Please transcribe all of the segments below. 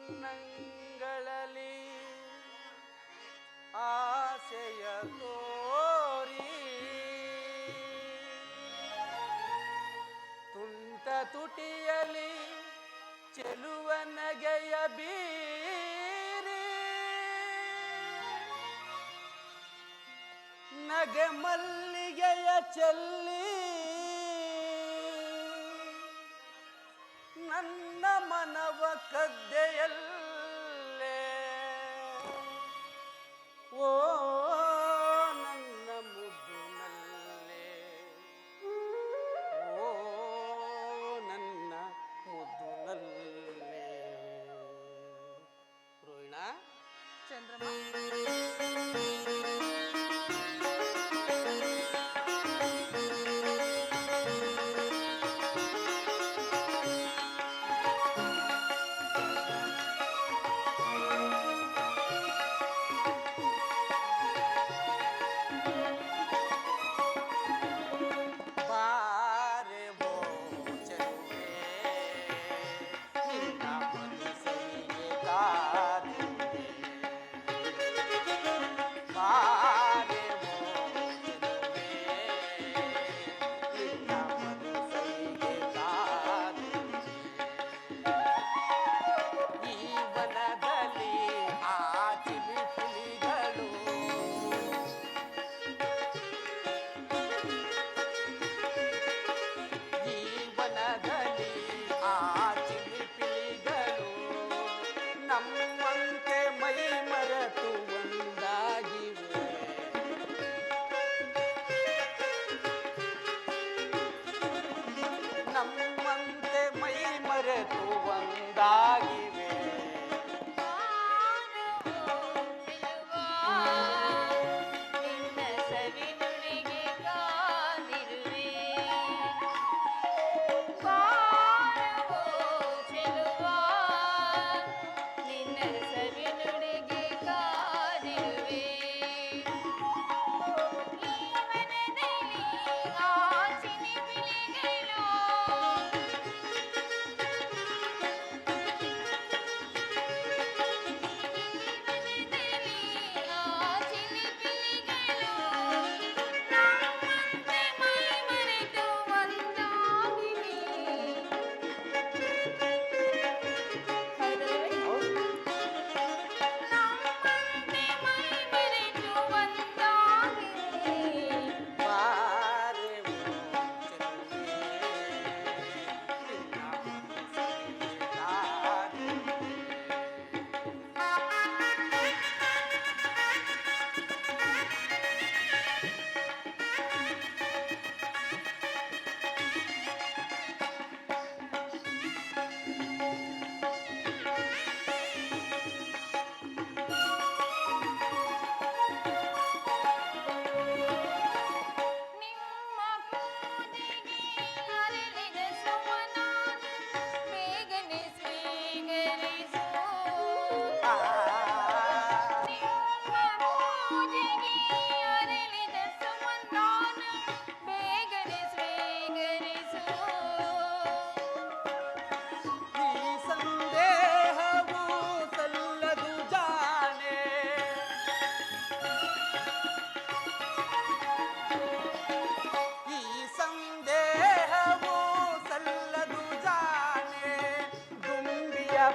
ಕಣ್ಣಂಗಳಲ್ಲಿ ಆಸೆಯ ತೋರಿ ತುಂಟ ತುಟಿಯಲಿ ಚೆಲುವ ನಗೆಯ ಬೀರಿ ನಗೆ ಮಲ್ಲಿಗೆಯ ಚೆಲ್ಲಿ ನನ್ನ ಮನವ ಕದ್ದೆಯಲ್ಲೇ ಓ ನನ್ನ ಮುದ್ದುನಲ್ಲೇ ಓ ನನ್ನ ಮುದ್ದುನಲ್ಲೇ ರೋಹಿಣಾ ಚಂದ್ರಮ್ಮ ನಮ್ಮಂತೆ ಮೈ ಮರೆತು ಒಂದಾಗಿವೆ ನಮ್ಮಂತೆ ಮೈ ಮರೆತು ಒಂದಾಗಿವೆ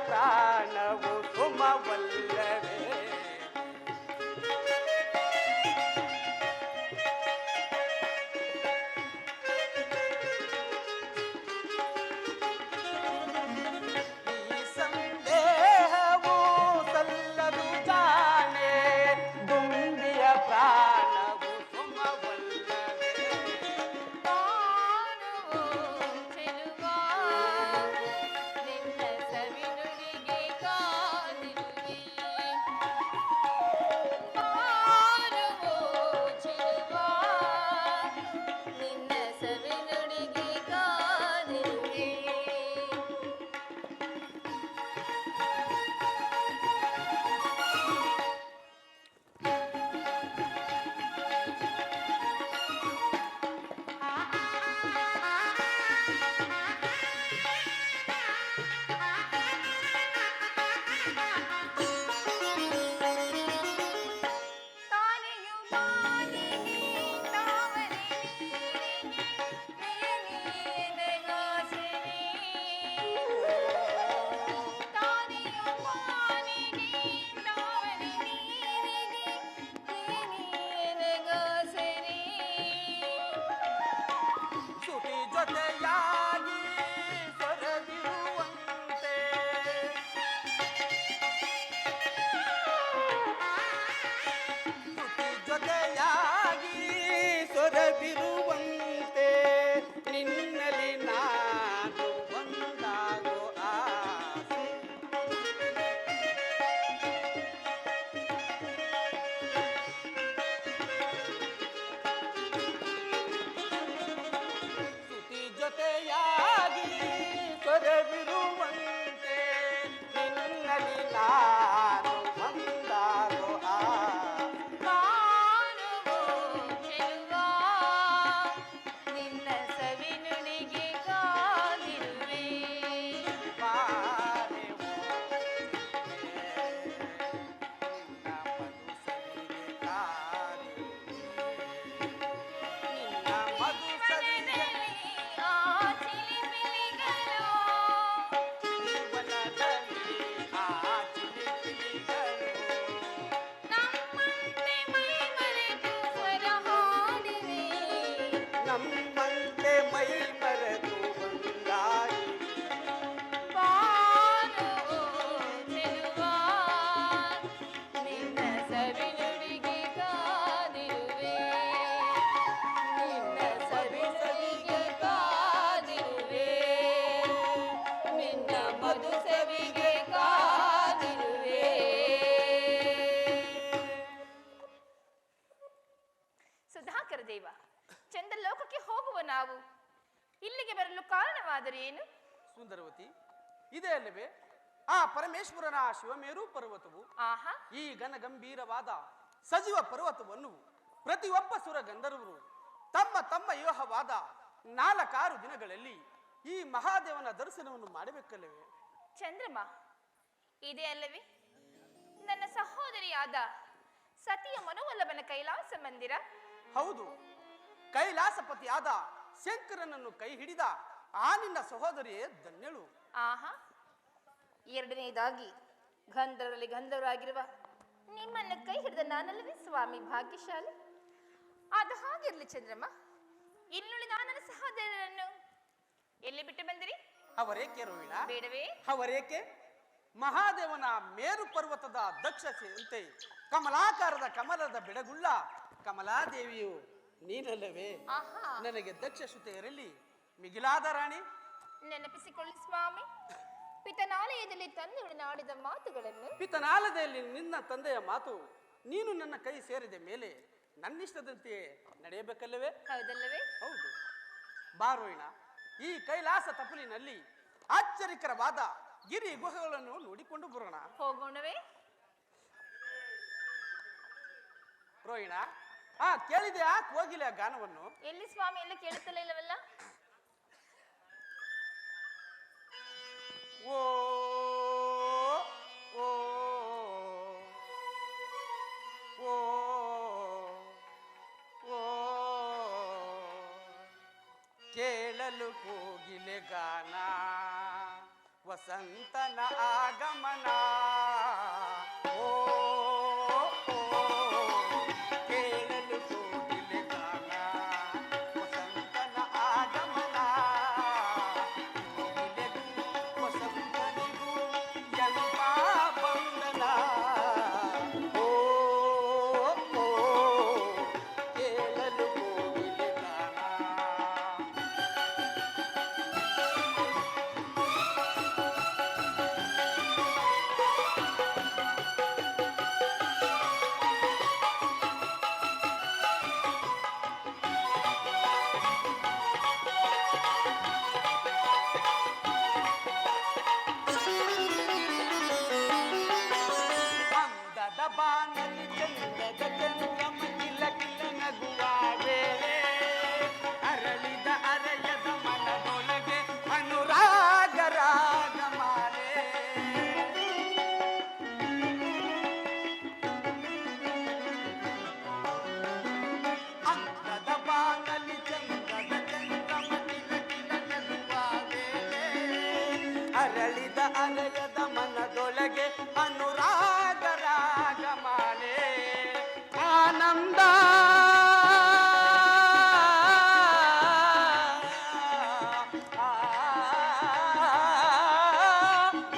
ಪ್ರಾಣವು ಸುಮವಲ್ಲವೇ ಈ ಸಂದೇಹವು ಸಲ್ಲದು ಜಾಣೆ ದುಂಬಿಯ ಪ್ರಾಣವು ಸುಮವಲ್ಲವೇ ನಿನ್ನ ಸವಿನುಡಿಗೆ ದೊರೆವಿರುವಂತೆ ನಿನ್ನಲ್ಲಿ ನಾನು ಬಂದಾಗೋ ಆ ಕಾಣುವೋ ಚೆಲುವ, ನಿನ್ನ ಸವಿನುಡಿಗೆ ಕಾದಿರುವೆ. ಬಾರೆವೋ ನಿನ್ನ ಮಧುಸವಿಗೆ ಕಾದಿರುವೆ. ನಿನ್ನ ಮಧುಸವಿಗೆ ಮನದಲ್ಲಿ ಆ ಚಿಲಿಪಿಲಿಗಳು, ಜೀವನದಲ್ಲಿ ಆ ಚಿಲಿಪಿಲಿಗಳು ನಮ್ಮಂತೆ ಮೈ ಮರೆತು ಸ್ವರ ಹಾಡಿವೆ. ನಮ್ಮಂತೆ ಮೈ ಮರೆತು ಬಂದಾಗಿವೆ. ಬಾರೋ ಚೆಲುವ, ನಿನ್ನ ಸವಿನುಡಿಗೆ ಕಾದಿರುವೆ. ನಿನ್ನ ಸವಿನುಡಿಗೆ ಕಾದಿರುವೆ. ನಿನ್ನ ಮಧು ಸವಿಗೆ ಕಾದಿರುವೆ. ಸುಧಾಕರ ದೇವ, ಚಂದ್ರಲೋಕಕ್ಕೆ ಹೋಗುವ ನಾವು ಇಲ್ಲಿಗೆ ಬರಲು ಕಾರಣವಾದರೆ ಏನು? ಸುಂದರವತಿ, ಇದೇ ಅಲ್ಲವೇ ಆ ಪರಮೇಶ್ವರನ ಶಿವಮೇರು ಪರ್ವತವು? ಆಹಾ, ಈ ಘನಗಂಭೀರವಾದ ಸಜೀವ ಪರ್ವತವನ್ನು ಪ್ರತಿಯೊಬ್ಬ ಸುರ ಗಂಧರ್ವರು ತಮ್ಮ ತಮ್ಮ ಯೋಹವಾದ 4-6 ದಿನಗಳಲ್ಲಿ ಈ ಮಹಾದೇವನ ದರ್ಶನವನ್ನು ಮಾಡಬೇಕಲ್ಲವೇ? ಚಂದ್ರಮ, ಇದೇ ಅಲ್ಲವೇ ನನ್ನ ಸಹೋದರಿಯಾದ ಸತಿಯ ಮನೋವಲ್ಲಭನ ಕೈಲಾಸ ಮಂದಿರ? ಹೌದು, ಕೈಲಾಸಪತಿಯಾದ ಶಂಕರನನ್ನು ಕೈ ಹಿಡಿದ ಆ ನಿನ್ನ ಸಹೋದರಿಯೇ ಧನ್ಯಳು. ಆಹಾ, ಎರಡನೇದಾಗಿ ಗಂಧರ್ವರಲ್ಲಿ ಗಂಧರ್ವರಾಗಿರುವ ನಿಮ್ಮನ್ನು ಕೈ ಹಿಡಿದ ನಾನಲ್ಲವೇ ಸ್ವಾಮಿ ಭಾಗ್ಯಶಾಲಿ? ಅದು ಹಾಗಿರ್ಲಿ ಚಂದ್ರಮ್ಮ, ಇನ್ನುಳಿದ ನನ್ನ ಸಹೋದರರನ್ನು ಎಲ್ಲಿ ಬಿಟ್ಟು ಬಂದಿರಿ? ಅವರೇಕೆ ರೋಹಿಣ? ಬೇಡವೇ? ಅವರೇಕೆ? ಮಹಾದೇವನ ಮೇರು ಪರ್ವತದ ದಕ್ಷತೆಯಂತೆ ಕಮಲಾಕಾರದ ಕಮಲದ ಬೆಡಗುಳ್ಳ ಕಮಲಾದೇವಿಯು ನೀನಲ್ಲವೇ? ಆಹಾ, ನನಗೆ ದಕ್ಷಸುತೆಯರಲ್ಲಿ ಮಿಗಿಲಾದ ರಾಣಿ. ನೆನಪಿಸಿಕೊಳ್ಳಿ ಸ್ವಾಮಿ, ಪಿತನಾಲಯದಲ್ಲಿ ತಂದೆಯೊಡನೆ ಆಡಿದ ಮಾತುಗಳನ್ನು. ಪಿತನಾಲಯದಲ್ಲಿ ನಿನ್ನ ತಂದೆಯ ಮಾತು ನೀನು ನನ್ನ ಕೈ ಸೇರಿದ ಮೇಲೆ ನನ್ನಿಷ್ಟದಂತೆಯೇ ನಡೆಯಬೇಕಲ್ಲವೇ? ಹೌದಲ್ಲವೇ? ಹೌದು. ಬಾರೋಯಿಣ, ಈ ಕೈಲಾಸ ತಪಲಿನಲ್ಲಿ ಆಶ್ಚರ್ಯಕರವಾದ ಗಿರಿ ಗುಹೆಗಳನ್ನು ನೋಡಿಕೊಂಡು ಬರೋಣ. ಹೋಗೋಣವೇ? ರೋಹಿಣ, ಕೇಳಿದೆ ಆ ಕೋಗಿಲೆಯ ಗಾನವನ್ನು? ಎಲ್ಲಿ ಸ್ವಾಮಿ, ಎಲ್ಲ ಕೇಳುತ್ತಲೇ ಇಲ್ಲವಲ್ಲ? ಓ ಓ ಓ ಓ ಕೇಳಲು ಕೋಗಿಲೆ ಗಾನ, ವಸಂತನ ಆಗಮನ. ಓ ಕೇಳಲು ಕೋಗಿಲೆ ಗಾನ, ವಸಂತನ ಆಗಮನ. ಕೋಗಿಲೆಗೂ ವಸಂತನಿಗೂ ಎಂಬ ಬಂಧನ. ಓ ಕೇಳಲು ಕೋಗಿಲೆ ಗಾನ. ಅಂದದ ಬಾನಲ್ಲಿ ಚಂದದ ಚಂದ್ರಮ ಕಿಲ ಕಿಲ ನಗುವ ವೇಳೆ, ಅರಳಿದ ಅರಯದ ಮನದೊಳಗೆ ಅನುರಾಗ ರಾಗಮಾಲೆ. ಅಂದದ ಬಾನಲ್ಲಿ ಚಂದದ ಚಂದ್ರಮ ಕಿಲ ಕಿಲ ನಗುವ ವೇಳೆ, ಅರಳಿದ ಅರಯದ ಮನದೊಳಗೆ ಅನುರಾಗ ರಾಗಮಾಲೆ. ಆನಂದ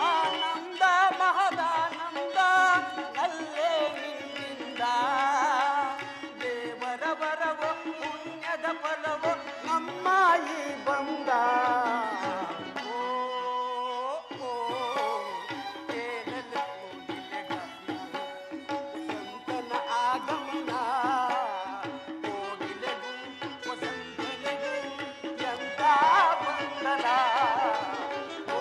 ಆನಂದ ಮಹದಾನಂದ ನಲ್ಲೇ ನಿನ್ನಿಂದ. ದೇವರ ವರವೋ ಪುಣ್ಯದ ಫಲವೋ ನಮ್ಮ ಈ ಬಂದ. ಆಗಮನ ಕೋಗಿಲೆಗೂ ವಸಂತನಿಗೂ ಎಂತ ಬಂಧನ. ಓ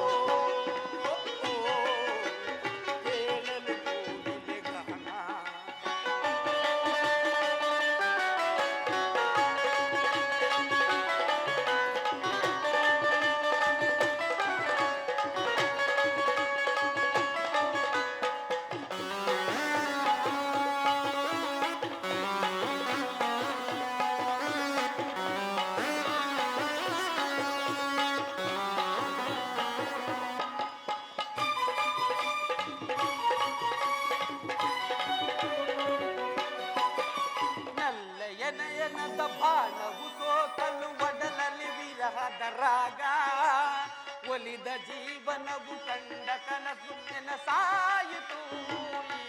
ಜೀವನವು ಕಂಡ ಕನಸು ನೆನಸಾಯಿತು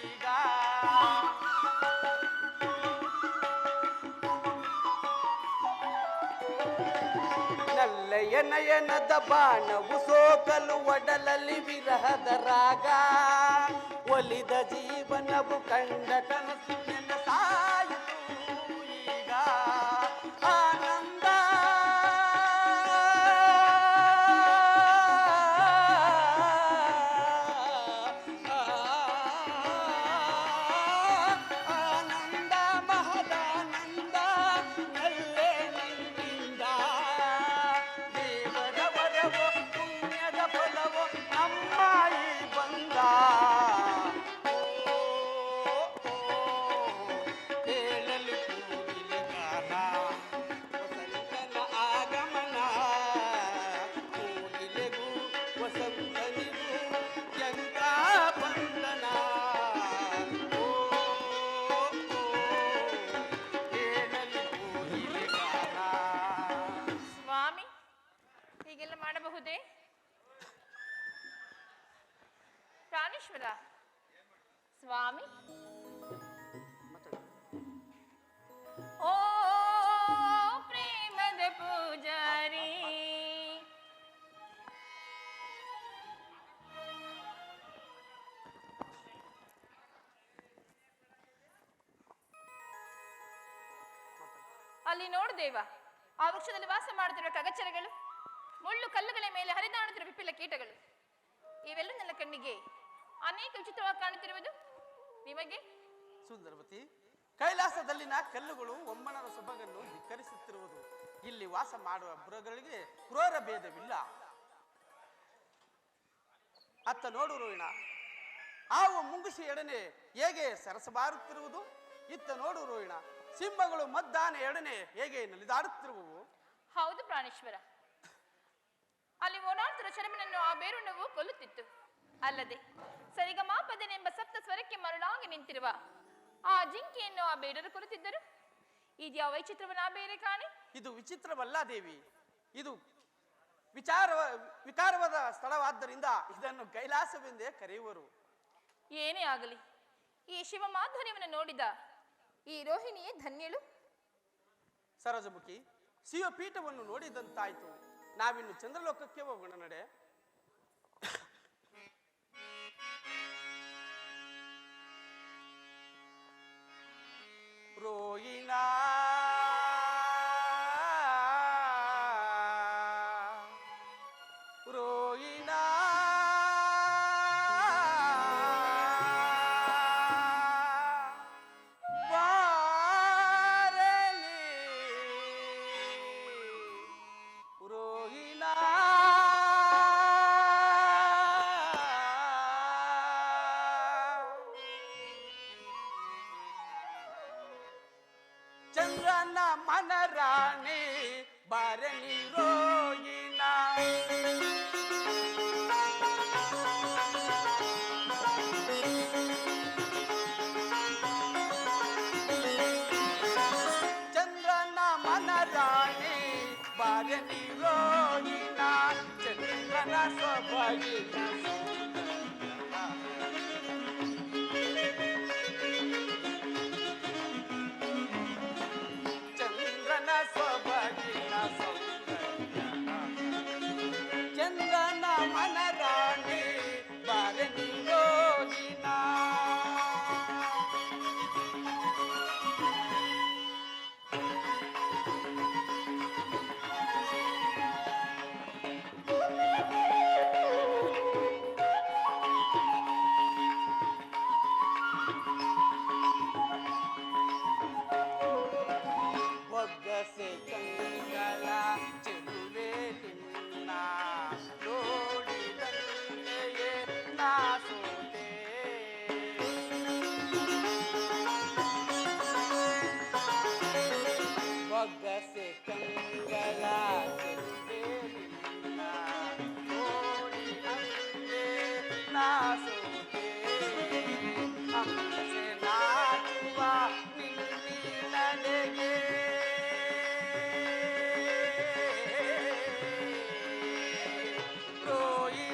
ಈಗ. ನಲ್ಲೆಯ ನಯನದ ಬಾಣವು ಸೋಕಲು ಒಡಲಲ್ಲಿ ವಿರಹದ ರಾಗ. ಒಲಿದ ಜೀವನವು ಕಂಡ ಕನಸು ನೆನಸಾಯಿತು ಈಗ. ಆನಂದ ಆನಂದ ಮಹದಾನಂದ ನಲ್ಲೆ ನಿನ್ನಿಂದ. ದೇವರ ವರವೋ ಪುಣ್ಯದ ಫಲವೋ ನಮ್ಮ ಈ ಬಂದ. ಕೇಳಲು ಕೂಗಿಲ ಗಾನ ವಸಂತನ ಆಗಮನ. ಕೂಗಿಲೆಗೂ ವಸಂತನಿಗೂ ಎಂಥ ಬಂಧನ. ಕೇಳಲು ಕೂಗಿಲ ಗಾನ. ಸ್ವಾಮಿ, ಹೀಗೆಲ್ಲ ಮಾಡಬಹುದೇ? ಪ್ರಾಣೇಶ್ವರ ಸ್ವಾಮಿ, ಓ ಪ್ರೇಮದ ಪೂಜಾರಿ, ಅಲ್ಲಿ ನೋಡು ದೇವ, ಆ ವೃಕ್ಷದಲ್ಲಿ ವಾಸ ಮಾಡುತ್ತಿರುವ ಕಗಚರಗಳು, ಮುಳ್ಳು ಕಲ್ಲುಗಳ ಮೇಲೆ ಹರಿದಾಡುತ್ತಿರುವ ವಿಪಿಲ ಕೀಟಗಳು, ಇವೆಲ್ಲ ನನ್ನ ಕಣ್ಣಿಗೆ ಅನೇಕ ವಿಚಿತ್ರವಾಗಿ ಕಾಣುತ್ತಿರುವುದು ನಿಮಗೆ? ಸುಂದರವತಿ, ಕೈಲಾಸದಲ್ಲಿನ ಕಲ್ಲುಗಳು ಒಮ್ಮನದ ಸೊಬಗನ್ನು ಧಿಕ್ಕರಿಸುತ್ತಿರುವುದು. ಇಲ್ಲಿ ವಾಸ ಮಾಡುವ ಮೃಗಗಳಿಗೆ ಕ್ರೂರ ಭೇದವಿಲ್ಲ. ಅತ್ತ ನೋಡು ರೋಹಿಣ, ಹಾವು ಮುಂಗುಸಿ ಎಡನೆ ಹೇಗೆ ಸರಸಬಾರುತ್ತಿರುವುದು. ಇತ್ತ ನೋಡು ರೋಹಿಣ, ಸಿಂಹಗಳು ಮದ್ದಾನೆ ಎಡನೆ ಹೇಗೆ ನಲಿದಾಡುತ್ತಿರುವವು. ಹೌದು ಪ್ರಾಣೇಶ್ವರ, ಅಲ್ಲಿ ಓಡಾಡ್ತಿರೋ ಚರಮನನ್ನು ಆ ಬೇರುಣ್ಣವು ಕೊಲ್ಲುತ್ತಿತ್ತು. ಅಲ್ಲದೆ ಸರಿಗಮಾಪದನೆಂಬ ಸಪ್ತ ಸ್ವರಕ್ಕೆ ಮರುಳಾಗಿ ನಿಂತಿರುವ ಆ ಜಿಂಕೆಯನ್ನು ಆ ಬೇಡರು ಕೊಲ್ಲುತ್ತಿದ್ದರು. ಇದ್ಯಾವ ವೈಚಿತ್ರವನ್ನ ಆ ಬೇರೆ ಕಾಣೆ? ಇದು ವಿಚಿತ್ರವಲ್ಲ ದೇವಿ, ಇದು ವಿಕಾರವಾದ ಸ್ಥಳವಾದ್ದರಿಂದ ಇದನ್ನು ಕೈಲಾಸವೆಂದೇ ಕರೆಯುವರು. ಏನೇ ಆಗಲಿ, ಈ ಶಿವ ಮಾಧುರ್ಯವನ್ನು ನೋಡಿದ ಈ ರೋಹಿಣಿಯೇ ಧನ್ಯಳು. ಸರೋಜಮುಖಿ, ಶಿವಪೀಠವನ್ನು ನೋಡಿದಂತಾಯ್ತು. ನಾವಿನ್ನು ಚಂದ್ರಲೋಕಕ್ಕೆ ಹೋಗೋಣ ನಡೆ. ರೋಹಿಣ ರೋಹಿಣ ವಾರಲಿ ರೋಹಿಣ ಚಂದ್ರನ ಮನರಾಣಿ ಬಾರನಿ ರೋಹಿಣ. ಚಂದ್ರನ ಮನರಾಣಿ ಬಾರನಿ ರೋಹಿಣ. ಚಂದ್ರನ ಸೊಬಗಿನ ಚಂದ್ರನ ಸೊಬಗಿನ ಸೌಂದರ್ಯ. ಚಂದ್ರನ ಮನರಾಣಿ ಬಾರನಿ ರೋಹಿಣ. ಒಗ್ಗಸೆ ಕಂಗಳ ಚೆಲುವೆ ನಿನ್ನ ನೋಡಿದಂತೆಯೇ ನಾ ಸೋತೆ. ಒಗ್ಗಸೆ ಕಂಗಳ ಚೆಲುವೆ ನಿನ್ನ ನೋಡಿದಂತೆ ನಾ ಸೋತೆ. ಹಂಸೆ ನಾಚುವ ನಿನ್ನಿ ನಡೆಗೆ ರೋಹಿಣ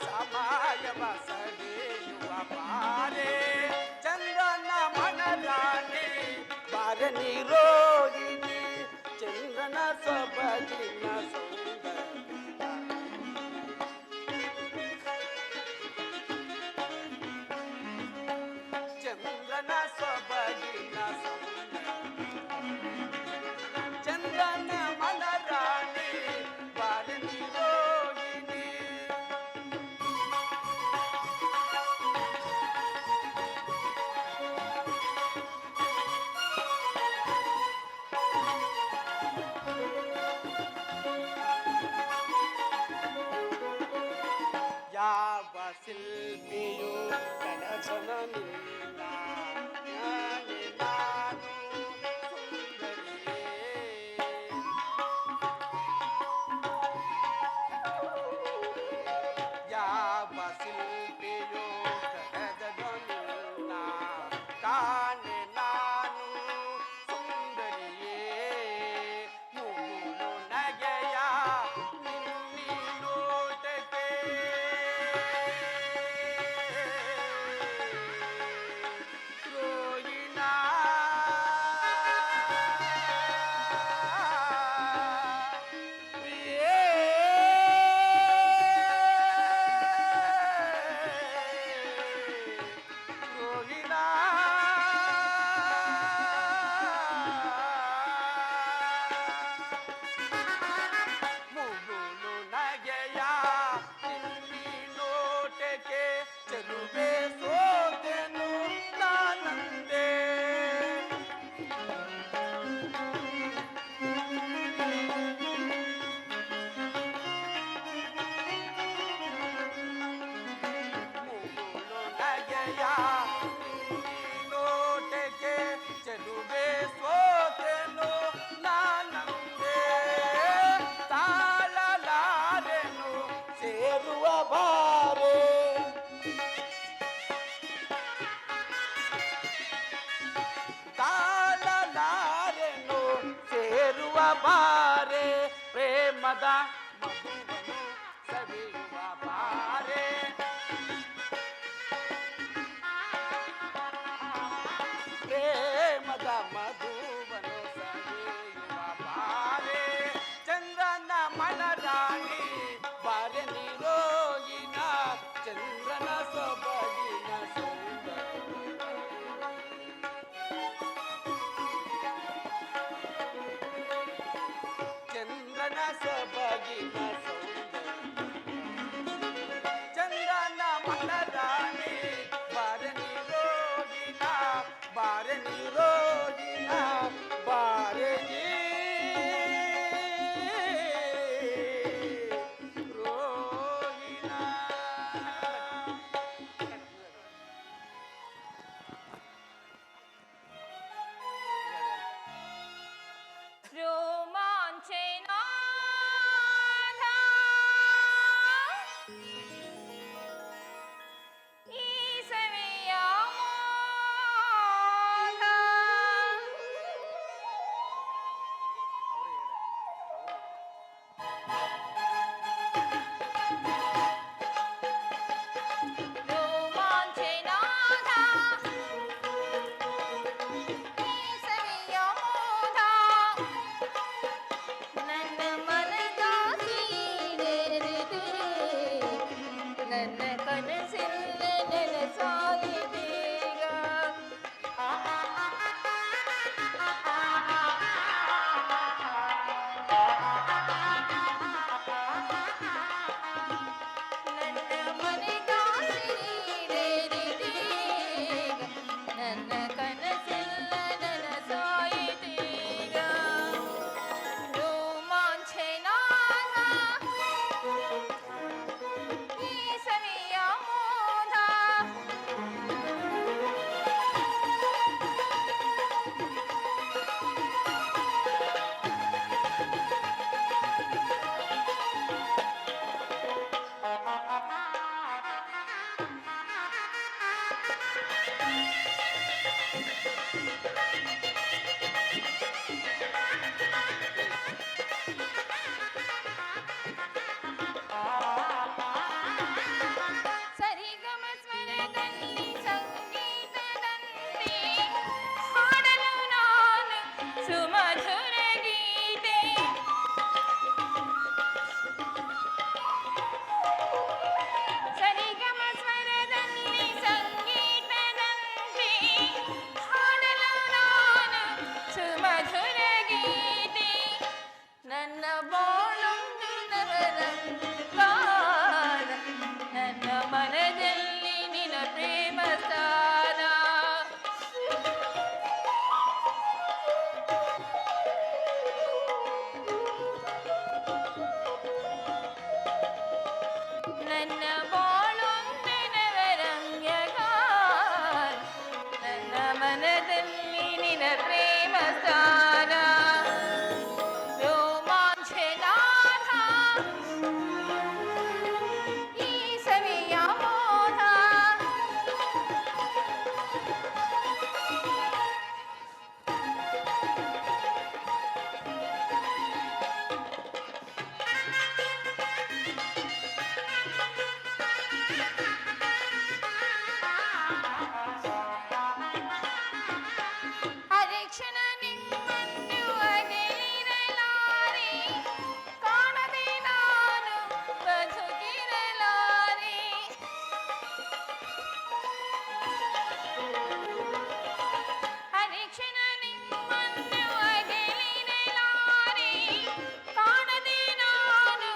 ಸಮಯವ ಸವಿಯುವ ಬಾರೆ ಚಂದ್ರನ ಮನರಾಣಿ ಬಾರೆ ನೀರೋಗಿನಿ ಚಂದ್ರನ ಸೊಬಗಿನ ಸೌಂದರ್ಯ ಚಂದ್ರನ ಸೊಬಗಿನ ಚಂದ್ರನ ಮನರಾಣಿ ಬಾರೆ ನೀರೋಗಿನಿ ಯಾವ ಶಿಲ್ಪಿಯು ಕನಸನ ನಿನ್ನ ಜ್ಞಾನಿ ನಾನು ಸುಂದರಿಯೇ ಯಾವ ಶಿಲ್ಪಿಯು ಕನಸನ ನಿನ್ನ ಕಾಣೆ ನಾನು ಸುಂದರಿಯೇ ಮುಗುಳು ನಗೆಯ ನಿನ್ನಿ ನೋಟಕ್ಕೆ ರೋಹಿಣ ಪ್ರಿಯೇ ರೋಹಿಣ ಮುಗುಳು ನಗೆಯ ನಿನ್ನಿ ನೋಟಕ್ಕೆ ಚೆಲುವೆ ಸೋತೆನು ನಾನಂದೆ ಮುಗುಳು ನಗೆಯ ನಿನ್ನಿ ನೋಟಕ್ಕೆ ಚೆಲುವೆ ಸೋತೆನು ನಾನಂದೆ ತಾಳಲಾರೆನು ಸೇರುವ ಬಾರೆ ತಾಳಲಾರೆನು ಸೇರುವ ಬಾರೆ ಪ್ರೇಮದ ಮಧುವನ್ನು ಸವಿಯುವ ಬಾರೆ ಪ್ರೇಮದ ಮಧುವನ್ನು ಸವಿಯುವ ಬಾರೆ ಚಂದ್ರನ ಮನರಾಣಿ ಬಾರೆ ನೀರೋಗಿನ ಚಂದ್ರನ ಸೊಬಗಿನ ಸೌಂದರ್ಯ ಚಂದ್ರನ ಸೊಬಗಿನ ನನ್ನ ಬಾಳೊಂದು ನವರಂಗಗಾನ, ನನ್ನ ಮನದಲ್ಲಿ ನಿನ ಪ್ರೇಮ ಸ್ಥಾನ. ರೋಮಾಂಚನಾದ ಈ ಸವಿಯ ಮೋಹ, ಅರೆಕ್ಷಣ ನಿಮ್ಮನ್ನು ಅಗಲಿರಲಾರೆ, ಕಾಣದೆ ನಾನು ಬದುಕಿರಲಾರೆ. ಅರೆಕ್ಷಣ ನಿಮ್ಮನ್ನು ಅಗಲಿರಲಾರೆ, ಕಾಣದೆ ನಾನು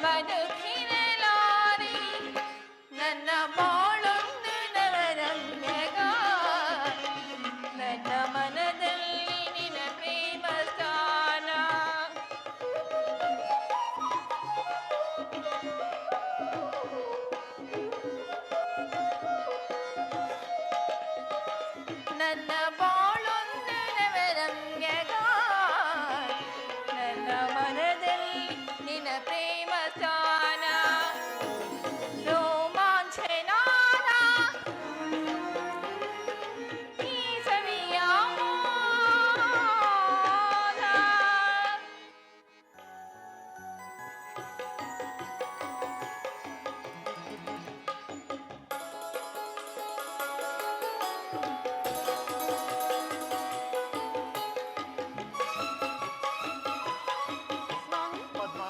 ಬದುಕಿರಲಾರೆ. ನನ್ನ ಬಾಳೊಂದು ನವರಂಗಗಾನ, ನನ್ನ ಮನದಲ್ಲಿ ನಿನ ಪ್ರೇಮ ಸ್ಥಾನ. ನನ್ನ ಬಾಳೊಂದು ನವರಂಗಗಾನ, ನನ್ನ ಮನದಲ್ಲಿ ನಿನ ಪ್ರೇಮ ಸ್ಥಾನ. ರೋಮಾಂಚನಾದ ಈ ಸವಿಯ ಮೋಹ. ಪದ್ಮ,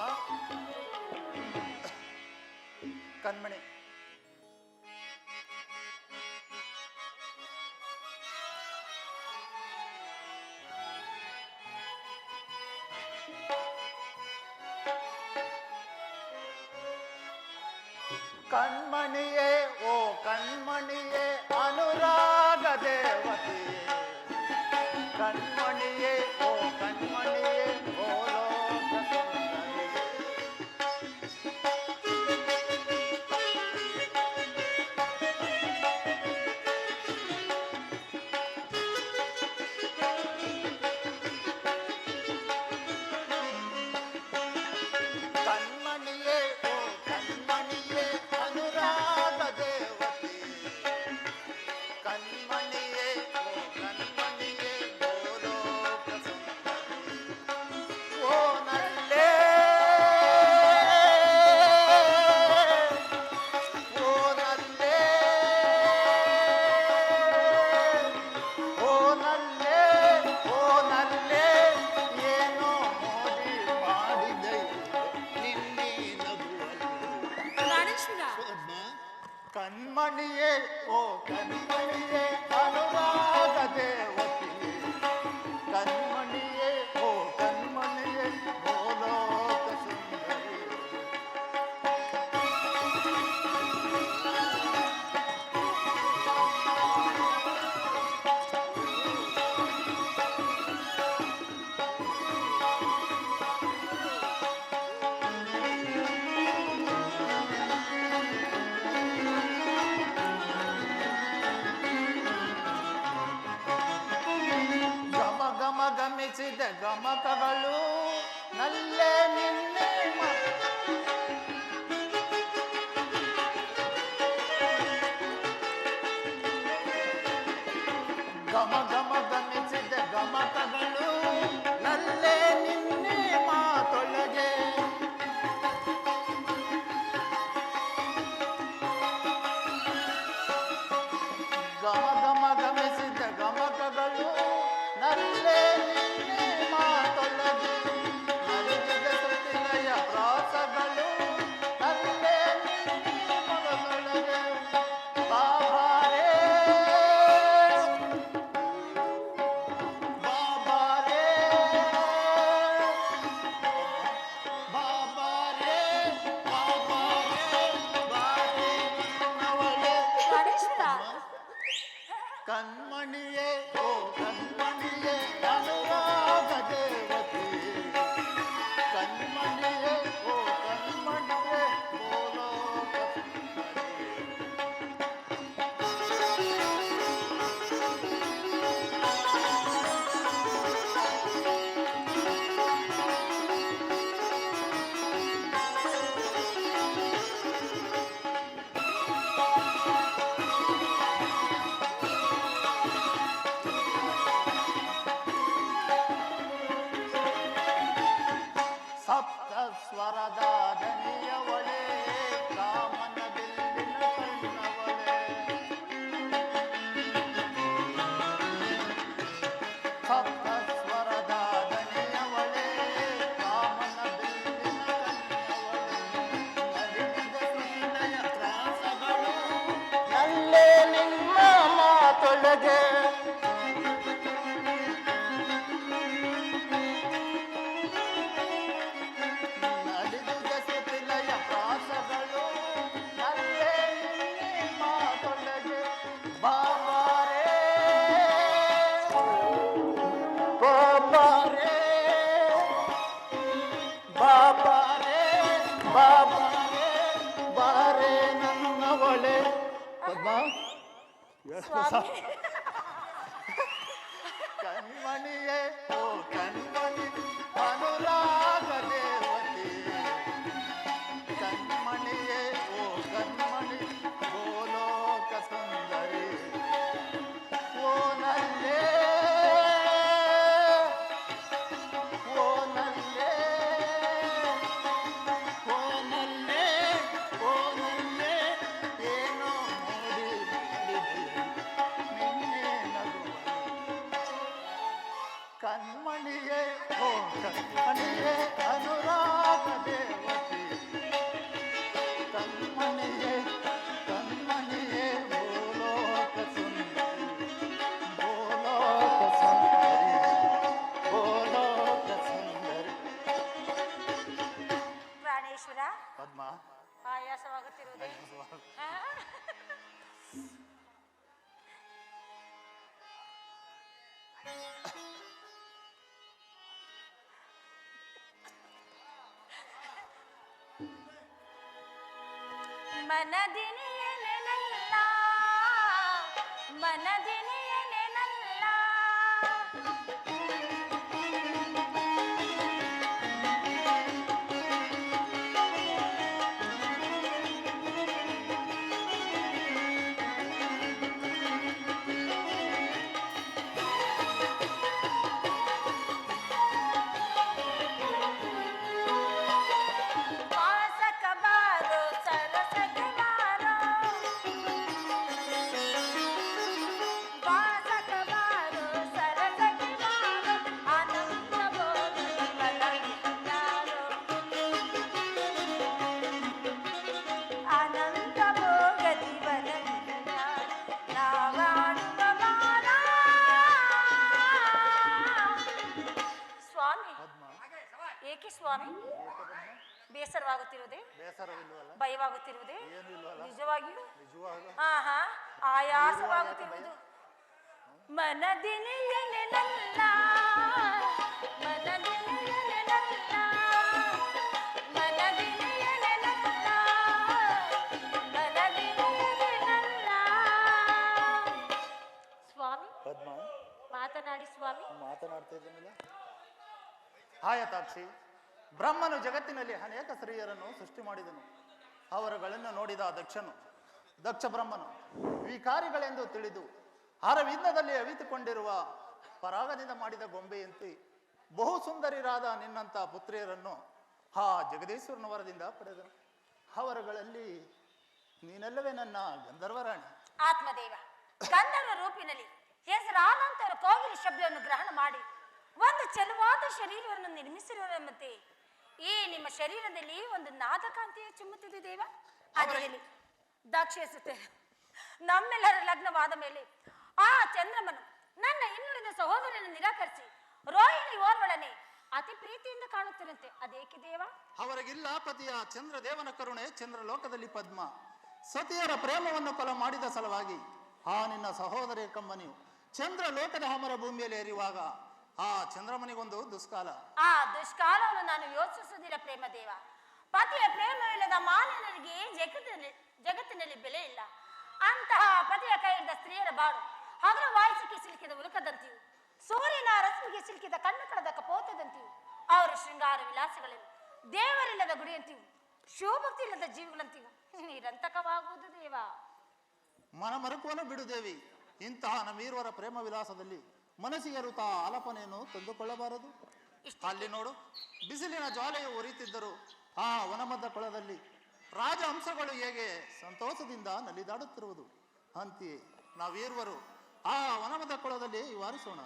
ಕಣ್ಮಣಿ, ಕಣ್ಮಣಿಯೇ ಓ ಕಣ್ಮಣಿಯೇ ಅನುರಾಗ ದೇವತೆಯೇ, ಕಣ್ಮಣಿಯೇ ಓ ಕಣ್ಮಣಿಯೇ ಓ ಲೋಕ ಸುಂದರಿಯೇ. ಕಣ್ಮಣಿಯೇ ಓ ಕಣ್ಮಣಿಯೇ ಅನುರಾಗ ದೇವತೆಯೇ, ಕಣ್ಮಣಿಯೇ ಓ ಕಣ್ಮಣಿಯೇ ಓ ಲೋಕ ಸುಂದರಿಯೇ. ಓ ನಲ್ಲೇ, ಓ ನಲ್ಲೇ, ಓ ನಲ್ಲೇ, ಓ ನಲ್ಲೇ, ಏನೋ ಮೋಡಿ ಮಾಡಿದೆ ನಿನ್ನೆ ನಗುವಲ್ಲಿ. ಕಣ್ಮಣಿಯೇ ಓ ಕಣ್ಮಣಿಯೇ ಅನುರಾಗ ದೇವತೆಯೇ, ಕಣ್ಮಣಿಯೇ ಓ ಕಣ್ಮಣಿಯೇ ಓ ಲೋಕ ಸುಂದರಿಯೇ. ಗಮ ಗಮ ಗಮಿಸಿದ ಗಮಕಗಳು ನಲ್ಲೇ ನಿನ್ನೆ ಗಮ ಗಮ ಗಮಿಸಿದ ಗಮಕಗಳು ನಲ್ಲೇ ನಿನ್ನೆ ಮಾತೊಳಗೆ. ಗಮ ಗಮ ಗಮಿಸಿದ ಗಮಕಗಳು ನಲ್ಲೇ ನಿನ್ನೆ ಮಾತೊಳಗೆ. ನಲಿಗಿದ ಶ್ರುತಿಲಯ ಪ್ರಾಸಗಳು ನಲ್ಲೇ ನಿನ್ನೆ ಮನದೊಳಗೆ. ಬಾಬಾರೇ ತೊಲಗೆ ನಲಿದು ಜಸುತಿಲಯ ಪ್ರಾಸಗಳು ನಲ್ಲೇ ನಿನ್ನೆ ಮಾತೊಳಗೆ ಬಾಬಾರೇ ಬಾಬಾರೇ ಬಾಬಾರೇ ಬಾಬಾರೇ ಬಾರೇ ನನ್ನವಳೆ ಪದ್ಮ ಕಣ್ಮಣಿಯೇ ಓ ಕಣ್ಮಣಿ ಅನುರಾಗ ದೇವತೆ ಕಣ್ಮಣಿಯೇ ಓ ಕಣ್ಮಣಿ ಗೋಲೋಕ ಸುಂದರಿ ಓ ನಲ್ಲೇ ಓ ನಲ್ಲೇ ಓ ನಲ್ಲೇ ಓ ನಲ್ಲೇ ಏನೋ ನೋಡಿ ನಿನ್ನೆ ನಗುವ ಕಣ್ಮಣಿಯೇ ಓ ಕಣ್ಮಣಿಯೇ ಅನುರಾಗ ದೇವತೆ ಕಣ್ಮಣಿಯೇ ಕಣ್ಮಣಿಯೇ ಗೋಲೋಕ ಸುಂದರಿ ಗೋಲೋಕ ಸುಂದರಿ ಗೋಲೋಕ ಸುಂದರಿ ಪ್ರಾಣೇಶ್ವರ ಪದ್ಮ ಆಯಾಸವಾಗುತ್ತಿರುವುದೇ ಆ? ಮನದಿನಿಯನೆನಲ್ಲ ಮನದಿನಿಯನೆನಲ್ಲ ವಾಸಕ ಬಾರೋ ಸರಸಕ ಬಾರೋ ವಾಸಕ ಬಾರೋ ಸರಸಕ ಬಾರೋ ಆನಂದ ಬೋಧಿ ಬಲಗಿದ್ದಾರೋ ಆನಂದ ಭೋಗದಿ ಬಲಗಿದ್ದಾರೋ ನಾವಾಡುವ ಬಾಲ ಸ್ವಾಮಿ ಪದ್ಮ ಏಕೆ ಸ್ವಾಮಿ ಬೇಸರವಾಗುತ್ತಿರುವುದೇ ಬೇಸರವಿಲ್ವಲ್ಲ ಭಯವಾಗುತ್ತಿರುವುದೇ ಏನು ಇಲ್ವಲ್ಲ ನಿಜವಾಗಿಯೂ ನಿಜವಾಗ ಆಹಾ ಆಯಾಸವಾಗುತ್ತಿರುವುದು ಮನದಿನಿಯನೆನಲ್ಲ ಮನದಿನಿಯನೆನಲ್ಲ ಮನದಿನಿಯನೆನಲ್ಲ ಮನದಿನಿಯನೆನಲ್ಲ ಸ್ವಾಮಿ ಪದ್ಮ ಮಾತನಾಡಿ ಸ್ವಾಮಿ ಮಾತನಾಡ್ತಾ ಇದ್ದೇನಿಲ್ಲ ಆಯತಾಕ್ಷಿ ಬ್ರಹ್ಮನು ಜಗತ್ತಿನಲ್ಲಿ ಅನೇಕ ಸ್ತ್ರೀಯರನ್ನು ಸೃಷ್ಟಿ ಮಾಡಿದನು ಅವರುಗಳನ್ನು ನೋಡಿದ ದಕ್ಷ ಬ್ರಹ್ಮನು ವಿಕಾರಿಗಳೆಂದು ತಿಳಿದು ಅರವಿಂದದಲ್ಲಿ ಅವಿತುಕೊಂಡಿರುವ ಪರಾಗದಿಂದ ಮಾಡಿದ ಗೊಂಬೆಯಂತೆ ಬಹು ಸುಂದರಿರಾದ ನಿನ್ನಂಥ ಪುತ್ರಿಯರನ್ನು ಆ ಜಗದೀಶ್ವರನ ವರದಿಂದ ಪಡೆದನು ಅವರುಗಳಲ್ಲಿ ನೀನೆಲ್ಲವೇ ನನ್ನ ಗಂಧರ್ವರಾಣಿ ಆತ್ಮದೇವ ಗಂಧರ್ವ ರೂಪಿನಲ್ಲಿ ಹೆಸರಾನಂತರ ಕೋಗಿಲೆ ಶಬ್ದವನ್ನು ಗ್ರಹಣ ಮಾಡಿ ಒಂದು ಚೆಲುವಾದ ಶರೀರವನ್ನು ನಿರ್ಮಿಸಿರುವಂತೆ ಈ ನಿಮ್ಮ ಶರೀರದಲ್ಲಿ ಒಂದು ನಾದಕಾಂತಿಯ ಚಿಮ್ಮುತ್ತಿದೆ ದೇವ ಅದರಲ್ಲಿ ದಾಕ್ಷಿಸುತ್ತೆ ನಮ್ಮೆಲ್ಲರ ಲಗ್ನವಾದ ಮೇಲೆ ಆ ಚಂದ್ರಮನು ನನ್ನ ಇನ್ನುಳಿದ ಸಹೋದರನ ನಿರಾಕರಿಸಿ ರೋಹಿಣಿ ಓರ್ವಳನೆ ಅತಿ ಪ್ರೀತಿಯಿಂದ ಕಾಣುತ್ತಿರಂತೆ ಅದೇಕೆ ದೇವ ಅವರಿಗಿಲ್ಲ ಪತಿಯ ಚಂದ್ರದೇವನ ಕರುಣೆ ಚಂದ್ರಲೋಕದಲ್ಲಿ ಪದ್ಮ ಸತಿಯರ ಪ್ರೇಮವನ್ನು ಕೊಲ ಮಾಡಿದ ಸಲುವಾಗಿ ಆ ನಿನ್ನ ಸಹೋದರಿಯ ಕಮ್ಮನಿಯು ಚಂದ್ರಲೋಕದ ಹಮರ ಭೂಮಿಯಲ್ಲಿ ಏರಿರುವಾಗ ಆ ಚಂದ್ರಮನಿಗೊಂದು ದುಷ್ಕಾಲ ಆ ದುಷ್ಕಾಲವನ್ನು ನಾನು ಯೋಚಿಸುವುದಿಲ್ಲ ಪ್ರೇಮ ದೇವ ಪತಿಯ ಪ್ರೇಮವಿಲ್ಲದ ಮಾನವನಿಗೆ ಜಗತ್ತಿನಲ್ಲಿ ಬೆಲೆ ಇಲ್ಲ ಅಂತಹ ಪತಿಯ ಕೈ ಹಿಡಿದ ಸ್ತ್ರೀಯರ ಬಾಳು ಹಗಲು ವಾಯಿಸಿಗೆ ಸಿಲುಕಿದ ಉಲುಕದಂತೆಯೂ ಸೂರ್ಯನ ರಶ್ಮಿಗೆ ಸಿಲುಕಿದ ಕಣ್ಣು ಕಳೆದ ಕಪೋತದಂತೆಯೂ ಅವರ ಶೃಂಗಾರ ವಿಲಾಸಗಳಲ್ಲಿ ದೇವರಿಲ್ಲದ ಗುಡಿಯಂತೆಯೂ ಶಿವಭಕ್ತಿ ಇಲ್ಲದ ಜೀವಿಗಳಂತೆಯೂ ನಿರಂತಕವಾಗುವುದು ದೇವ ಮನಮರುಕುವನ್ನು ಬಿಡುದೇವಿ ಇಂತಹ ನಮೀರ್ವರ ಪ್ರೇಮ ವಿಲಾಸದಲ್ಲಿ ಮನಸ್ಸಿಗೆ ಋತಾ ಆಲಪನೆಯನ್ನು ತಂದುಕೊಳ್ಳಬಾರದು ಅಲ್ಲಿ ನೋಡು ಬಿಸಿಲಿನ ಜ್ವಾಲೆಯು ಉರಿಯುತ್ತಿದ್ದರು ಆ ವನಮದ್ದ ಕೊಳದಲ್ಲಿ ರಾಜಹಂಸಗಳು ಹೇಗೆ ಸಂತೋಷದಿಂದ ನಲಿದಾಡುತ್ತಿರುವುದು ಅಂತೆಯೇ ನಾವೀರ್ವರು ಆ ವನಮದ ಕೊಳದಲ್ಲಿ ವಾರಿಸೋಣ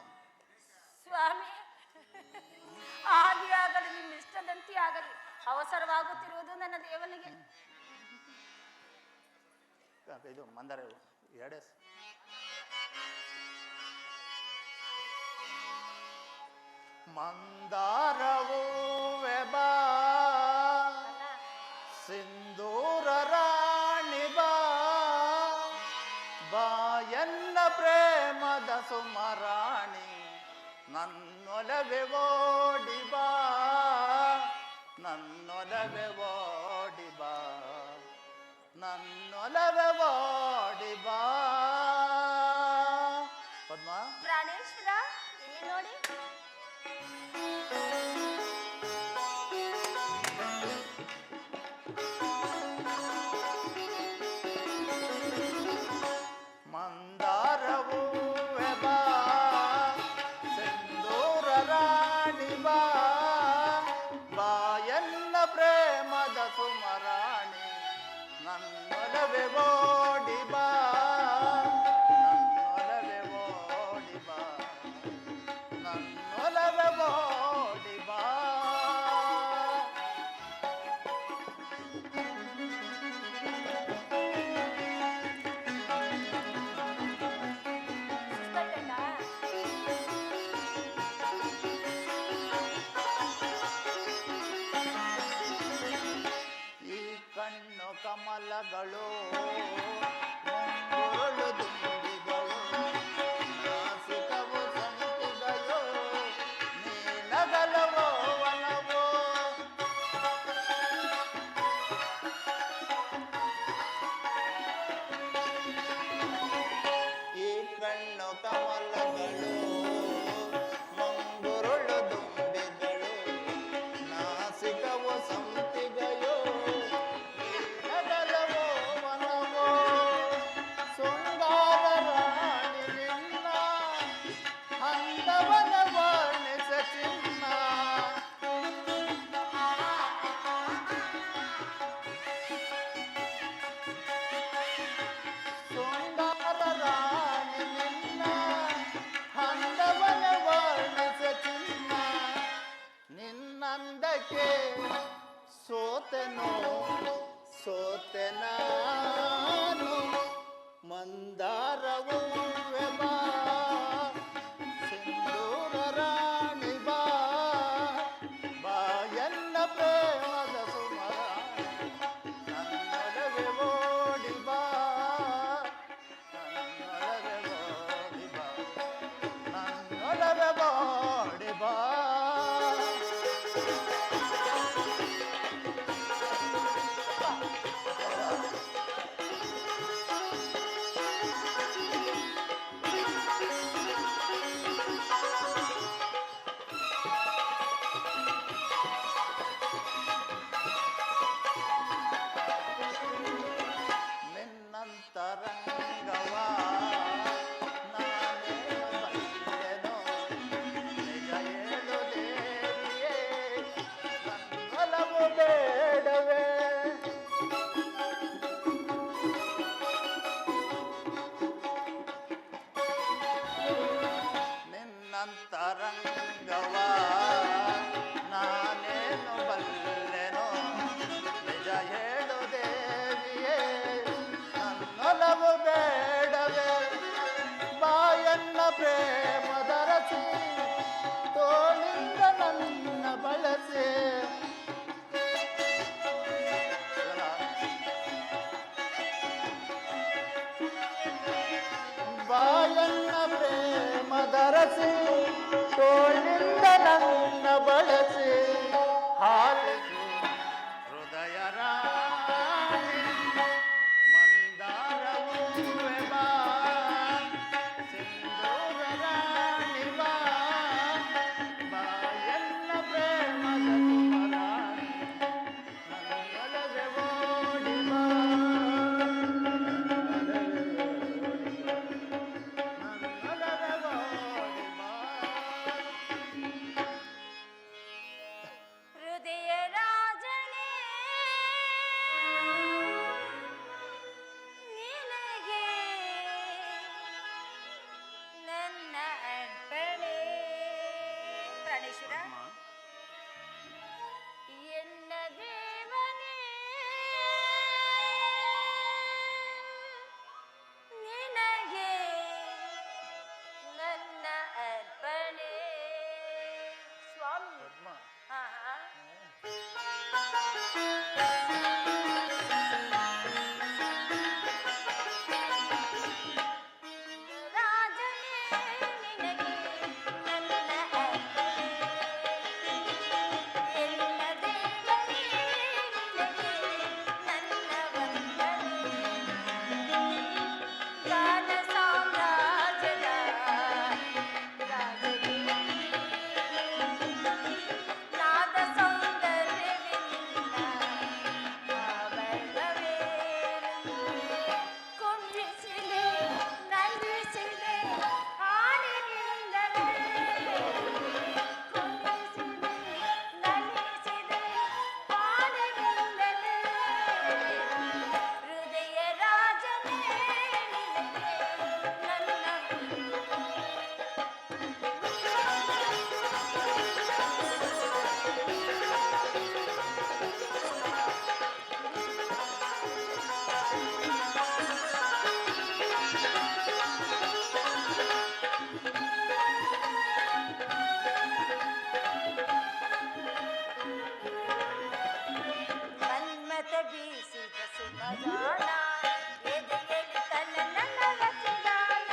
ಸ್ವಾಮಿ ಆಗಿ ಆಗಲಿ ನಿಮ್ಮ ಇಷ್ಟದಂತೆ ಆಗಲಿ ಅವಸರವಾಗುತ್ತಿರುವುದು ನನ್ನ ದೇವನಿಗೆ ಇದು ಮಂದಾರ ಎರಡೇ ಮಂದಾರವೂ ಬಾ ಸಿಂಧೂರ ರಾಣಿ ಬಾ ಬಾಯನ್ನ ಪ್ರೇಮದ ಸುಮರಾಣಿ ನನ್ನೊಲವೆ ಓಡಿ ಬಾ ನನ್ನೊಲವೆ ಓಡಿ ಬಾ ನನ್ನೊಲವೆ ಓಡಿ ಬಾ. ಪದ್ಮ ಪ್ರಾಣೇಶ್ವರ ಇಲ್ಲಿ ನೋಡಿ. ಮಂದಾರವೂ ಬಾ ಸಿಂಧೂರ ರಾಣಿ ಬಾ ಬಾಯನ್ನ ಪ್ರೇಮದ ಸುಮರಾಣಿ ನನ್ನೊಲವೆ ಓಡಿ ಬಾ ನನ್ನೊಲವೆ ಓಡಿ ಬಾ ನನ್ನೊಲವೆ ಓಡಿ ಬಾ. ಈ ಕಣ್ಣು ಕಮಲಗಳು ಮುಂಗುರುಳು ದುಂಬಿಗಳು ನಾಸಿಕವು ಸಂಪಿಗಳು ನೀನಗಲವೋ ವನವೋ ಈ ಕಣ್ಣು ಕಮಲಗಳು ಮುಂಗುರುಳು ದುಂಬಿಗಳು ನಾಸಿಕವು ಸಂಪಿಗಳು ನಗಲವೋ ವನವೋ ಶೃಂಗಾರ ರಾಣಿ ನಿನ್ನ ಅಂದವನ ವರ್ಣಿಸ ಚಿನ್ನ ಶೃಂಗಾರ ರಾಣಿ ನಿನ್ನ ಅಂದವನ ವರ್ಣಿಸ ಚಿನ್ನ ನಿನ್ನಂದಕ್ಕೆ ಸೋತೆನೋ ಸೋತೆ ನಾನು ಮಂದಾರವೂ ಬಾ ಸಿಂಧೂರ ರಾಣಿ ಬಾ ಬಾಯನ್ನ ಪ್ರೇಮದ ಸುಮರಾಣಿ ನನ್ನೊಲವೆ ಓಡಿ ಬಾ ನನ್ನೊಲವೆ ಓಡಿ ಬಾ ನನ್ನೊಲವೆ ಓಡಿ ಬಾ. ನಿನ್ನಂತರಂಗವ ನಾನೇನು ಬಲ್ಲೆನೋ ನಿಜ ಹೇಳು ದೇವಿಯೇ ನನ್ನೊಲವು ಬೇಡವೇ ನಿನ್ನಂತರಂಗವ ನಾನೇನು ಬಲ್ಲೆನೋ ನಿಜ ಹೇಳು ದೇವಿಯೇ ನನ್ನೊಲವು ಬೇಡವೇ ಬಾಯನ್ನ ಪ್ರೇಮದ ರಸಿ ತೋಳಿಂದ ನನ್ನ ಬಳಸಿ ಬಾಯನ್ನ ಪ್ರೇಮದ ರಸಿ ತೋಳಿಂದ ನನ್ನ ಬಳಸಿ ಹಾಲಿಸಿ ಹೃದಯ ರಾಣಿ ಮಂದಾರವೂ ಬಾ ಸಿಂಧೂರ ರಾಣಿ ಬಾ ಬಾಯನ್ನ ಪ್ರೇಮದ ಸುಮರಾಣಿ ನನ್ನೊಲವೆ ಓಡಿ ಬಾ ನನ್ನೊಲವೆ ಓಡಿ ಬಾ. ಜಾಣ ಎದೆಯಲ್ಲಿ ತನ್ನನ್ನ ರಚಿದಾನ.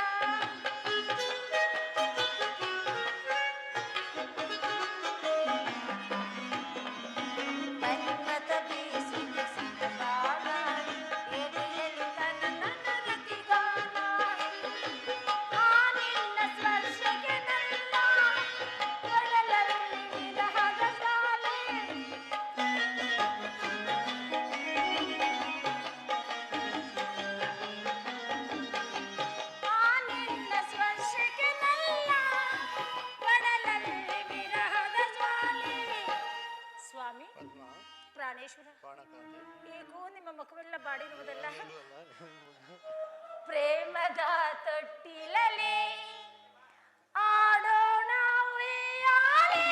ಮನ್ಮಥ ಬೀಸಿದ ಸಿಂಗಾರ ಎದೆಯಲ್ಲಿ ತನ್ನನ್ನ ರತಿಗಾನ. ಆ ನಿನ್ನ ಸ್ಪರ್ಶಕ್ಕೆ ನನ್ನ ಒಡಲಲ್ಲಿ ವಿರಹದ ಜಾಲೆ. ಆ ನಿನ್ನ ಸ್ಪರ್ಶಕ್ಕೆ ನನ್ನ ಒಡಲಲ್ಲಿ ವಿರಹದ ಜ್ವಾಲೆ. ಸ್ವಾಮಿ ಪ್ರಾಣೇಶ್ವರ, ಹೇಗೂ ನಿಮ್ಮ ಮುಖವೆಲ್ಲ ಬಾಡಿರುವುದಲ್ಲ. ಪ್ರೇಮದ ತೊಟ್ಟಿಲಲ್ಲಿ ಆಡೋಣ ಉಯ್ಯಾಲೆ.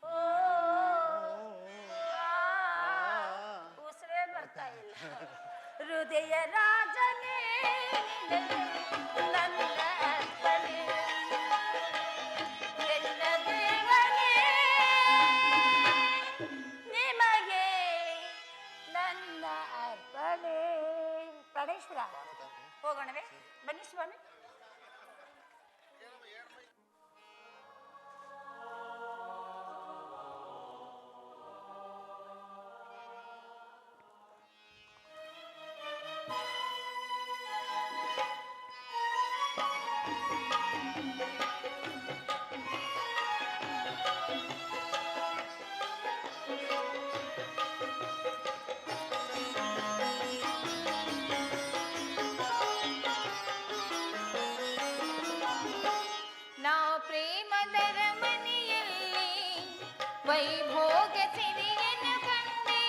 ಓ, ಉಸಿರೇ ಬರ್ತಾ ಇಲ್ಲ. ಹೃದಯ ರಾಜನೇ ನನ್ನ ಅರ್ಪಣೆ, ಎನ್ನ ದೇವನೇ ನಿಮಗೆ ನನ್ನ ಅರ್ಪಣೆ. ಪ್ರಾಣೇಶ್ವರ, ಹೋಗೋಣವೇ? ಬನ್ನಿ ಸ್ವಾಮಿ. ನಾ ಪ್ರೇಮದರ ಮನೆಯಲ್ಲಿ ವೈಭೋಗ ಸಿರಿಯನ್ನು ಕಂಡೆ,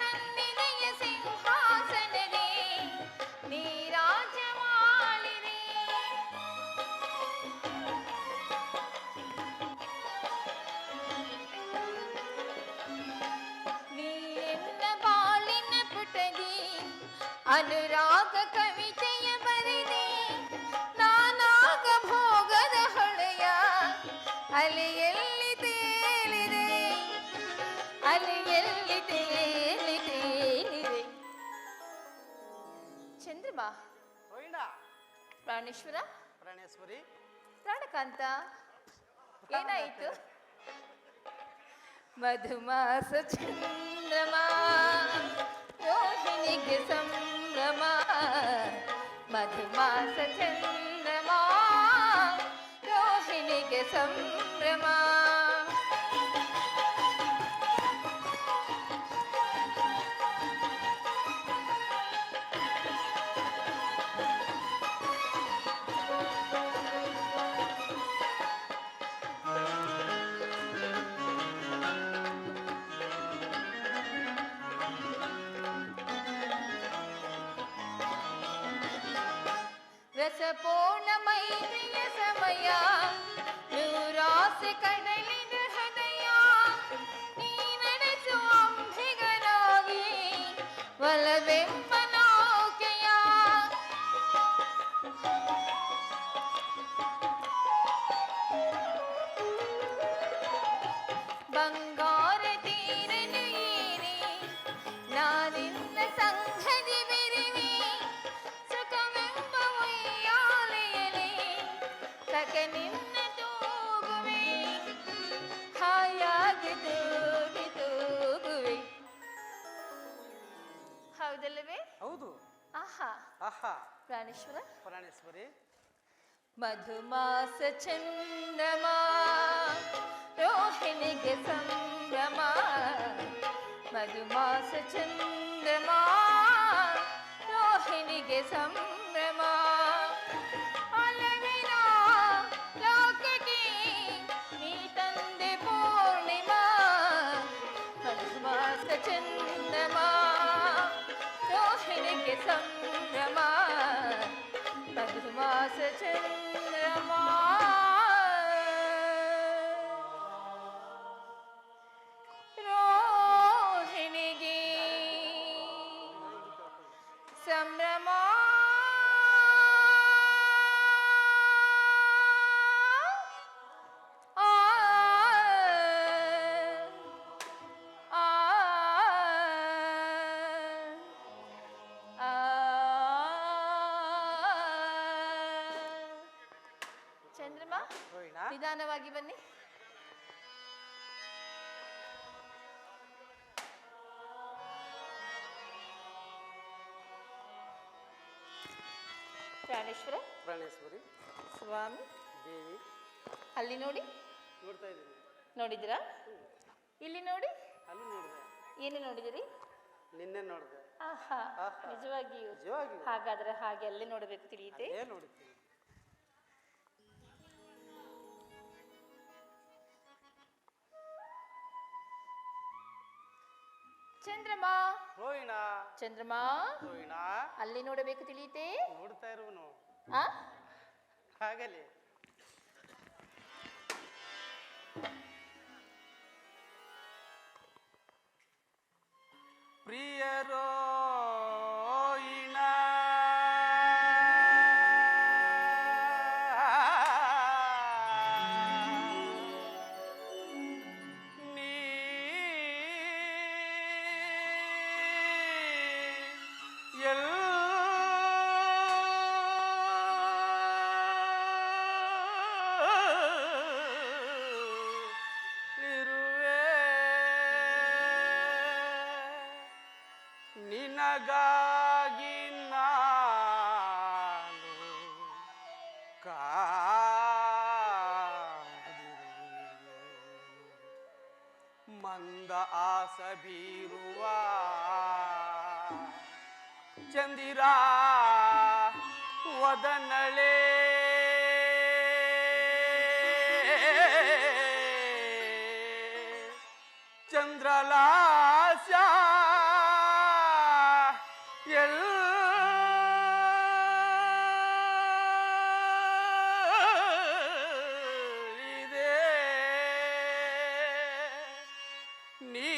ನಂದಿನಿಯ ಸಿಂಹಾಸನದೇ ನೀರಾಜಮಾಳಿದೆ. ನೀರೆನ್ನ ಬಾಳಿನ ಪುಟದಿ ಅನುರಾಗ ಕವಿತೆಯ ಬರೆದೆ, ನಾನಾಗ ಭೋಗದ ಹೊಳೆಯ ಅಲೆಯಲ್ಲಿ ತೇಲಿದೆ, ಅಲೆಯಲ್ಲಿ ತೇಲಿದೆ. ಚಂದ್ರಮಾ, ರೋಹಿಣಾ, ಪ್ರಾಣೇಶ್ವರ, ಪ್ರಾಣೇಶ್ವರಿ, ಪ್ರಾಣಕಾಂತ, ಏನಾಯಿತು? ಮಧುಮಾಸ ಚಂದ್ರಮ ರೋಹಿಣಿಗೆ ಸಂಭ್ರಮ, ಮಧುಮಾಸ ಚಂದ್ರಮ ರೋಹಿಣಿಗೆ ಸಂಭ್ರಮ. ರಸಪೂರ್ಣ ಮೈತ್ರಿಯ ಸಮಯ, ನೂರಾಸೆ ಕಡಲಿದ ಹೃದಯ, ನೀ ನಡೆಸುವ ಅಂಬಿಗನಾಗಿ ಒಲವೆಂಬ ನೌಕೆಯ. ಬಂಗಾರ ತೀರನು ಏರಿ ನಾನಿನ್ನ ಸಂಘದಿ ಬೆರೆವೆ, ಸುಖವೆಂಬ ಉಯ್ಯಾಲೆಯಲ್ಲಿ ಸಕ ನಿನ್ನ ತೂಗುವೆ, ಹಾಯಾಗಿ ತೂಗಿ ತೂಗುವೆ. ಹೌದಲ್ಲವೇ? ಹೌದು. ಆಹಾ. ಆಹಾ. ಪ್ರಾಣೇಶ್ವರ, ಪ್ರಾಣೇಶ್ವರಿ, ಮಧುಮಾಸ ಚಂದ್ರಮ ರೋಹಿಣಿಗೆ ಸಂಭ್ರಮ, ಮಧುಮಾಸ ಚಂದ್ರಮ ರೋಹಿಣಿಗೆ ಸಂಭ್ರಮ. ಒಲವಿನ ಲೋಕಕ್ಕೆ ನೀ ತಂದೆ ಪೂರ್ಣಿಮಾ, ಮಧುಮಾಸ ಚಂದ್ರಮ ರೋಹಿಣಿಗೆ ಸಂಭ್ರಮ, ಮಧುಮಾಸ ಚಂದ್ರಮ. ರೋಹಿಣಿಗೆ ಸಂಭ್ರಮ. ಆ ನಿಧಾನವಾಗಿ ಬನ್ನಿ. ಪ್ರಾಣೇಶ್ವರ, ಪ್ರಾಣೇಶ್ವರಿ, ಸ್ವಾಮಿ, ದೇವಿ, ಅಲ್ಲಿ ನೋಡಿ. ನೋಡ್ತಾ ಇದ್ದೀನಿ. ನೋಡಿದಿರಾ? ಇಲ್ಲಿ ನೋಡಿ. ಅಲ್ಲಿ ನೋಡಿದೆ. ಏನು ನೋಡಿದಿರಿ? ನಿನ್ನೆ ನೋಡಿದೆ. ಆಹಾ, ನಿಜವಾಗಿಯೂ? ನಿಜವಾಗಿಯೂ. ಹಾಗಾದ್ರೆ ಹಾಗೆ ಅಲ್ಲೇ ನೋಡಬೇಕು, ತಿಳಿಯುತ್ತೆ. ಅದೇ ನೋಡುತ್ತೀನಿ. ಚಂದ್ರಮಾ, ರೋಹಿಣ, ಚಂದ್ರಮಾ, ರೋಹಿಣ, ಅಲ್ಲಿ ನೋಡಬೇಕು, ತಿಳಿಯುತ್ತೆ. ನೋಡ್ತಾ ಇರುವನು ಆ ಹಾಗಲೇ. ಪ್ರಿಯರೋ ನಿನಗಾಗಿ ನಾನು ಮಂದ ಆಸ ಬೀರುವ ಚಂದಿರ ವದನಳೆ ಚಂದ್ರಲಾಸ್ಯ ಎಲ್ಲಿದೆ ನೀ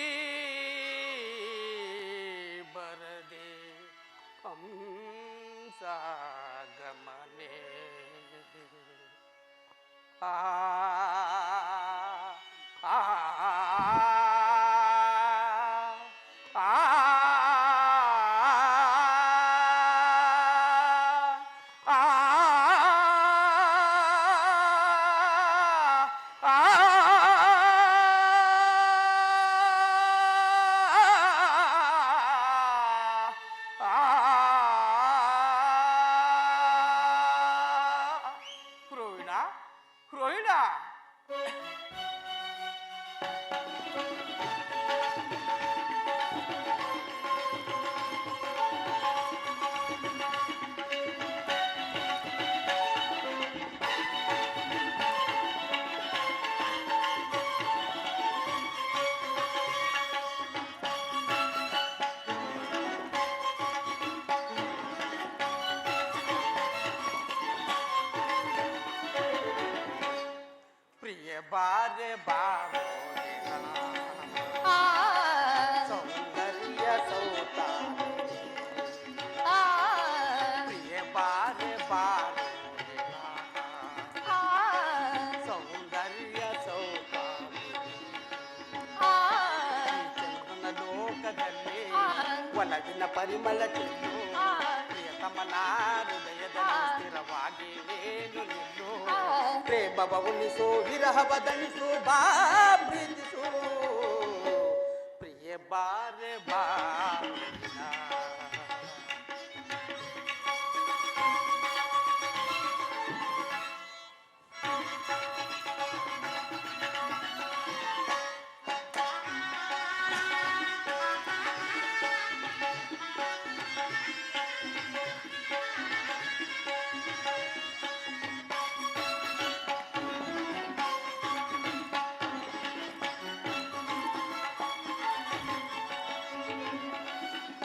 ಬರದೆ ಹಂಸಗಮನೆ ಆ ಆ ರೋಹಿಣ, ರೋಹಿಣ, ಪ್ರಿಯ ಬಾರೆ ಬಾರೋ ಆ ಸೌಂದರ್ಯ ಸೌತ ಆ ಪ್ರಿಯ ಬಾರೆ ಬಾರೋ ಆ ಸೌಂದರ್ಯ ಸೌತ ಆ ಚಂದ್ರನ ಲೋಕದಲ್ಲಿ ಆ ಒಲವಿನ ಪರಿಮಳ ಚೆಲ್ಲು ಆ ಪ್ರಿಯತಮನ ಹೃದಯದ ಸ್ಥಿರವಾಗಿ ನೇನು ನಿಲ್ಲು ಆ ಪ್ರೇಮವ ಉಳಿಸು ವಿರಹವ ದಣಿಸು ಬಾ ಪ್ರೀತಿಸು ಪ್ರಿಯ ಬಾರೆ ಬಾರಿನ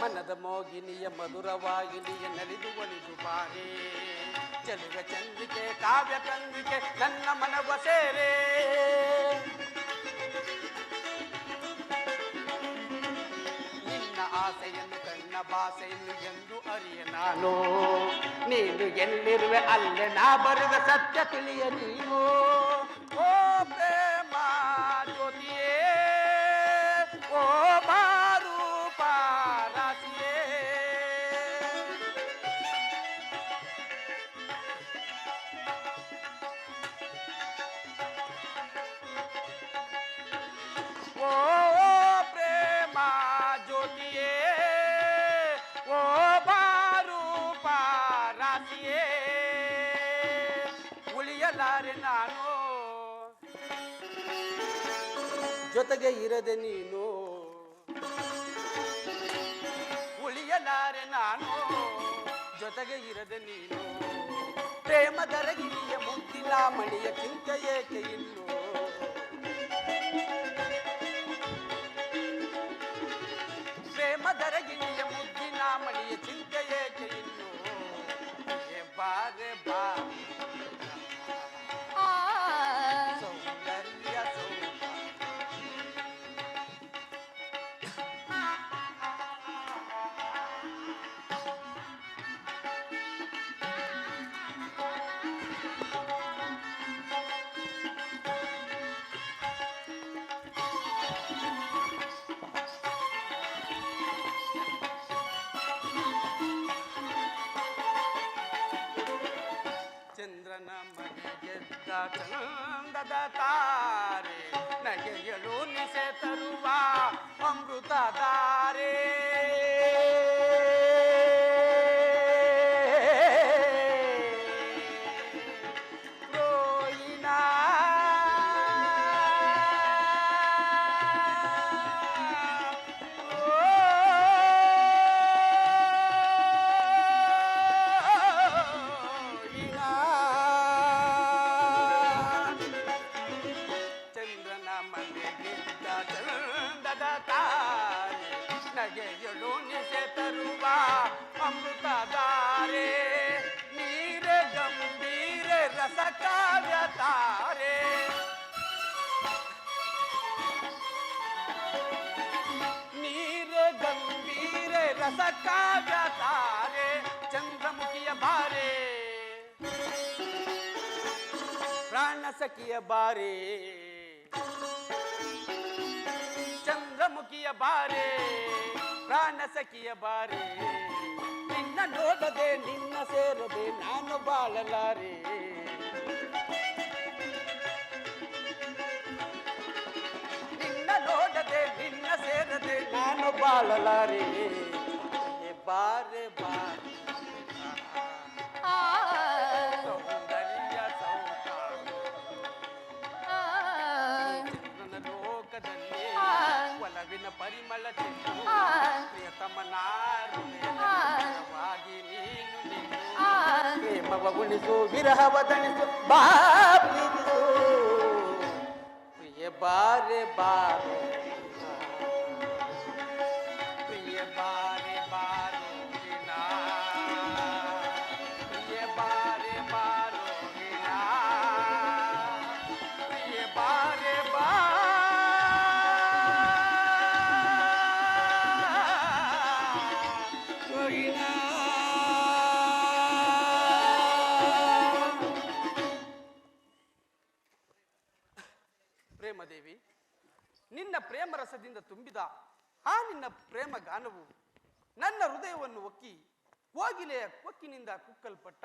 ಮನದ ಮೋಗಿನಿಯ ಮಧುರವಾಗಿಲಿಯ ನಲಿದು ಒಲಿದು ಬಾರೆ ಚೆಲುವ ಚಂದ್ರಿಕೆ ಕಾವ್ಯ ಕಂದ್ರಿಕೆ ನನ್ನ ಮನವ ಸೇರೆ ನಿನ್ನ ಆಸೆಯನ್ನು ಕಣ್ಣ ಭಾಷೆಯನ್ನು ಎಂದು ಅರಿಯ ನಾನು ನೀನು ಎಲ್ಲಿರುವೆ ಅಲ್ಲೇ ನಾ ಬರುವ ಸತ್ಯ ತಿಳಿಯ ನೀನು ಓ ಪ್ರೇಮ ಜ್ಯೋತಿಯೇ ಓ ಬಾರೂಪ ರಾಶಿಯೇ ಜೊತೆಗೆ ಇರದೆ ನೀನು ಉಳಿಯಲಾರೆ ನಾನು ಜೊತೆಗೆ ಇರದೆ ನೀನು ಪ್ರೇಮದರಗಿರಿಯ ಮುತ್ತಿನ ಮಣಿಯ ಚಿಂತೆ ಏಕೆ ಇನ್ನು ಪ್ರೇಮದರಗಿರಿಯ ಮುದ್ದಿನ ಮಣಿಯ ಚಿಂತೆ ಏಕೆ ಇನ್ನು ಬಾರೆ ಬಾ ಸೌಂದರ್ಯ ಚಂದ್ರನ ಮನೆಗೆದ್ದ ಚಂದದ ತಾರೆ ನಗೆಯಲು ನಿಸೆ ತರುವ ಅಮೃತ ತಾರೆ ನಗೆಯಲು ನಿಸೆ ತರುವ ಅಮೃತಧಾರೆ ನೀರೆ ಗಂಭೀರ ರಸ ಕಾವ್ಯ ತಾರೆ ನೀರೆ ಗಂಭೀರ ರಸ ಕಾವ್ಯ ತಾರೆ ಚಂದ್ರಮುಖಿಯ ಬಾರೆ ಪ್ರಾಣ ಸಖಿಯ ಬಾರೆ ಚಂದ್ರಮುಖಿಯ ಬಾರೆ ಪ್ರಾಣ ಸಖಿಯ ಬಾರೆ ನಿನ್ನ ನೋಡದೆ ನಿನ್ನ ಸೇರದೆ ನಾನು ಬಾಳಲಾರೆ ನಿನ್ನ ನೋಡದೆ ನಿನ್ನ ಸೇರದೆ ನಾನು ಬಾಳಲಾರೆ ಬಾರೆ ಬಾರೆ ಸೌಂದರ್ಯ ಚಂದ್ರನ ಲೋಕದಲ್ಲಿ ಒಲವಿನ ಪರಿಮಳ ಚೆಂದು ಪ್ರಿಯತಮನಾಗಿ ನೀನು ನಿನ್ನು ಪ್ರೇಮವ ಉಳಿಸು ವಿರಹವ ದಣಿಸು ಬಾ ಪ್ರೀತಿಸು ಪ್ರಿಯ ಬಾರೆ ಬಾರೆ ಪ್ರಿಯ ಬಾರೆ ಬಾರೋ ವಿನಾ ಪ್ರಿಯ ಬಾರೆ ಬಾರೋ ವಿನಾ ಪ್ರಿಯ ಬಾರೆ ಬಾ ಪ್ರೇಮದೇವಿ ನಿನ್ನ ಪ್ರೇಮ ರಸದಿಂದ ತುಂಬಿದ ಆ ನಿನ್ನ ಪ್ರೇಮ ಗಾನವು ನನ್ನ ಹೃದಯವನ್ನು ಒಕ್ಕಿ ಕೋಗಿಲೆಯ ಕೊಕ್ಕಿನಿಂದ ಕುಕ್ಕಲ್ಪಟ್ಟ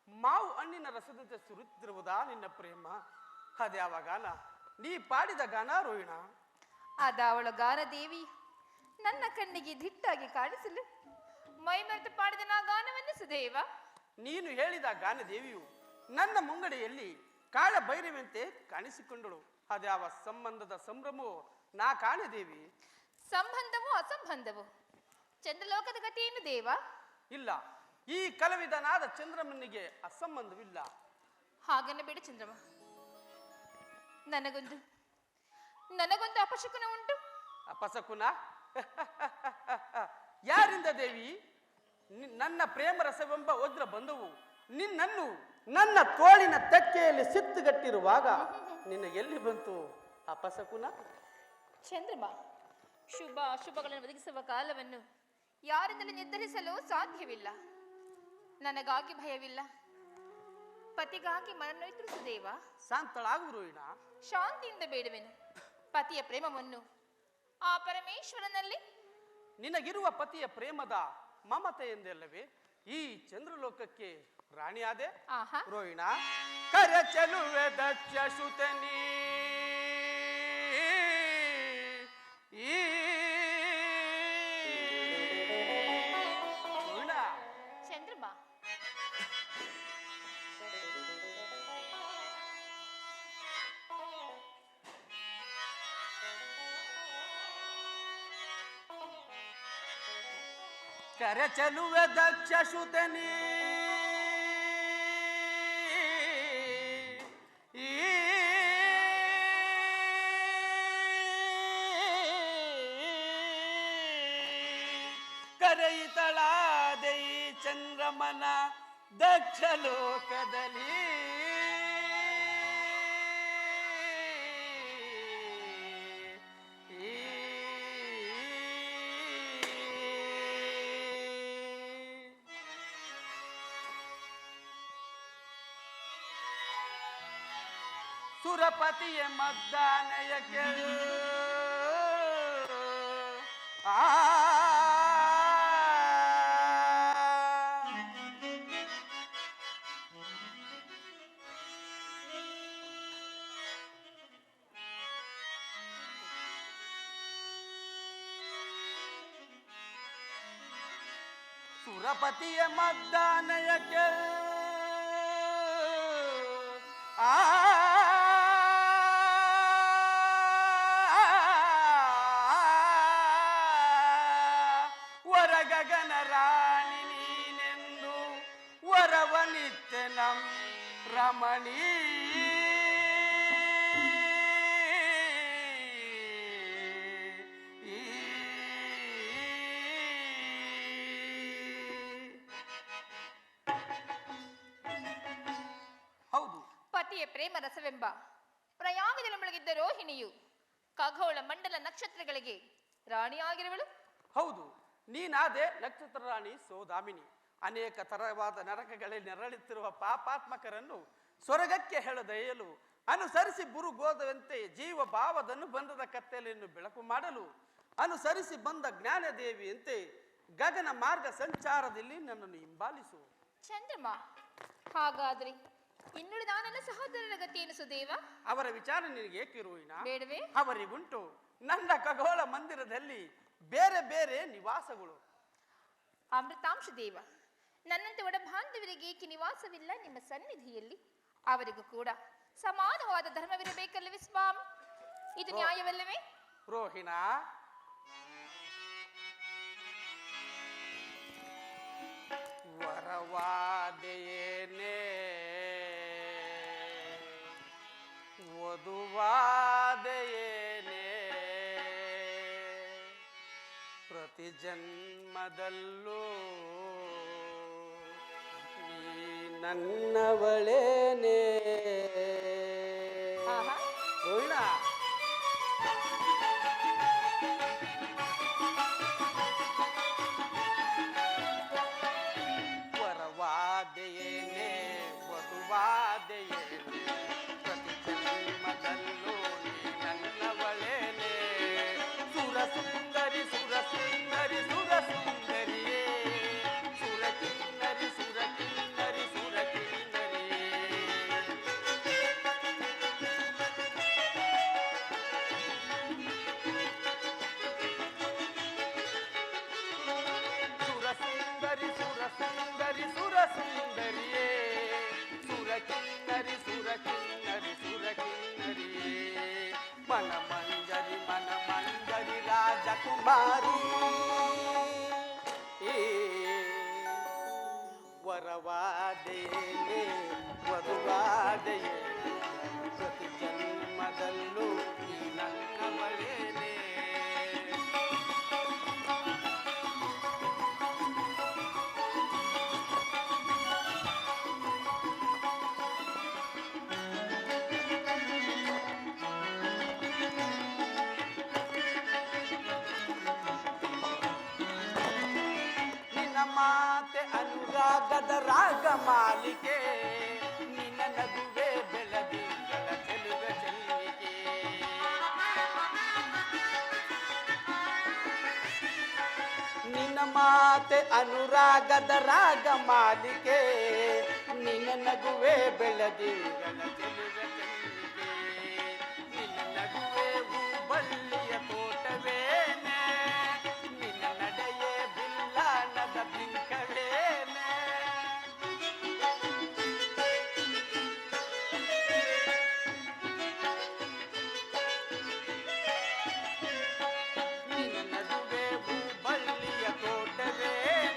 ಮಾವು ಹಣ್ಣಿನ ರಸದಂತೆ ಸುರುತ್ತಿರುವುದಾ ನಿನ್ನ ಪ್ರೇಮ ಅದ್ಯಾವ ಗಾನ ನೀ ಪಾಡಿದ ಗಾನ ರೋಹಿಣ ಅದ ಅವಳ ಗಾನ ದೇವಿ ನನ್ನ ಕಣ್ಣಿಗೆ ದಿಟ್ಟಾಗಿ ಕಾಣಿಸಲು ಮೈ ಮರೆತು ಪಾಡಿದ ನಾ ಗಾನವನ್ನು ಸುದೇವ ನೀನು ಹೇಳಿದ ಗಾನ ದೇವಿಯು ನನ್ನ ಮುಂಗಡೆಯಲ್ಲಿ ಕಾಳ ಭೈರವಂತೆ ಕಾಣಿಸಿಕೊಂಡಳು ಅದ್ಯಾವ ಸಂಬಂಧದ ಸಂಭ್ರಮವೋ ನಾ ಕಾಣದೇವಿ ಸಂಬಂಧವೋ ಅಸಂಬಂಧವೋ ಚಂದ್ರಲೋಕದ ಗತಿಯೇನು ದೇವ ಇಲ್ಲ ಈ ಕಲಾವಿದನಾದ ಚಂದ್ರಮನಿಗೆ ಅಸಂಬಂಧವಿಲ್ಲ ಹಾಗನ್ನ ಬಿಡು ಚಂದ್ರಮ ನನಗೊಂದು ಅಪಶಕುನ ಉಂಟು ಅಪಶಕುನ ಯಾರಿಂದ ದೇವಿ ನನ್ನ ಪ್ರೇಮ ರಸವೆಂಬ ವಜ್ರ ಬಂಧುವು ನಿನ್ನನ್ನು ನನ್ನ ತೋಳಿನ ತೆಕ್ಕೆಯಲ್ಲಿ ಸಿತ್ತುಗಟ್ಟಿರುವಾಗ ನಿನ್ನ ಎಲ್ಲಿ ಬಂತು ಅಪಶಕುನ ಚಂದ್ರಮ ಶುಭ ಅಶುಭಗಳನ್ನು ಒದಗಿಸುವ ಕಾಲವನ್ನು ಯಾರಿಂದಲೂ ನಿರ್ಧರಿಸಲು ಸಾಧ್ಯವಿಲ್ಲ ನನಗಾಗಿ ಭಯವಿಲ್ಲ ಪತಿಗಾಗಿ ಮನನೊಯ್ತು ಸುದೇವ ಶಾಂತಳಾಗು ರೋಹಿಣ ಶಾಂತಿಯಿಂದ ಬೇಡುವೆನು ಪತಿಯ ಪ್ರೇಮವನ್ನು ಆ ಪರಮೇಶ್ವರನಲ್ಲಿ ನಿನಗಿರುವ ಪತಿಯ ಪ್ರೇಮದ ಮಮತೆ ಎಂದಲ್ಲವೇ ಈ ಚಂದ್ರಲೋಕಕ್ಕೆ ರಾಣಿಯಾದೆ ಆಹಾ ರೋಹಿಣ ಕರ ಚೆಲುವೆ ದಕ್ಷ ಸುತನಿ ರೋಹಿಣ ಚಂದ್ರಮ ಕರೆ ಚೆಲುವೆ ದಕ್ಷ ಶುತನಿ ಕರೆಯಿತಳಾದೈ ಚಂದ್ರಮನ ದಕ್ಷ ಲೋಕದಲ್ಲಿ ಸುರಪತಿಯ ಮದ್ದಾನಯಕ್ಕೆ ಸುರಪತಿಯ ಮದ್ದಾನಯಕ್ಕೆ ವರಗಗನ ರಾಣಿ ನೀನೆಂದು ವರವನಿತ್ಯನಂ ರಮಣೀ ಹೌದು, ಪತಿಯ ಪ್ರೇಮ ರಸವೆಂಬ ಪ್ರಯಾಗದಲ್ಲಿ ಮುಳುಗಿದ್ದ ರೋಹಿಣಿಯು ಖಗೋಳ ಮಂಡಲ ನಕ್ಷತ್ರಗಳಿಗೆ ರಾಣಿಯಾಗಿರುವಳು. ಹೌದು, ನೀನಾದೆ ನಕ್ಷತ್ರ ರಾಣಿ ಸೌದಾಮಿನಿ. ಅನೇಕ ತರವಾದ ನರಕಗಳಲ್ಲಿ ನೆರಳುತ್ತಿರುವ ಪಾಪಾತ್ಮಕರನ್ನು ಸ್ವರ್ಗಕ್ಕೆ ಹೆಳೆದೊಯ್ಯಲು ಅನುಸರಿಸಿ ಬುರುಗೋದವಂತೆ ಜೀವ ಭಾವದನ್ನು ಬಂಧದ ಕತ್ತಲೆಯನ್ನು ಬೆಳಕು ಮಾಡಲು ಅನುಸರಿಸಿ ಬಂದ ಜ್ಞಾನದೇವಿಯಂತೆ ಗಗನ ಮಾರ್ಗ ಸಂಚಾರದಲ್ಲಿ ನನ್ನನ್ನು ಹಿಂಬಾಲಿಸು. ಚಂದ್ರಮ, ಹಾಗಾದ್ರೆ ಇನ್ನುಳಿದ ನಾನೆಲ್ಲ ಸಹೋದರರ ಗತಿಯನ್ನು ಸುದೇವ? ಅವರ ವಿಚಾರ ನಿನಗೆ ಏಕಿರುವಿನ? ಬೇಡವೇ? ಅವರಿಗುಂಟು. ನನ್ನ ಖಗೋಳ ಮಂದಿರದಲ್ಲಿ ಬೇರೆ ಬೇರೆ ನಿವಾಸಗಳು. ಅಮೃತಾಂಶ ದೇವ, ನನ್ನಂತೆ ಒಡ ಬಾಂಧವರಿಗೆ ಏಕೆ ನಿವಾಸವಿಲ್ಲ ನಿಮ್ಮ ಸನ್ನಿಧಿಯಲ್ಲಿ? ಅವರಿಗೂ ಕೂಡ ಸಮಾನವಾದ ಧರ್ಮವಿರಬೇಕಲ್ಲವೇ ಸ್ವಾಮಿ? ಇದು ನ್ಯಾಯವಲ್ಲವೇ? ರೋಹಿಣ, ವರವಾದೆಯೇನೇ ವಧುವಾದೆಯೇನೇ ಪ್ರತಿ ಜನ್ಮದಲ್ಲೂ ನೀ ನನ್ನವಳೇನೇ. ರೋಹಿಣ, ವರವಾದೆಯೇನೇ ವಧುವಾದೆಯೇನೇ ಪ್ರತಿ ಜನ್ಮದಲ್ಲೂ ನೀ ನನ್ನವಳೇನೇ. ಸುರಸುಂದರಿ ಸುರಸುಂದರಿ ಸುರಸುಂದರಿಯೇ ಸುರಕಿನ್ನರಿ ಸುರಕಿನ್ನರಿ ಸುರಕಿನ್ನರಿಯೇ. ಸುರಸುಂದರಿ ಸುರಸುಂದರಿ ಸುರಸುಂದರಿಯೇ ಸುರಕಿನ್ನರಿ ಸುರಕಿನ್ನರಿ ಸುರಕಿನ್ನರಿಯೇ. ಮನಮಂಜರಿ ಮನಮಂಜರಿ ರಾಜಕುಮಾರಿ ವರವಾದೆಯೇ ವಧುವಾದೆಯೇ ಪ್ರತಿ ಜನ್ಮದಲ್ಲೂ ಈ ನನ್ನವಳೇನೇ. ಮಾತೆ ಅನುರಾಗದ ರಾಗ ಮಾಲಿಕೆ ನಿನ್ನ ನಗುವೆ ಬೆಳದಿಂಗಳ ಚೆಲುವೆ ಚೆಲ್ಲಿಕೆ. ನಿನ್ನ ಮಾತೆ ಅನುರಾಗದ ರಾಗ ಮಾಲಿಕೆ ನಿನ್ನ ನಗುವೆ ಬೆಳದಿಂಗಳ ಚೆಲುವೆ ಚೆಲ್ಲಿಕೆ. ನಿನ್ನ ನಗುವೆ ಹೂಬಳ್ಳಿಯ ತೋಟವೇನೆ ನಿನ್ನ ನಡೆಯೇ ಬಿಲ್ಲಾಣದ ಬಿಂಕವೇನೆ. ನಿನ್ನ ನಡುವೆ ಹೂಬಳ್ಳಿಯ ತೋಟವೇನೆ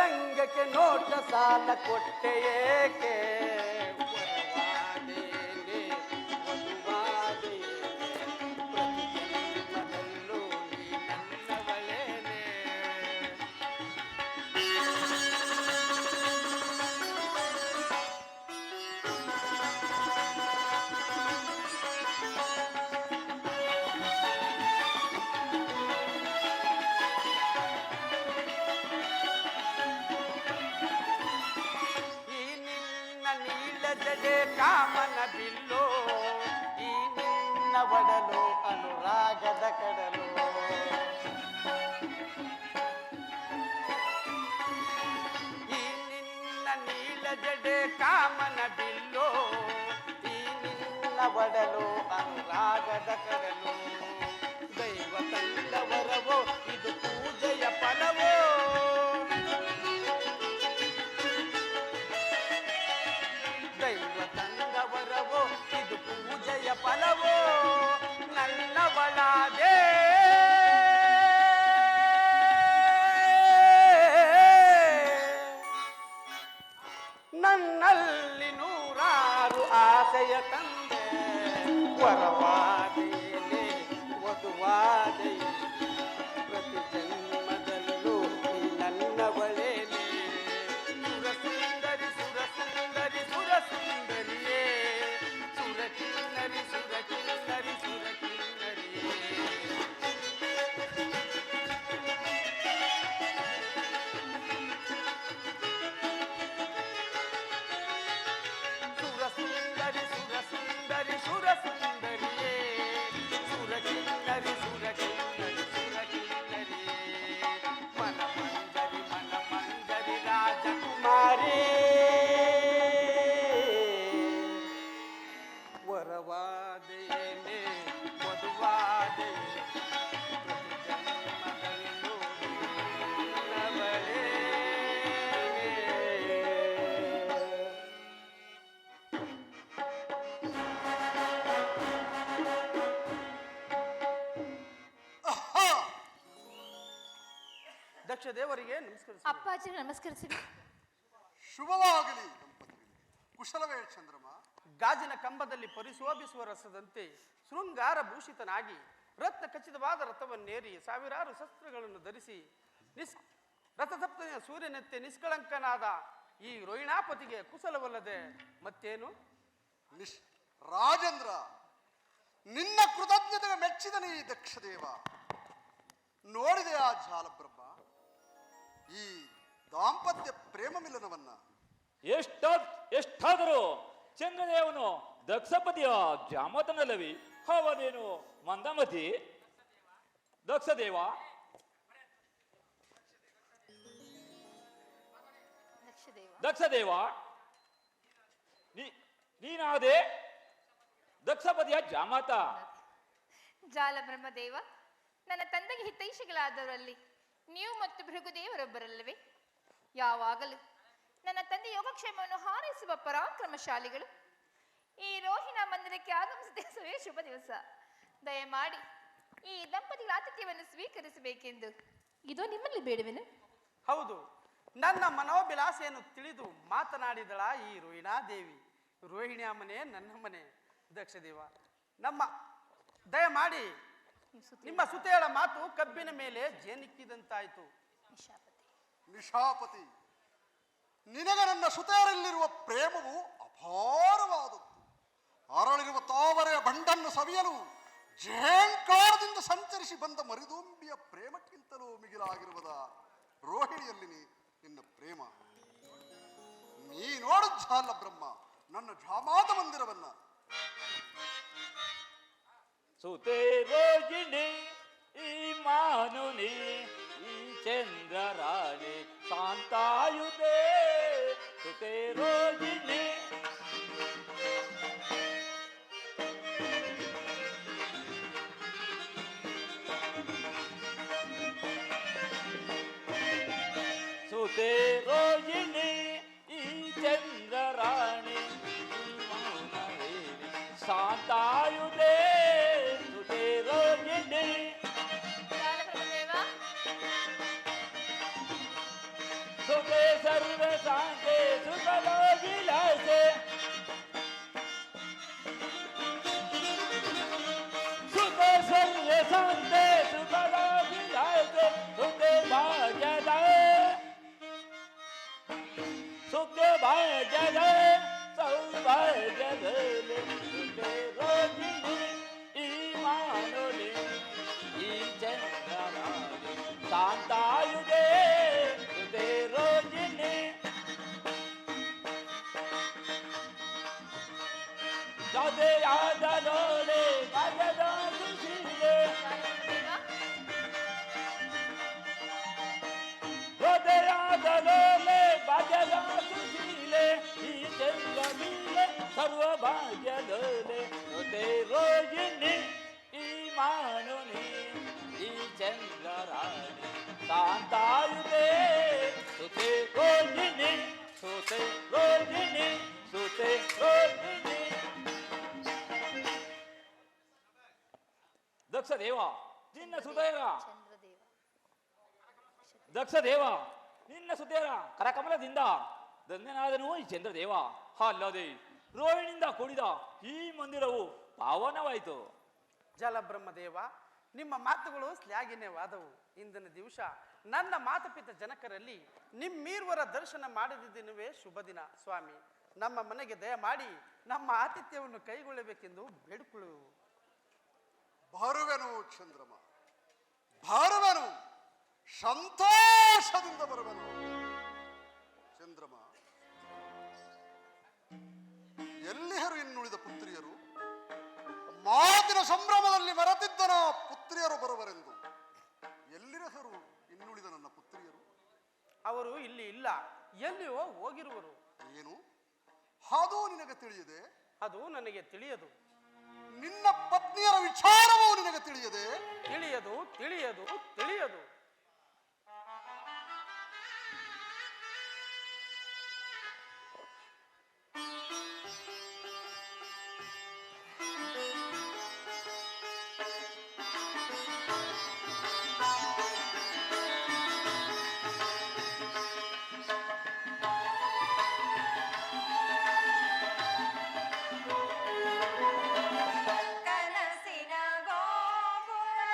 ಗಂಗಕ್ಕೆ ನೋಟ ಸಾಲ ಕೊಟ್ಟೆ ಏಕೆ ವರವಾದೇನೆ ವಧುವಾದೇನೆ ಪ್ರತಿ ಜನ್ಮದಲ್ಲೂ ನೀ ನನ್ನವಳೇನೆ. ಜಡೆ ಕಾಮನ ಬಿಲ್ಲೋ ಈ ನಿನ್ನ ಒಡಲು ಅನುರಾಗದ ಕಡಲು. ಈ ನಿನ್ನ ನೀಲ ಜಡೆ ಕಾಮನ ಬಿಲ್ಲೋ ಈ ನಿನ್ನ ಒಡಲು ಅನುರಾಗದ ಕಡಲು. ದೈವ ತಂದ ವರವೋ ಇದು ಪೂಜೆಯ ಫಲವೋ. ದೈವ ತಂದವರವೋ ಇದು ಪೂಜೆಯ ಫಲವೋ. ನನ್ನವಳಾದೆ ನನ್ನಲ್ಲಿ ನೂರಾರು ಆಸೆಯ ತಂದೆ ವರವಾದೇನೆ ವಧುವಾದೆಯೇ ಪ್ರತಿ ಜನ್ಮದಲ್ಲೂ ನೀ ನನ್ನವಳೇನೆ. ಸುರಸುಂದರಿ ಸುರಸುಂದರಿ ಸುರಸುಂದರಿಯೇ ಸುರಕಿನ್ನರಿ ಸುರಕಿನ್ನರಿ ಸುರಕಿನ್ನರಿಯೇ. ಸುರಸುಂದರಿ ಸುರಸುಂದರಿ ಸುರಸುಂದರಿಯೇ ಸುರಕಿನ್ನರಿ ಸುರಕಿನ್ನರಿ ಸುರಕಿನ್ನರಿಯೇ. ಮನಮಂಜರಿ ಮನಮಂಜರಿ ರಾಜಕುಮಾರಿ ವರವಾದೇನೆ ವಧುವಾದೆಯೇ ಪ್ರತಿ ಜನ್ಮದಲ್ಲೂ ನನ್ನವಳೇನೆ. ದಕ್ಷ ದೇವರಿಗೆ ನಮಸ್ಕರಿಸಿ. ಅಪ್ಪಾಜಿ ನಮಸ್ಕರಿಸಿರಿ. ಶುಭವಾಗಲಿ ದಂಪತಿಗಳಿಗೆ. ಕುಶಲವೇ ಚಂದ್ರಮ? ಗಾಜಿನ ಕಂಬದಲ್ಲಿ ಪರಿಶೋಭಿಸುವ ರಸದಂತೆ ಶೃಂಗಾರ ಭೂಷಿತನಾಗಿ ರತ್ನ ಖಚಿತವಾದ ರಥವನ್ನೇರಿ ಸಾವಿರಾರು ಶಸ್ತ್ರಗಳನ್ನು ಧರಿಸಿ ರಥಸಪ್ತಮಿಯ ಸೂರ್ಯನಂತೆ ನಿಷ್ಕಳಂಕನಾದ ಈ ರೋಹಿಣಾಪತಿಗೆ ಕುಶಲವಲ್ಲದೆ ಮತ್ತೇನು? ರಾಜೇಂದ್ರ, ನಿನ್ನ ಕೃತಜ್ಞತೆಗೆ ಮೆಚ್ಚಿದನೇ ಈ ದಕ್ಷದೇವ. ನೋಡಿದೆ ಆ ಜಾಲಬ್ರಹ್ಮ ಈ ದಾಂಪತ್ಯ ಪ್ರೇಮ ಮಿಲನವನ್ನ. ಎಷ್ಟಾದರೂ ಚಂದ್ರದೇವನು ದಕ್ಷಪತಿಯ ಜಾಮತನಲ್ಲವಿ ಅವನೇನು ಮಂದಮತಿ. ದಕ್ಷದೇವ ದಕ್ಷದೇವ ನೀನಾದೆ ದಕ್ಷಪತಿಯ ಜಾಮತ. ಜಾಲ ಬ್ರಹ್ಮದೇವ, ನನ್ನ ತಂದೆಗೆ ಹಿತೈಷಿಗಳಾದವರಲ್ಲಿ ನೀವು ಮತ್ತು ಭೃಗುದೇವರೊಬ್ಬರಲ್ಲವೇ? ಯಾವಾಗಲೂ ನನ್ನ ತಂದೆ ಯೋಗಕ್ಷೇಮವನ್ನು ಹಾರೈಸುವ ಪರಾಕ್ರಮಶಾಲಿಗಳು. ಈ ರೋಹಿಣ ಮಂದಿರಕ್ಕೆ ಆಗಮಿಸಿದ ಶುಭ ದಿವಸ. ದಯಮಾಡಿ ಈ ದಂಪತಿಗಳ ಆತಿಥ್ಯವನ್ನು ಸ್ವೀಕರಿಸಬೇಕೆಂದು ಇದು ನಿಮ್ಮಲ್ಲಿ ಬೇಡವೇನು? ಹೌದು, ನನ್ನ ಮನೋಭಿಲಾಸೆಯನ್ನು ತಿಳಿದು ಮಾತನಾಡಿದಳ ಈ ರೋಹಿಣಾದೇವಿ. ರೋಹಿಣಿಯ ಮನೆ ನನ್ನ ಮನೆ. ದಕ್ಷದೇವ, ನಮ್ಮ ದಯಮಾಡಿ ನಿಮ್ಮ ಸುತೆಯಳ ಮಾತು ಕಬ್ಬಿನ ಮೇಲೆ ಜೇನಿಕ್ಕಿದಂತಾಯಿತು. ನಿಶಾಪತಿ, ನಿನಗೆ ನನ್ನ ಸುತೆಯರಲ್ಲಿರುವ ಪ್ರೇಮವು ಅಪಾರವಾದದ್ದು. ಅರಳಿರುವ ತಾವರೆಯ ಬಂಡನ್ನು ಸವಿಯಲು ಜೇಂಕಾರದಿಂದ ಸಂಚರಿಸಿ ಬಂದ ಮರಿದುಂಬಿಯ ಪ್ರೇಮಕ್ಕಿಂತಲೂ ಮಿಗಿಲಾಗಿರುವುದ ರೋಹಿಣಿಯಲ್ಲಿ ನಿನ್ನ ಪ್ರೇಮ. ನೀ ನೋಡು ಜಾಲ ಬ್ರಹ್ಮ ನನ್ನ ಜಾಮಾತ ಮಂದಿರವನ್ನ. ಸುತೆ ರೋಹಿಣಿ ಈ ಮಾನುನಿ ಈ ಚಂದ್ರರಾಣಿ ಶಾಂತಾಯುಧೆ. ಸುತೆ ರೋಹಿಣಿ ಸುತೆ ರೋಹಿಣಿ ಈ ಚಂದ್ರರಾಣಿ ಶಾಂತಾಯುಧೆ. ಸುತೆ ರೋಹಿಣಿ ಜಾಲ ಬ್ರಹ್ಮದೇವ, ಸುತೆ ಸಂತೆ ಸುಖದ ವಿಲಾಸ ಸುಖ ಭಾಗ್ಯದ ಸುಖ ಭಾಗ್ಯದ ಸೌಭಾಗ್ಯದಲ್ಲಿ ಸುಖ ರೋಗಿಣಿ ಈ ಮಾನೋಲಿ ಈ ಚಂದ್ರರಾಣಿ ಶಾಂತಾಯುಧೆ ಸುಖ ರೋಗಿಣಿ ಹೃದಯಾದಲೋಲೆ ಭಜದ ಸುಶೀಲೆ ಹೃದಯಾದಲೋಲೆ ಭಜದ ಸುಶೀಲೆ ಈ ಚಂದ್ರಮೀಲೆ ಸರ್ವಭಾಗ್ಯದೋಲೆ ಸುತೆ ರೋಗಿಣಿ ಈ ಮಾನುನಿ ಈ ಚಂದ್ರರಾಣಿ ಶಾಂತಾಯುಧೆ ಸುತೆ ರೋಗಿಣಿ ಸುತೆ ರೋಗಿಣಿ ಸುತೆ ರೋಗಿಣಿ ದಕ್ಷ ದೇವ ನಿನ್ನ ಸುಧೇರ ದಕ್ಷ ದೇವ ನಿನ್ನ ಸುಧೇರ ಕರಕಮಲದಿಂದ ಧನ್ಯನಾದನು ಈ ಚಂದ್ರದೇವ ಅಲ್ಲದೆ ರೋಹಿಣಿಯಿಂದ ಕೂಡಿದ ಈ ಮಂದಿರವು ಪಾವನವಾಯಿತು. ಜಲಬ್ರಹ್ಮದೇವ, ನಿಮ್ಮ ಮಾತುಗಳು ಶ್ಲಾಘನೀಯವಾದವು. ಇಂದಿನ ದಿವಸ ನನ್ನ ಮಾತಪಿತ ಜನಕರಲ್ಲಿ ನಿಮ್ಮೀರ್ವರ ದರ್ಶನ ಮಾಡದಿದ್ದಿನವೇ ಶುಭ ದಿನ. ಸ್ವಾಮಿ, ನಮ್ಮ ಮನೆಗೆ ದಯಮಾಡಿ ನಮ್ಮ ಆತಿಥ್ಯವನ್ನು ಕೈಗೊಳ್ಳಬೇಕೆಂದು ಬೇಡಿಕೊಳ್ಳುವೆವು. ಬರುವೆನು ಚಂದ್ರಮ, ಬರುವೆನು, ಸಂತೋಷದಿಂದ ಬರುವೆನು. ಚಂದ್ರಮ, ಎಲ್ಲಿಹರು ಇನ್ನುಳಿದ ಪುತ್ರಿಯರು? ಮಾತಿನ ಸಂಭ್ರಮದಲ್ಲಿ ಮರೆತಿದ್ದನ ಪುತ್ರಿಯರು ಬರುವರೆಂದು. ಎಲ್ಲಿರಹರು ಇನ್ನುಳಿದ ನನ್ನ ಪುತ್ರಿಯರು? ಅವರು ಇಲ್ಲಿ ಇಲ್ಲ, ಎಲ್ಲಿಯೋ ಹೋಗಿರುವರು. ಏನು ಅದು ನಿನಗೆ ತಿಳಿಯದೆ? ಅದು ನನಗೆ ತಿಳಿಯದು. ನಿನ್ನ ಪತ್ನಿಯರ ವಿಚಾರವೂ ನಿನಗೆ ತಿಳಿಯದೆ? ತಿಳಿಯದು ತಿಳಿಯದು ತಿಳಿಯದು. ಕನಸಿನ ಗೋಪುರ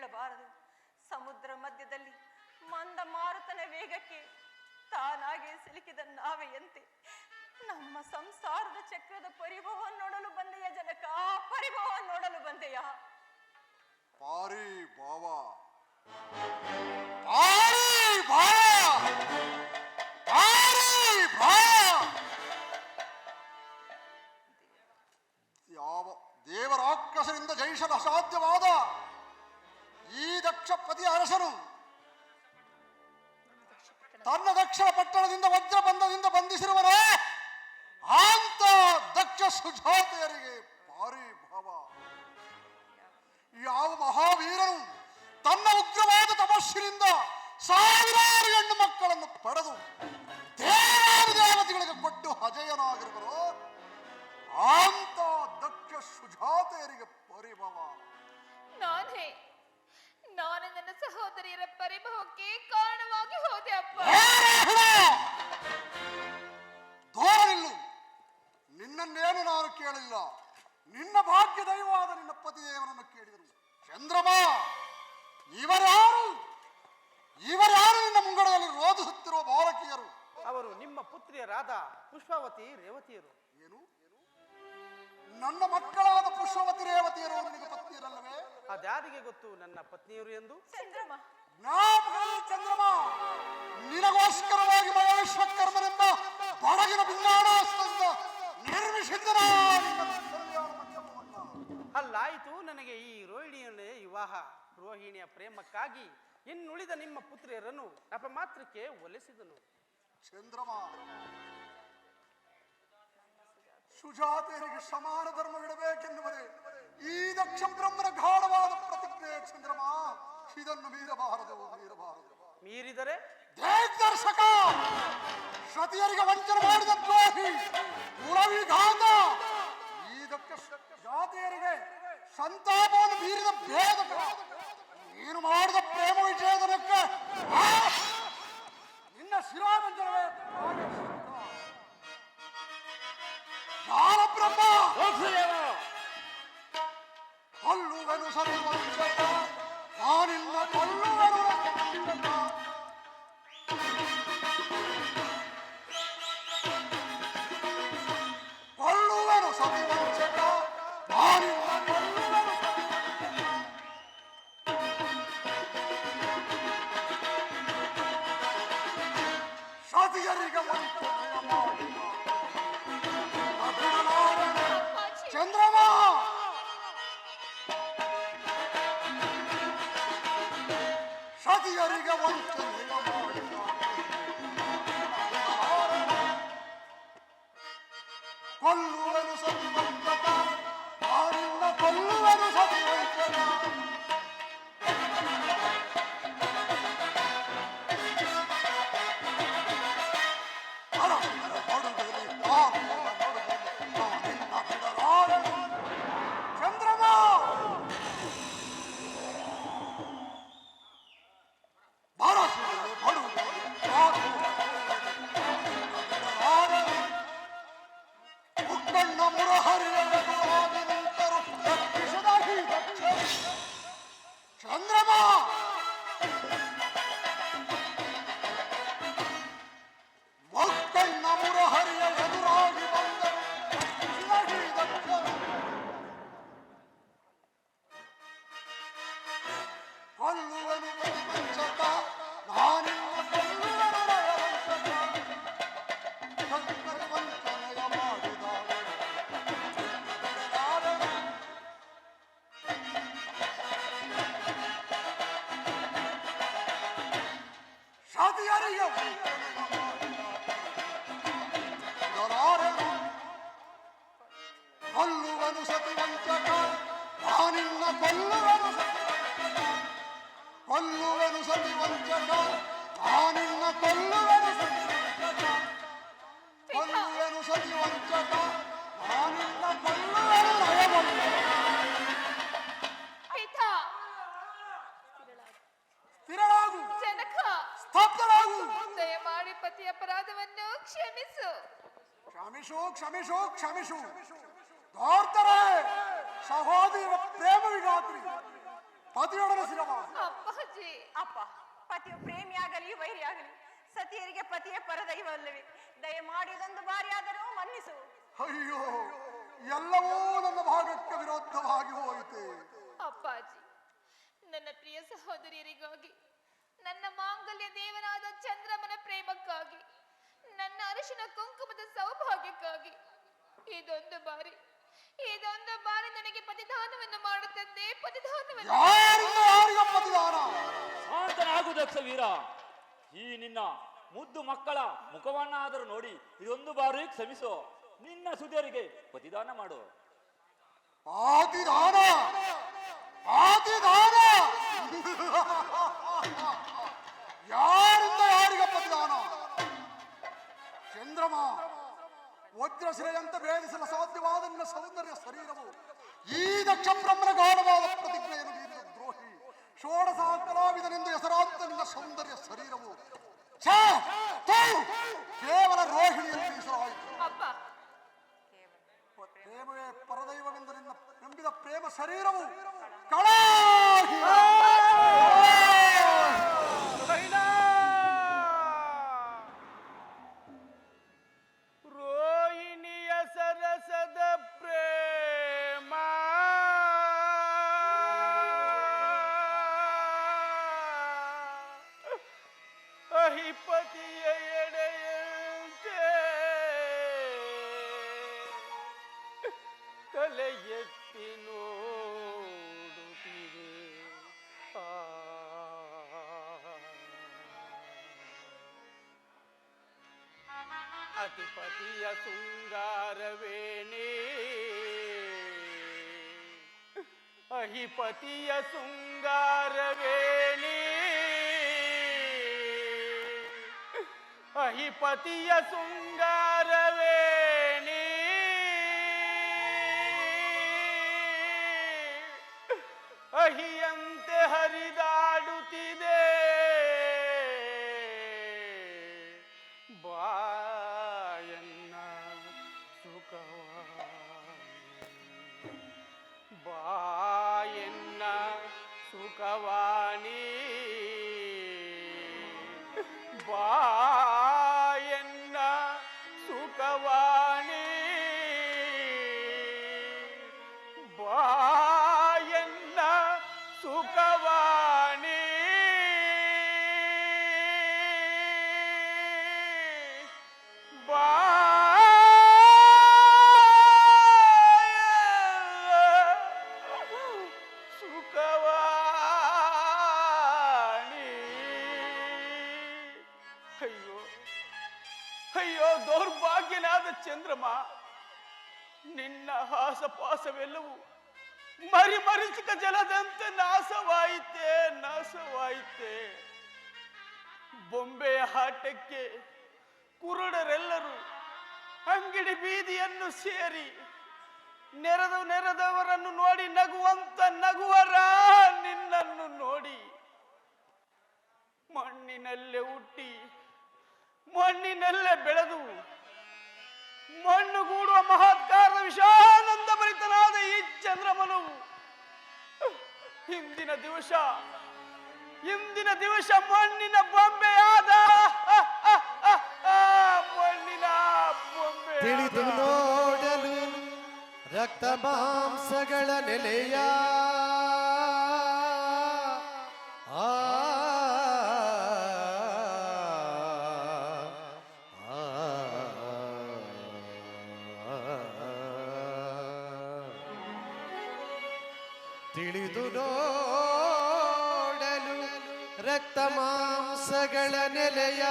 ಕೇಳಬಾರದು. ಸಮುದ್ರ ಮಧ್ಯದಲ್ಲಿ ಮಂದ ಮಾರುತನ ವೇಗಕ್ಕೆ ತಾನಾಗೆ ಸಿಲುಕಿದ ನಾವೆಯಂತೆ ನಮ್ಮ ಸಂಸಾರದ ಚಕ್ರದ ಪರಿಭವ ನೋಡಲು ಬಂದೆಯ ಜನಕ, ಪರಿಭವ ನೋಡಲು ಬಂದೆಯ. ಪಾರಿ ಭಾವ, ಪಾರಿ ಭಾವ, ಪಾರಿ ಭಾವ. ಯಾವ ದೇವರಾಕ್ಷಸರಿಂದ ಜಯಿಸಲು ಅಸಾಧ್ಯವಾದ ಈ ದಕ್ಷಪತಿ ಅರಸನು ತನ್ನ ದಕ್ಷಿಣ ಪಟ್ಟಣದಿಂದ ವಜ್ರಬಂಧದಿಂದ ಬಂಧಿಸಿರುವನೇ ಅಂತ ದಕ್ಷ ಸುಜಾತೆಯರಿಗೆ ಭಾರಿ ಭಾವ. ಯಾವ ಮಹಾವೀರನು ತನ್ನ ಉಗ್ರವಾದ ತಪಸ್ಸಿನಿಂದ ಸಾವಿರಾರು ಹೆಣ್ಣು ಮಕ್ಕಳನ್ನು ಪಡೆದು ದೇವತೆಗಳಿಗೆ ಕೊಟ್ಟು ಅಜಯನಾಗಿರುವರು ಅಂತ ದಕ್ಷ ಸುಜಾತೆಯರಿಗೆ ಪರಿಭವ. ನಾನು ನನ್ನ ಸಹೋದರಿಯರ ಪರಿಭವಕ್ಕೆ ಕಾರಣವಾಗಿ ಹೋದೆ ಅಪ್ಪ. ದೂರ ನಿಲ್ಲು. ನಿನ್ನನ್ನೇನು ನಾನು ಕೇಳಿಲ್ಲ. ನಿನ್ನ ಭಾಗ್ಯ ದೈವವಾದ ನಿನ್ನ ಪತಿದೇವನನ್ನು ಕೇಳಿದರು. ಚಂದ್ರಮ, ಇವರ್ಯಾರು ನಿನ್ನ ಮುಂಗಡದಲ್ಲಿ ರೋಧಿಸುತ್ತಿರುವ ಬಾಲಕಿಯರು? ಅವರು ನಿಮ್ಮ ಪುತ್ರಿಯರಾದ ಪುಷ್ಪಾವತಿ ರೇವತಿಯರು. ಏನು? ನನ್ನ ಮಕ್ಕಳಾದ ಪುಷ್ಪವತಿ ರೇವತಿಯರು ನಿನಗೆ ಪತ್ನಿಯರಲ್ಲವೇ? ಅದ್ಯಾರಿಗೆ ಗೊತ್ತು ನನ್ನ ಪತ್ನಿಯರು ಎಂದು? ಚಂದ್ರಮ, ಚಂದ್ರಮ, ನಿನಗೋಸ್ಕರವಾಗಿ ಮಹೇಶ್ವಕರ್ಮನೆಂಬ ಬಡಗಿನ ಭಿನ್ನಾಣಾಸ್ತ್ರದಿಂದ ನಿರ್ಮಿಸಿದ್ದನ ಅಲ್ಲಾಯಿತು. ನನಗೆ ಈ ರೋಹಿಣಿಯನ್ನೇ ವಿವಾಹ. ರೋಹಿಣಿಯ ಪ್ರೇಮಕ್ಕಾಗಿ ಇನ್ನುಳಿದ ನಿಮ್ಮ ಪುತ್ರಿಯರನ್ನು ಅಪಮಾತ್ರಕ್ಕೆ ಒಲಿಸಿದನು. ಚಂದ್ರಮ, ಸುಜಾತೆಯರಿಗೆ ಸಮಾನ ಧರ್ಮವಿಡಬೇಕೆನ್ನುವುದೇ ಈ ದಕ್ಷ ಬ್ರಹ್ಮನ ಗಾಢವಾದ ಪ್ರತಿಜ್ಞೆ. ಚಂದ್ರಮ, ಇದನ್ನು ಮೀರಬಾರದು. ಮೀರಿದರೆ ದೇಶದರ್ಶಕ, ಸತಿಯರಿಗೆ ವಂಚನೆ ಮಾಡಿದ ದ್ರೋಹಿ, ಕುಲವಿಘಾತ, ಈ ದಕ್ಷ ಜಾತಿಯರಿಗೆ ಸಂತಾಪವನ್ನು ಬೀರಿದ ಭೇದಕ, ನೀನು ಮಾಡಿದ ಪ್ರೇಮ ವಿಚ್ಛೇದನಕ್ಕೆ ನಿನ್ನ ಶಿರಾವಂಚನವೇ ಬ್ರಹ್ಮ. ಕೊಲ್ಲುವೆನು ಸತ್ಯವಂಚಕ, ನಾನಿನ್ನ ಕೊಲ್ಲುವೆನು. ಕೊಲ್ಲುವೆನು ಸತ್ಯವಂಚಕ, ನಾನಿನ್ನ ಕೊಲ್ಲುವೆನು. ಸತಿಯರಿಗೆ ವಂಚನೆಯ ಮಾಡಿದ ಚಂದ್ರಮ, ಸತಿಯರಿಗೆ ವಂಚನೆಯ ಮಾಡಿದ ಕೊಲ್ಲುವನು ಸತಿವಂಚಕ, ನಾನಿನ್ನ ಕೊಲ್ಲುವನು ಸತಿವಂಚಕ. ಚಂದ್ರಮ, ಮುಕ್ಕಣ್ಣ ಮುರಹರಿಯ ನಿಂತರು ರಕ್ಷಿಸದಾಗಿ ದಕ್ಷ. ಚಂದ್ರಮ, ಮುಕ್ಕಣ್ಣ ಮುರಹರಿಯ ಎದುರಾಗಿ ಬಂದರು ರಕ್ಷಿಸದಾಗಿ ದಕ್ಷ. ಕೊಲ್ಲುವನು ವಂಚಕ, ನಾನಿನ್ನ ಕೊಲ್ಲುವನು ನಯವಂಚಕ. ಕಲ್ಪನೆ ವಂಚನೆಯ ಮಾಡಿದಾಗ ಸತಿಯರಿಗೆ ಕೊಲ್ಲುವನು ಸತಿವಂಚಕ, ನಾನಿನ್ನ ಕೊಲ್ಲುವನು. ಕೊಲ್ಲುವನು ಸತಿವಂಚಕ, ನಾನಿನ್ನ ಕೊಲ್ಲುವನು. ಕೊಲ್ಲುವನು ಸತಿವಂಚಕ, ನಾನಿನ್ನ ಕೊಲ್ಲುವನು ನಯವಂಚಕ. ಸ್ಥಿರಳಾಗು, ಜನಕ, ಸ್ತಬ್ಧಳಾಗು. ದಯಮಾಡಿ ಪತಿ ಅಪರಾಧವನ್ನು ಕ್ಷಮಿಸು. ಕ್ಷಮಿಸು, ಕ್ಷಮಿಸು, ಕ್ಷಮಿಸು. ಧೋರ್ತರೆ, ಸಹೋದರ ಪ್ರೇಮ ವಿಘಾತ್ರಿ, ಪತಿಯೊಡನೆ ಶಿರವಾಸ. ಅಪ್ಪಾಜಿ. ಅಪ್ಪ, ಪತಿಯು ಪ್ರೇಮಿಯಾಗಲಿ ವೈರಿಯಾಗಲಿ ಸತಿಯರಿಗೆ ಪತಿಯೇ ಪರದೈವಲ್ಲವೇ? ದಯಮಾಡಿ ಇದೊಂದು ಬಾರಿಯಾದರೂ ಮನ್ನಿಸು. ಅಯ್ಯೋ, ಎಲ್ಲವೂ ನನ್ನ ಭಾಗಕ್ಕೆ ವಿರೋಧವಾಗಿ ಹೋಯಿತೆ. ಅಪ್ಪಾಜಿ, ನನ್ನ ಪ್ರಿಯ ಸಹೋದರಿಯರಿಗಾಗಿ, ನನ್ನ ಮಾಂಗಲ್ಯ ದೇವನಾದ ಚಂದ್ರಮನ ಪ್ರೇಮಕ್ಕಾಗಿ, ನನ್ನ ಅರಿಶಿನ ಕುಂಕುಮದ ಸೌಭಾಗ್ಯಕ್ಕಾಗಿ ಇದೊಂದು ಬಾರಿ ನನಗೆ ಪತಿದಾನವನ್ನು ಮಾಡುತ್ತಂದೆ. ಪತಿದಾನವನ್ನು ಯಾರಿಂದ ಯಾರಿಗ ಪತಿದಾನ? ಶಾಂತನಾಗು ದಕ್ಷ ವೀರ. ಈ ನಿನ್ನ ಮುದ್ದು ಮಕ್ಕಳ ಮುಖವನ್ನಾದರೂ ನೋಡಿ ಇದೊಂದು ಬಾರಿ ಕ್ಷಮಿಸು. ನಿನ್ನ ಸುದಿಯರಿಗೆ ಪತಿದಾನ ಮಾಡು. ಆದಿದಾನ ಆದಿದಾನ ಯಾರಿಂದ ಯಾರಿಗ ಪತಿದಾನ? ಚಂದ್ರಮ, ವಜ್ರಶಿಲೆಯಂತೆ ಭೇದಿಸಲು ಸಾಧ್ಯವಾದ ನಿನ್ನ ಸೌಂದರ್ಯ ಶರೀರವು ಈ ದಕ್ಷ ಬ್ರಹ್ಮನ ಗಾಢವಾದ ಪ್ರತಿಜ್ಞೆಯನ್ನು ನೀಡಿದ ದ್ರೋಹಿ. ಷೋಡಶ ಕಲಾವಿದನೆಂದು ಹೆಸರಾಂತ ನಿನ್ನ ಸೌಂದರ್ಯ ಶರೀರವು ಕೇವಲ ರೋಹಿಣಿಯಲ್ಲಿ ಹೆಸರಾಯಿತು. ಅಪ್ಪ, ಪ್ರೇಮವೇ ಪರದೈವವೆಂದು ನಿನ್ನ ನಂಬಿದ ಪ್ರೇಮ ಶರೀರವು ಕಳಾಹಿ. ರೋಹಿಣಿಯ ಸರಸದ ಪ್ರೇಮ ಅಹಿಪತಿಯ ಎಡೆಯಂತೆ ತಲೆ ಎತ್ತಿ ನೋಡುತ್ತಿದೆ. ಅತಿಪತಿಯ ಶೃಂಗಾರವೇಣಿ, ಅಹಿಪತಿಯ ಶೃಂಗಾರವೇಣಿ, ಅಹಿಪತಿಯ ಶೃಂಗಾರವೇಣಿ, ಅಹಿಯಂತೆ ಹರಿದಾಡುತ್ತಿದೆ. ಬಾಯನ್ನ ಸುಖವಾಣಿ, ಬಾಯನ್ನ ಸುಖವಾಣಿ, ಬಾಯನ್ನ ಸುಖವಾಣಿ, ಬಾಯನ್ನ ಸುಖವಾಣಿ. ಅಯ್ಯೋ ಅಯ್ಯೋ, ದೌರ್ಭಾಗ್ಯನಾದ ಚಂದ್ರಮ, ನಿನ್ನ ಹಾಸಪಾಸವೆಲ್ಲವೂ ಮರಿಚಿಕ ಜಲದಂತೆ ನಾಶವಾಯಿತೆ. ಬೊಂಬೆಯ ಆಟಕ್ಕೆ ಕುರುಡರೆಲ್ಲರೂ ಅಂಗಡಿ ಬೀದಿಯನ್ನು ಸೇರಿ ನೆರೆದವರನ್ನು ನೋಡಿ ನಗುವಂತ ನಗುವರ ನಿನ್ನನ್ನು ನೋಡಿ ಮಣ್ಣಿನಲ್ಲೇ ಹುಟ್ಟಿ ಮಣ್ಣಿನಲ್ಲೇ ಬೆಳೆದು ಮಣ್ಣುಗೂಡುವ ಮಹತ್ಕಾರದ ವಿಷಾನಂದ ಭರಿತನಾದ ಈ ಚಂದ್ರಮನು ಇಂದಿನ ದಿವಸ ಮಣ್ಣಿನ ಬೊಂಬೆಯಾದ. ಮಣ್ಣಿನ ಬೊಂಬೆ ತಿಳಿದು ನೋಡಲು ರಕ್ತ ಮಾಂಸಗಳ ನೆಲೆಯ ತಿಳಿದು ನೋಡಲು ರಕ್ತ ಮಾಂಸಗಳ ನೆಲೆಯ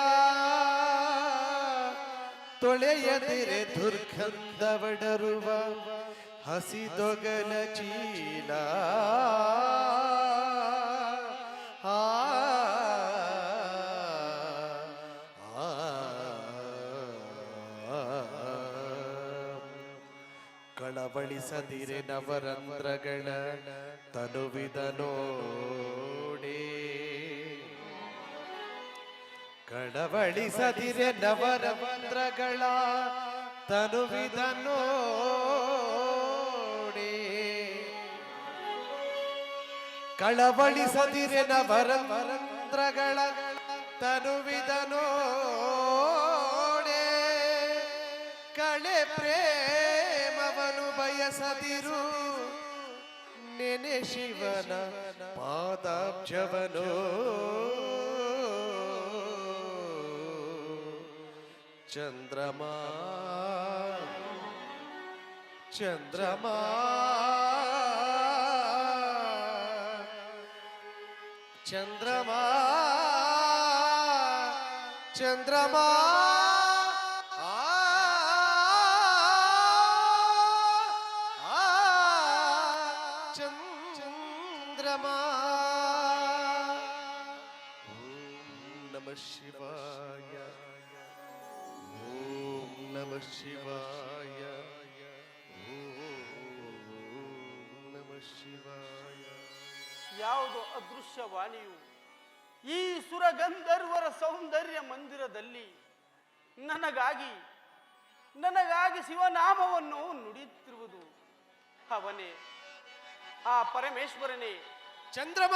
ತೊಳೆಯದಿರೆ ದುರ್ಗಂಧವಡರುವ ಹಸಿದೊಗಲ ಚೀಲ ಕಳವಳಿಸದಿರೆ ನವರಂಧ್ರಗಳ ತನುವಿದ ನೋಡೆ ಕಳವಳಿಸದಿರೆ ನವರಂಧ್ರಗಳ ತನುವಿದ ನೋಡೆ ಕಳವಳಿಸದಿರೆ ನವರಂಧ್ರಗಳ ತನುವಿದನೋಡೆ ಕಳೆ ಪ್ರೇಮವನು ಬಯಸದಿರು ನೆನೆ ಶಿವನ ಪಾದಾಬ್ಜವನೋ ಚಂದ್ರಮಾ ಚಂದ್ರಮಾ ಚಂದ್ರಮಾ ಚಂದ್ರಮಾ ಚಂದ್ರಮಾ ಓಂ ನಮಃ ಶಿವಾಯ ಓಂ ನಮಃ ಶಿವಾಯ ಓಂ ನಮಃ ಶಿವಾಯ. ಯಾವುದು ಅದೃಶ್ಯವಾಣಿಯು ಈ ಸುರಗಂಧರ್ವರ ಸೌಂದರ್ಯ ಮಂದಿರದಲ್ಲಿ ನನಗಾಗಿ ಶಿವನಾಮವನ್ನು ನುಡಿಯುತ್ತಿರುವುದು? ಅವನೇ, ಆ ಪರಮೇಶ್ವರನೇ. ಚಂದ್ರಮ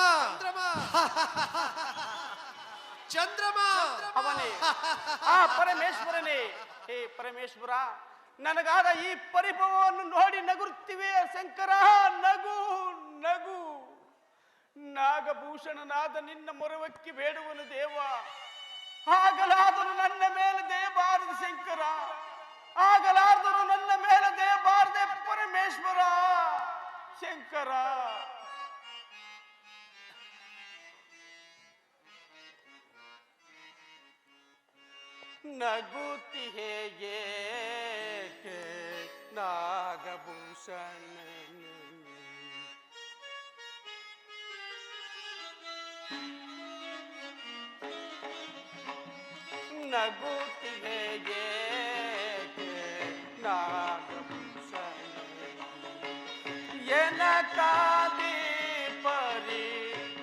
ಚಂದ್ರಮ ಅವನೇ, ಆ ಪರಮೇಶ್ವರನೇ. ಹೇ ಪರಮೇಶ್ವರ, ನನಗಾದ ಈ ಪರಿಭವವನ್ನು ನೋಡಿ ನಗುತ್ತಿವೆ ಶಂಕರ. ನಗು ನಗು. ನಾಗಭೂಷಣನಾದ ನಿನ್ನ ಮೊರವಕ್ಕೆ ಬೇಡುವನು ದೇವ. ಆಗಲಾದರೂ ನನ್ನ ಮೇಲೆ ದಯಬಾರದು ಶಂಕರ. ಆಗಲಾದರೂ ನನ್ನ ಮೇಲೆ ದಯಬಾರದೆ ಪರಮೇಶ್ವರ. ಶಂಕರ, ನಗುತ್ತಿಹೆ ಏಕೆ ನಾಗಭೂಷಣ? ನಗುತ್ತಿಹೆ ಏಕೆ ನಾಗಭೂಷಣ? ಎನಕಾದಿ ಪರಿ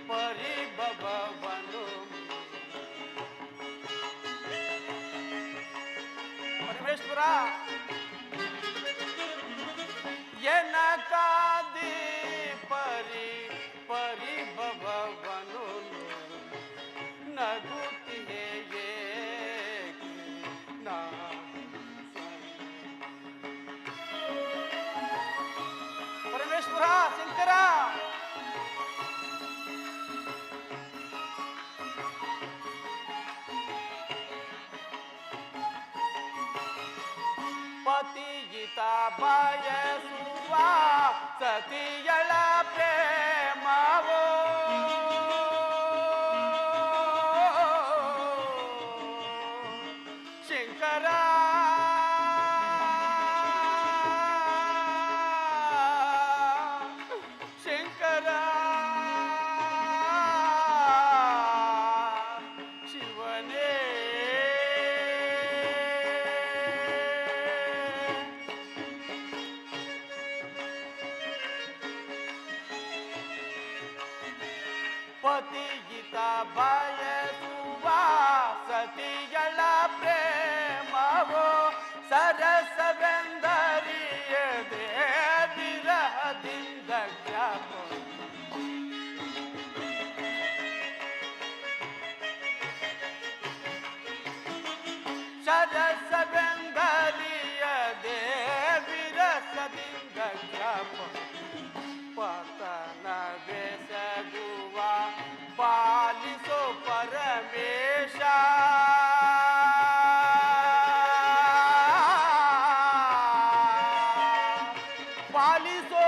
ಪರಿಭವನು. ಪರಮೇಶ್ವರ, ಎನಕಾದಿ ಪರಿಭವನು ನಗುತ್ತಿಹೆ ಏಕೆ ಪರಮೇಶ್ವರ. ಶಂಕರ, ಪತಿಯಿತ ಬಯಸುವ ಸತಿಯಳ ಪ್ರೇಮವೋ ಶಂಕರ. ಶಂಕರ, ಶಿವನೇ. ಪತಿಯಿತ ಬಯಸುವ ಸತಿಯಳ ಪ್ರೇಮವೋ ಸರಸವೆಂದರಿಯದೆ ವಿರಹದಿಂದ ಜ್ಞಾಪ. ಸರಸವೆಂದರಿಯದೆ ವಿರಸದಿಂದ ಜ್ಞಾಪ. ಪತನ ಬೆಸಗುವ ಪಾಲಿಸೋ ಪರಮೇಶ. ಪಾಲಿಸೋ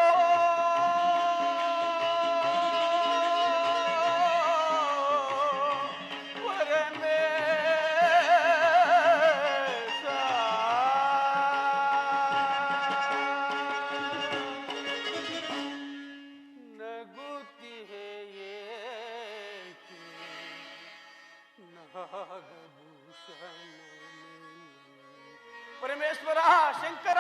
ಪರಮೇಶ. ನಗುತ್ತಿಹೆ ಏಕೆ ನಾಗಭೂಷಣ? ಪರಮೇಶ್ವರ, ಶಂಕರ.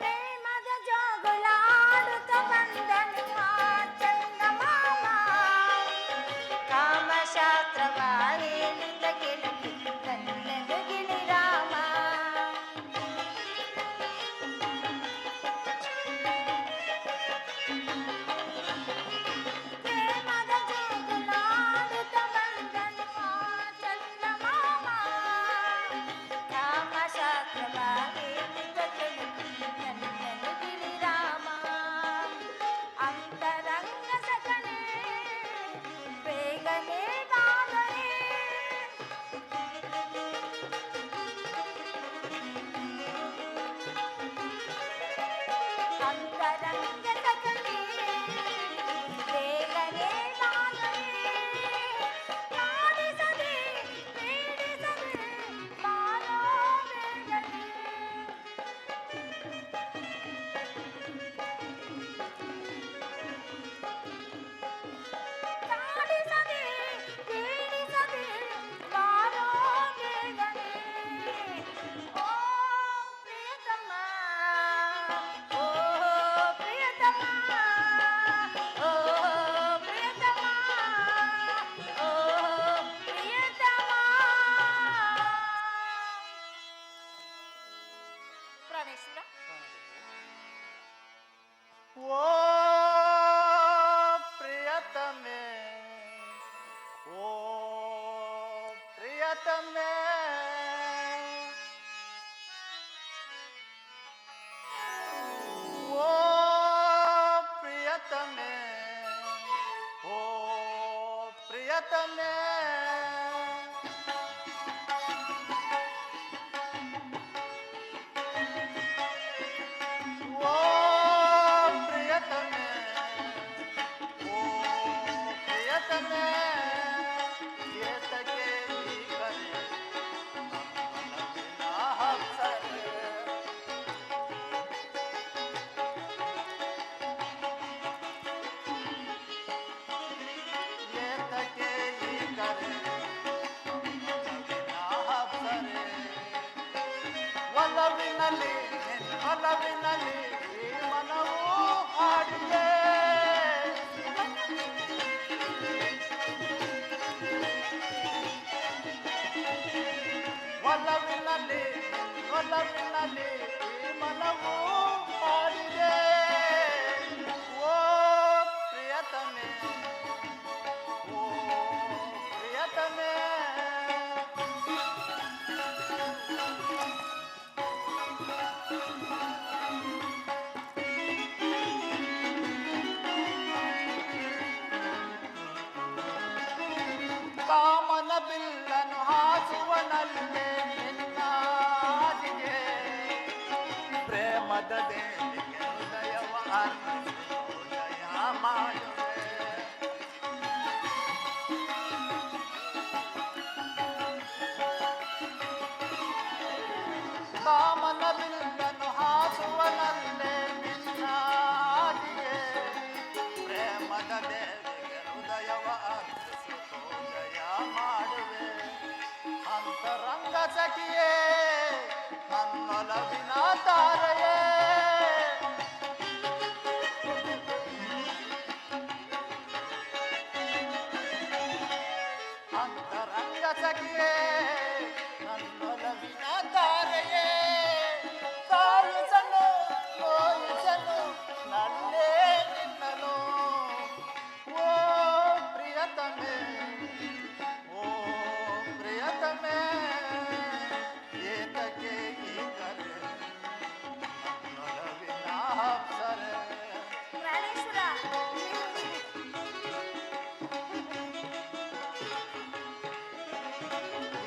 ಪ್ರೇಮದ ಜೋಗುಳ ಆಡುತ್ತ ಬಂದನು ಆ ಚಂದಮಾಮ. ಕಾಮಶಾಸ್ತ್ರವ ಹೇಳಿದ ಗೆಳತಿ ಕಣ್ಣೆದುರು ಪ್ರಿಯತಮೆ ಓ ಪ್ರಿಯತಮೆ ಓ ಪ್ರಿಯತಮೆ ಓ ಪ್ರಿಯತಮೆ ಓ ಪ್ರಿಯತಮೆ ಏತಕ್ಕೆ ಈ ಕರೆ ಮನವಿನ ಹಬ್ಸರೆ ಏತಕ್ಕೆ ಈ ಕರೆ ಮನವಿನ ಹಬ್ಸರೆ ಒಲವಿನಲ್ಲಿ ಒಲವಿನಲ್ಲಿ ಈ ಮನವು ಹಾಡಿದೆ ಒಲವಿನಲ್ಲಿ ಒಲವಿನಲ್ಲಿ ಈ ಮನವು ಹಾಡಿದೆ ಓ ಪ್ರಿಯತಮೆ ಓ ಪ್ರಿಯತಮೆ ಕಾಮನ ಬಿಲ್ಲನು ಹಾಸುವನಲ್ಲೇ ನಿನ್ನಾದಿಗೆ ಪ್ರೇಮದ ದೇವಿಗೆ ಹೃದಯವ ಅರ್ಪಿಸು ದಯ ಮಾಡುವೆ ಕಾಮನ ಬಿಲ್ಲನು ಹಾಸುವನಲ್ಲೇ ನಿನ್ನಾದಿಗೆ ಪ್ರೇಮದ ದೇವಿಗೆ ಹೃದಯವ ಅರ್ಪಿಸು ದಯ ಮಾಡುವೆ ಅಂತರಂಗ ಸಖಿಯೇ ನನ್ನೊಲವಿನ ತಾರೆಯೇ ಅಂತರಂಗ ಸಖಿಯೇ ನನ್ನೊಲವಿನ ತಾರೆಯೇ ಕಾಯಿಸಲು ನೋಯಿಸಲು ನಲ್ಲೇ ನಿನ್ನನು ಓ ಪ್ರಿಯತಮೆ ಓ ಪ್ರಿಯತಮೆ ಏತಕ್ಕೆ ಈ ಕರೆ ನನ್ನೊಲವಿನ ಹಬ್ಸರೆ ಪ್ರಾಣೇಶ್ವರ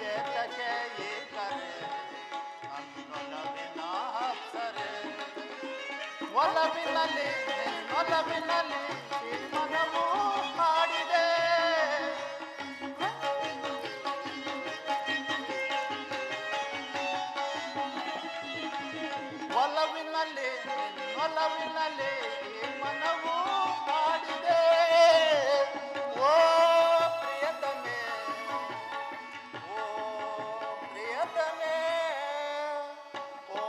ಏತಕ್ಕೆ ಈ ಕರೆ ನನ್ನೊಲವಿನ ಹಬ್ಸರೆ ಒಲವಿನಲ್ಲಿ ಒಲವಿನಲ್ಲಿ ಈ ಮನವು ಹಾಡಿದೆ ಒಲವಿನಲ್ಲಿ ಒಲವಿನಲ್ಲಿ ಈ ಮನವು ಹಾಡಿದೆ ಓ ಪ್ರಿಯತಮೆ ಓ ಪ್ರಿಯತಮೆ ಓ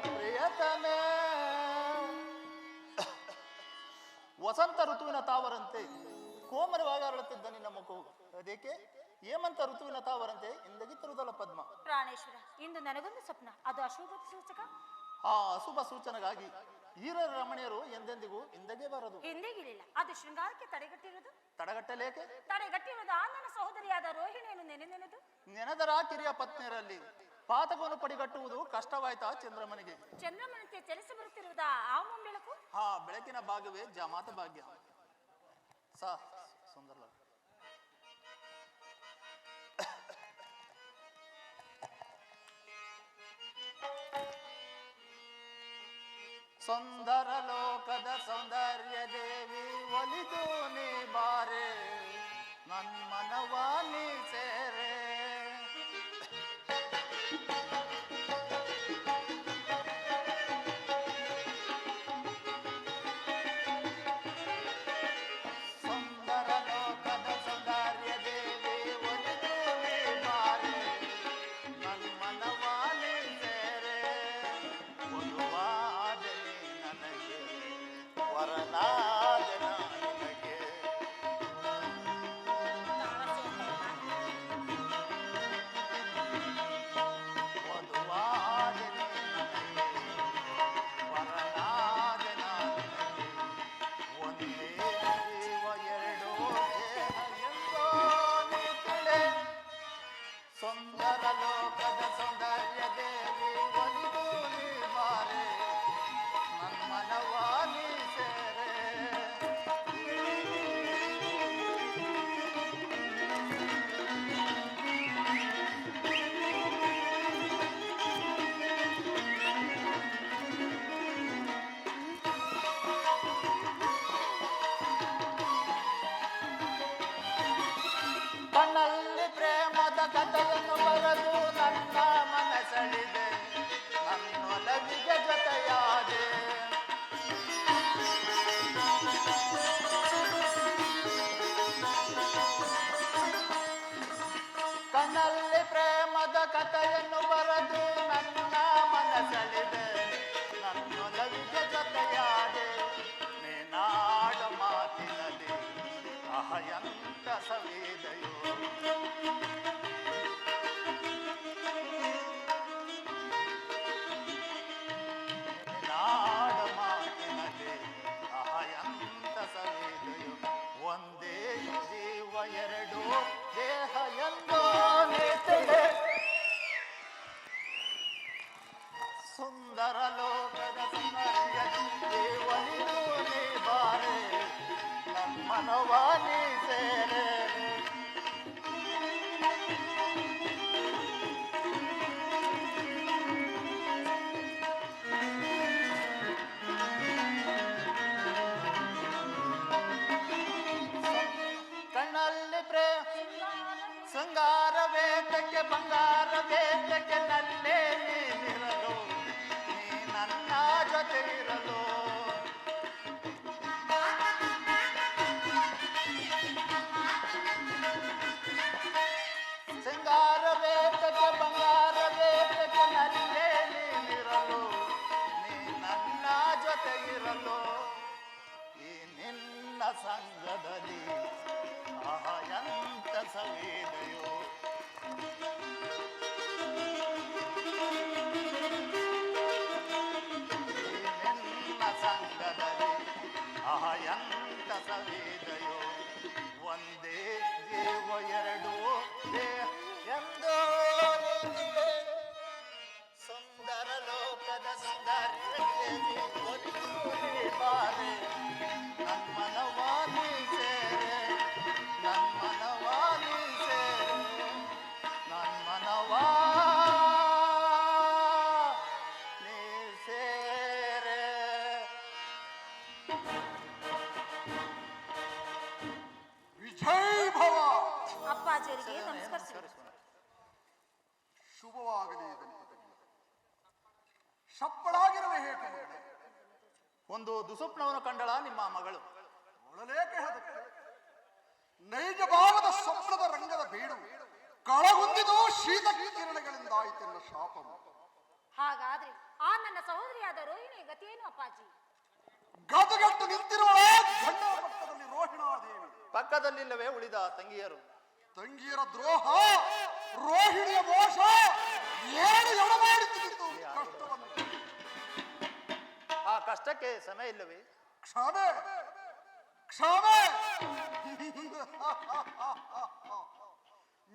ಪ್ರಿಯತಮೆ ವಸಂತ ಋತುವಿನ ತಾವರಂತೆ ಕೋಮಲವಾಗಿ ಅರಳುತ್ತಿದ್ದ ನಿನ್ನ ಮುಖವು ಅದಕ್ಕೆ ಹೇಮಂತ ಋತುವಿನ ತಾವರಂತೆ ಇಂದಗಿತ್ತಿರುವುದಲ್ಲ ಪದ್ಮ ಪ್ರಾಣೇಶ್ವರ ಇಂದು ನನಗೊಂದು ಸ್ವಪ್ನ ಅದು ಅಶುಭ ಸೂಚಕ ಆ ಅಶುಭ ಸೂಚನೆಗಾಗಿ ಹೀರರ ರಮಣೀಯರು ಎಂದೆಂದಿಗೂ ಹಿಂದೆಗೆ ಬರದು ಎಂದಿಗಿರಲಿಲ್ಲ ಅದು ಶೃಂಗಾರಕ್ಕೆ ತಡೆಗಟ್ಟಿರುವುದು ತಡಗಟ್ಟಲೇಕೆ ತಡೆಗಟ್ಟಿರುವುದು ಆ ನನ್ನ ಸಹೋದರಿಯಾದ ರೋಹಿಣಿಯನ್ನು ನೆನೆದು ನೆನೆದರ ಕಿರಿಯ ಪತ್ನಿಯರಲ್ಲಿ ಪಾತಕವನ್ನು ಪಡಿಗಟ್ಟುವುದು ಕಷ್ಟವಾಯ್ತಾ ಚಂದ್ರಮನಿಗೆ ಚಂದ್ರಮನಂತೆ ಚಲಿಸಿ ಬರುತ್ತಿರುವುದಾ ಆ ಮುಂಬೆಳಕು ಹಾ ಬೆಳಕಿನ ಭಾಗವೇ ಜಮಾತ ಭಾಗ್ಯ ಸಾ ಸುಂದರ ಸುಂದರ ಲೋಕದ ಸೌಂದರ್ಯ ದೇವಿ ಒಲಿದು ನೀ ಬಾರೆ ನನ್ ಮನವ ನೀ ಸೇರೆ ಸುಂದರ ಲೋಕದ ಸೌಂದರ್ಯ ದೇವಿ ಒಲಿದು ನೀ ಬಾರೆ ನನ್ ಮನವ ನೀ ಸೇರೆ ಒಲುವಾದೆ ನನಗೆ ವರನಾದೆ ನನಗೆ ಎಂತ ಸವೇದೆಯೋ ನಾಡ ಮಾತಿನಲ್ಲಿ ಎಂತ ಸವೇದೆಯೋ ಒಂದೇ ಜೀವ ಎರಡು ದೇಹ ಎಂದೋ ನೇತಳೆ ಸುಂದರ ಲೋಕದ ಸೌಂದರ್ಯ ಒಲಿದು ನೀ ಬಾರೆ ನಮ್ಮನವ ನೀ ಸೇರೆ ಕಣ್ಣಲ್ಲಿ ಶೃಂಗಾರ ವೇದಕ್ಕೆ ಬಂಗಾರ ವೇದಕ್ಕೆ ನಲ್ಲೇ ನೀನಿರಲು ನೀ ನನ್ನ ಜೊತೆ ಇರಲು ಶೃಂಗಾರ ವೇದಕ್ಕೆ ಬಂಗಾರ ವೇದಕ್ಕೆ ನಲ್ಲೇ ನೀನಿರಲು ನೀ ನನ್ನ ಜೊತೆ ಇರಲು ಈ ನಿನ್ನ ಸಂಗದಲ್ಲಿ ಎಂತ ಸವೇದೆಯೋ ನಿನ್ನ ಸಂಗದಲ್ಲಿ ಎಂತ ಸವೇದೆಯೋ ಒಂದೇ ಜೀವ ಎರಡು ಎಂದೋ ಸುಂದರ ಲೋಕದ ಸೌಂದರ್ಯಕ್ಕೆ ಒಲಿದು ನೀ ಬಾರೆ ನಮ್ಮನವ ನೀ ಸೇರೆ ನನ್ಮನವ ನೀ ಸೇರೆ ನನ್ಮನವ ನೀ ಸೇರೆ ವಿಜಯ್ ಭವ. ಅಪ್ಪಾಜಿಯವರಿಗೆ ನಮಸ್ಕರಿಸಿ. ಶುಭವಾಗಲಿ ದಂಪತಿಗಳು. ಶಪ್ಪಳಾಗಿರುವ ಹೇಗೆ ಮಗಳೇ? ಒಂದು ದುಸುಪ್ನವನ್ನು ಕಂಡಳ ನಿಮ್ಮ ಮಗಳು. ಒಳಲೇಕೆ ಅದಕ್ಕೆ ನೈಜ ಭಾವದ ಸ್ವಪ್ನದ ರಂಗದ ಬೀಡು ಕಳಗುಂದಿದು ಶೀತ ಕಿರಣಗಳಿಂದಾಯಿತೆನ್ನ ಶಾಪವು. ಹಾಗಾದ್ರೆ ಆ ನನ್ನ ಸಹೋದರಿಯಾದ ರೋಹಿಣಿಯ ಗತಿಯೇನು ಅಪ್ಪಾಜಿ? ಗದಗಟ್ಟು ನಿಂತಿರುವ ಗಂಡನ ಪಕ್ಕದಲ್ಲಿ ರೋಹಿಣಾದೇವಿ, ಪಕ್ಕದಲ್ಲಿಲ್ಲವೇ ಉಳಿದ ತಂಗಿಯರು. ತಂಗಿಯರ ದ್ರೋಹ, ರೋಹಿಣಿಯ ಮೋಸ ಏನು ಎಡಮಾಡುತ್ತಿತ್ತು ಕಷ್ಟವನ್ನು. ಆ ಕಷ್ಟಕ್ಕೆ ಸಮಯ ಇಲ್ಲವೇ? ಕ್ಷಮೆ ಕ್ಷಮೆ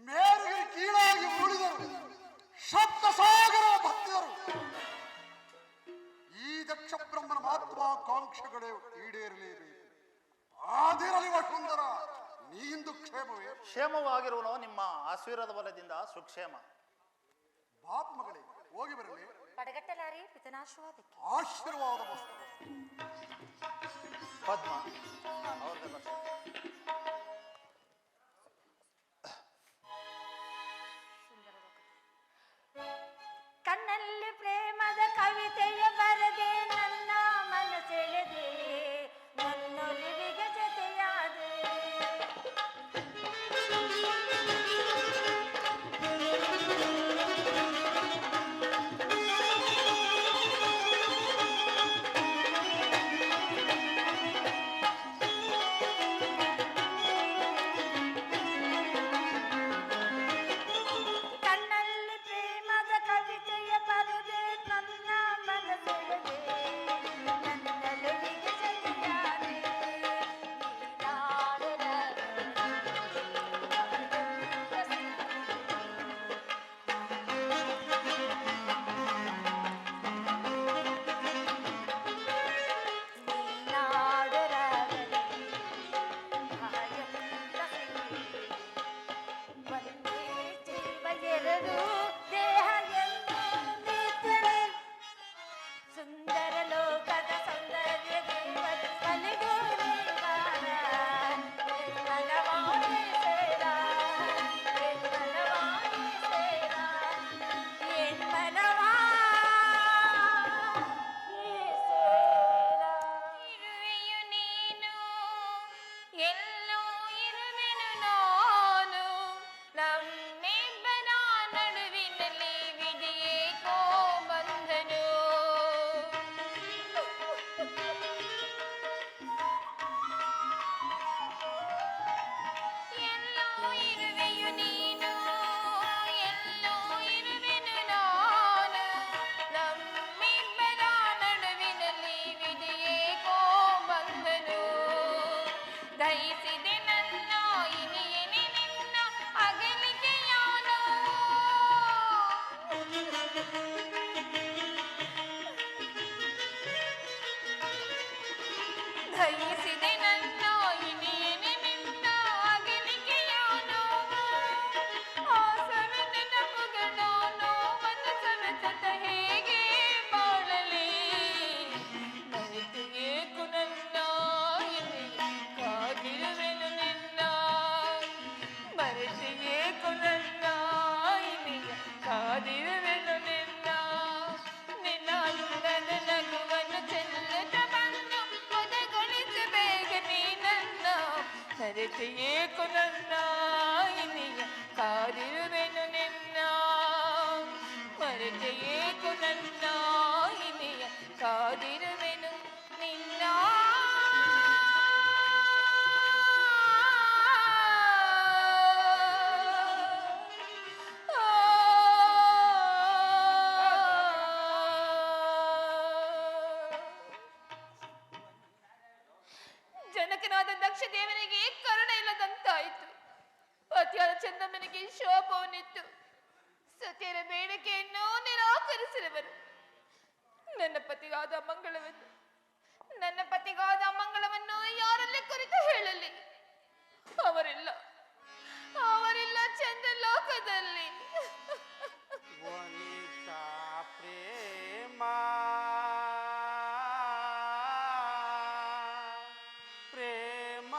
ಮೇರೆಗೆ ಕೀಳಾಗಿ ಉಳಿದರು ಶಬ್ದ ಸಾಗರ ಭಕ್ತರು. ಈ ದಕ್ಷ ಬ್ರಹ್ಮನ ಮಹತ್ವಾಕಾಂಕ್ಷೆಗಳೇ ಈಡೇರಲೇಬೇಕು. ಆದಿರಲಿ ವಸುಂಧರ, ನೀಂದು ಕ್ಷೇಮವೇ? ಕ್ಷೇಮವಾಗಿರುವನೋ ನಿಮ್ಮ ಆಶೀರ್ವಾದ ಬಲದಿಂದ ಸುಕ್ಷೇಮ. ಬಾಪ್ ಮಗಳೇ, ಹೋಗಿ ಬರಲಿ. ಪಡಗಟ್ಟಲಾರಿ ಪಿತನಾಶೀರ್ವಾದಕ್ಕೆ. ಆಶೀರ್ವಾದ ಮಸ್ತು. ಪದ್ಮ ಅವ್ರದ್ದು ಲಕ್ಷ. ಕಣ್ಣಲ್ಲಿ ಪ್ರೇಮದ ಕವಿತೆಯ ಬರದೆ ನನ್ನ ಮನಸೆಳೆದೆ, ನನ್ನೊಲಿವಿಗೆ ಜೊತೆಯಾದೆ. ಏಕು ನನ್ನ ಇನಿಯ ಕಾದಿರುವೆನು ನಿನ್ನ ಮರೆತೆ ಏಕು ನನ್ನ ಇನಿಯ ಕಾದಿರುವೆನು ನಿನ್ನ ಜನಕನಾದ ದಕ್ಷ ದೇವನಿಗೆ ಕರುಣೆ ಇಲ್ಲದಂತಾಯಿತು. ಪತಿಯಾದ ಚಂದ್ರಮನಿಗೆ ಶೋಭವನ್ನಿತ್ತು. ಸತ್ಯರ ಬೇಡಿಕೆಯನ್ನು ನಿರಾಕರಿಸಿರುವರು. ನನ್ನ ಪತಿಗಾದ ಮಂಗಳವನ್ನು ಯಾರಲ್ಲಿ ಕುರಿತು ಹೇಳಲಿ? ಅವರಿಲ್ಲ ಚಂದ್ರಲೋಕದಲ್ಲಿ. ವನಿತಾ ಪ್ರೇಮ ಪ್ರೇಮ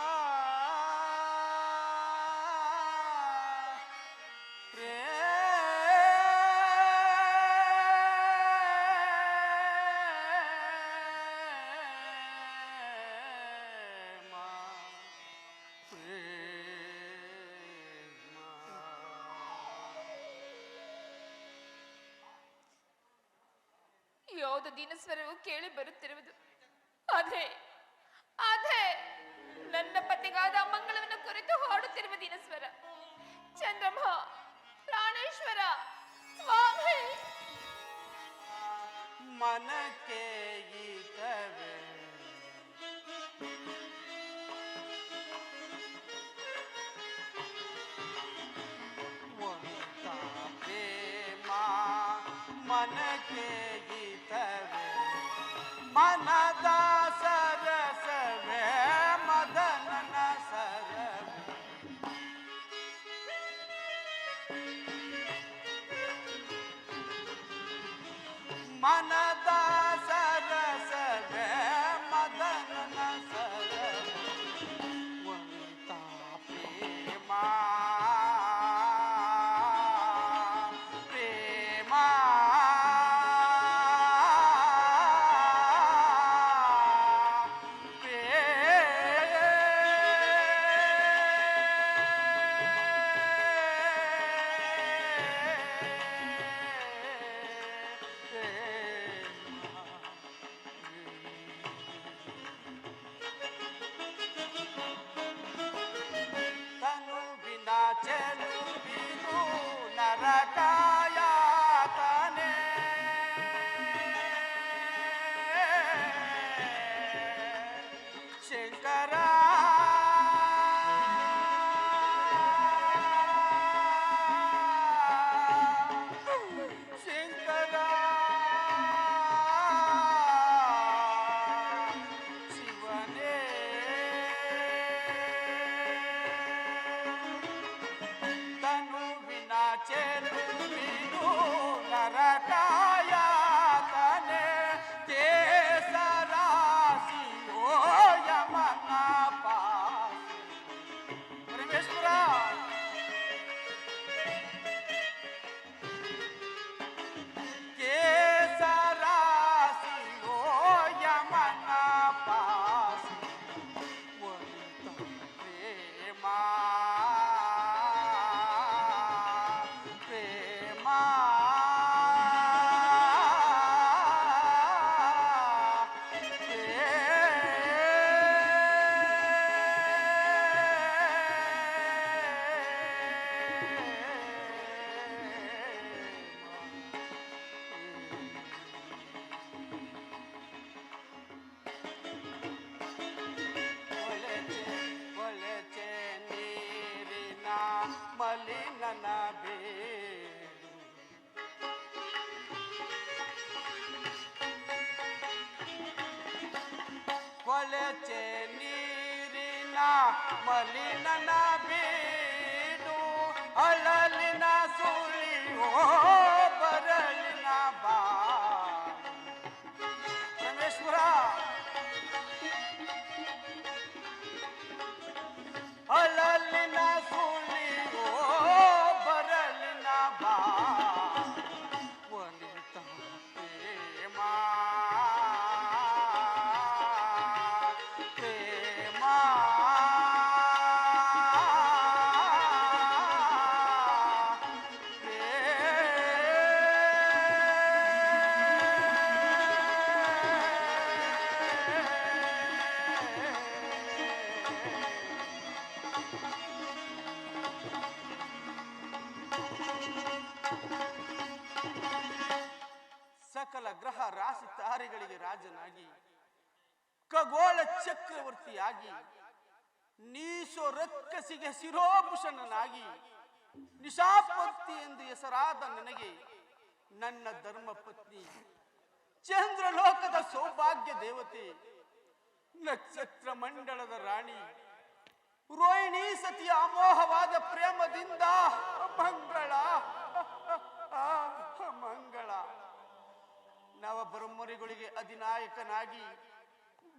ಯಾವುದು ದೀನಸ್ವರವು ಕೇಳಿ ಬರುತ್ತಿರುವುದು? ಅದೇ ಅದೇ ನನ್ನ ಪತಿಗಾದ ಮಂಗಳವನ್ನು ಕುರಿತು ಹಾಡುತ್ತಿರುವ ದೀನಸ್ವರ. ಚಂದ್ರಮ, ಪ್ರಾಣೇಶ್ವರ, ಸ್ವಾಮಿ. ಮನಕ್ಕೆ ಈತವೇ ವನಿತಾ ಪ್ರೇಮ ಮನಕ್ಕೆ ಈತವೇ ಮನದ ಸರಸವೇ ಮದನನ ಸರವೇ ಮನದ ಸರಸವೇ ಮದನನ ಸರವೇ ವನಿತಾ ಪ್ರೇಮ ಪ್ರೇಮ ಚೆಲುವಿದು ನರಕಾಯಾತನೆ ಶಂಕರ ಶಂಕರ ಶಿವನೇ ತನುವಿನ ಚೆಲುವಿದು ನರಕಾಯಾತನೆ ಕೇಸರಾಸಿಯೋ ಯಮನ ಪಾಸಿ ಪರಮೇಶ್ವರ ಕೇಸರಾಸಿಯೋ ಯಮನ ಪಾಸಿ ವನಿತಾ ಪ್ರೇಮ ಪ್ರೇಮ ಒಲೆಚೆ ನೀರಿನ ಮಲಿನನ ಬೇಡು ಒಲೆಚೆ ನೀರಿನ ಮಲಿನನ ಬೀಡು ಅಳಲಿನ ಸುಳಿಯೋ ಬರಲಿನ ಬಾ ಪರಮೇಶ್ವರ ಅಳಲಿನ ಸುಳಿಯೋ ಬರಲಿನ ಬಾ ವನಿತಾ ಪ್ರೇಮ ಪ್ರೇಮ ಖಗೋಳ ಚಕ್ರವರ್ತಿಯಾಗಿ ನೀಸೋ ರಕ್ಕಸಿಗೆ ಶಿರೋಭೂಷಣನಾಗಿ ನಿಶಾಪತಿ ಎಂದು ಹೆಸರಾದ ನನಗೆ ನನ್ನ ಧರ್ಮ ಪತ್ನಿ ಚಂದ್ರಲೋಕದ ಸೌಭಾಗ್ಯ ದೇವತೆ ನಕ್ಷತ್ರ ಮಂಡಲದ ರಾಣಿ ರೋಹಿಣಿ ಸತಿಯ ಅಮೋಘವಾದ ಪ್ರೇಮದಿಂದ ಮಂಗಳ ಮಂಗಳ ನವಬ್ರಹ್ಮರಿಗಳಿಗೆ ಅಧಿನಾಯಕನಾಗಿ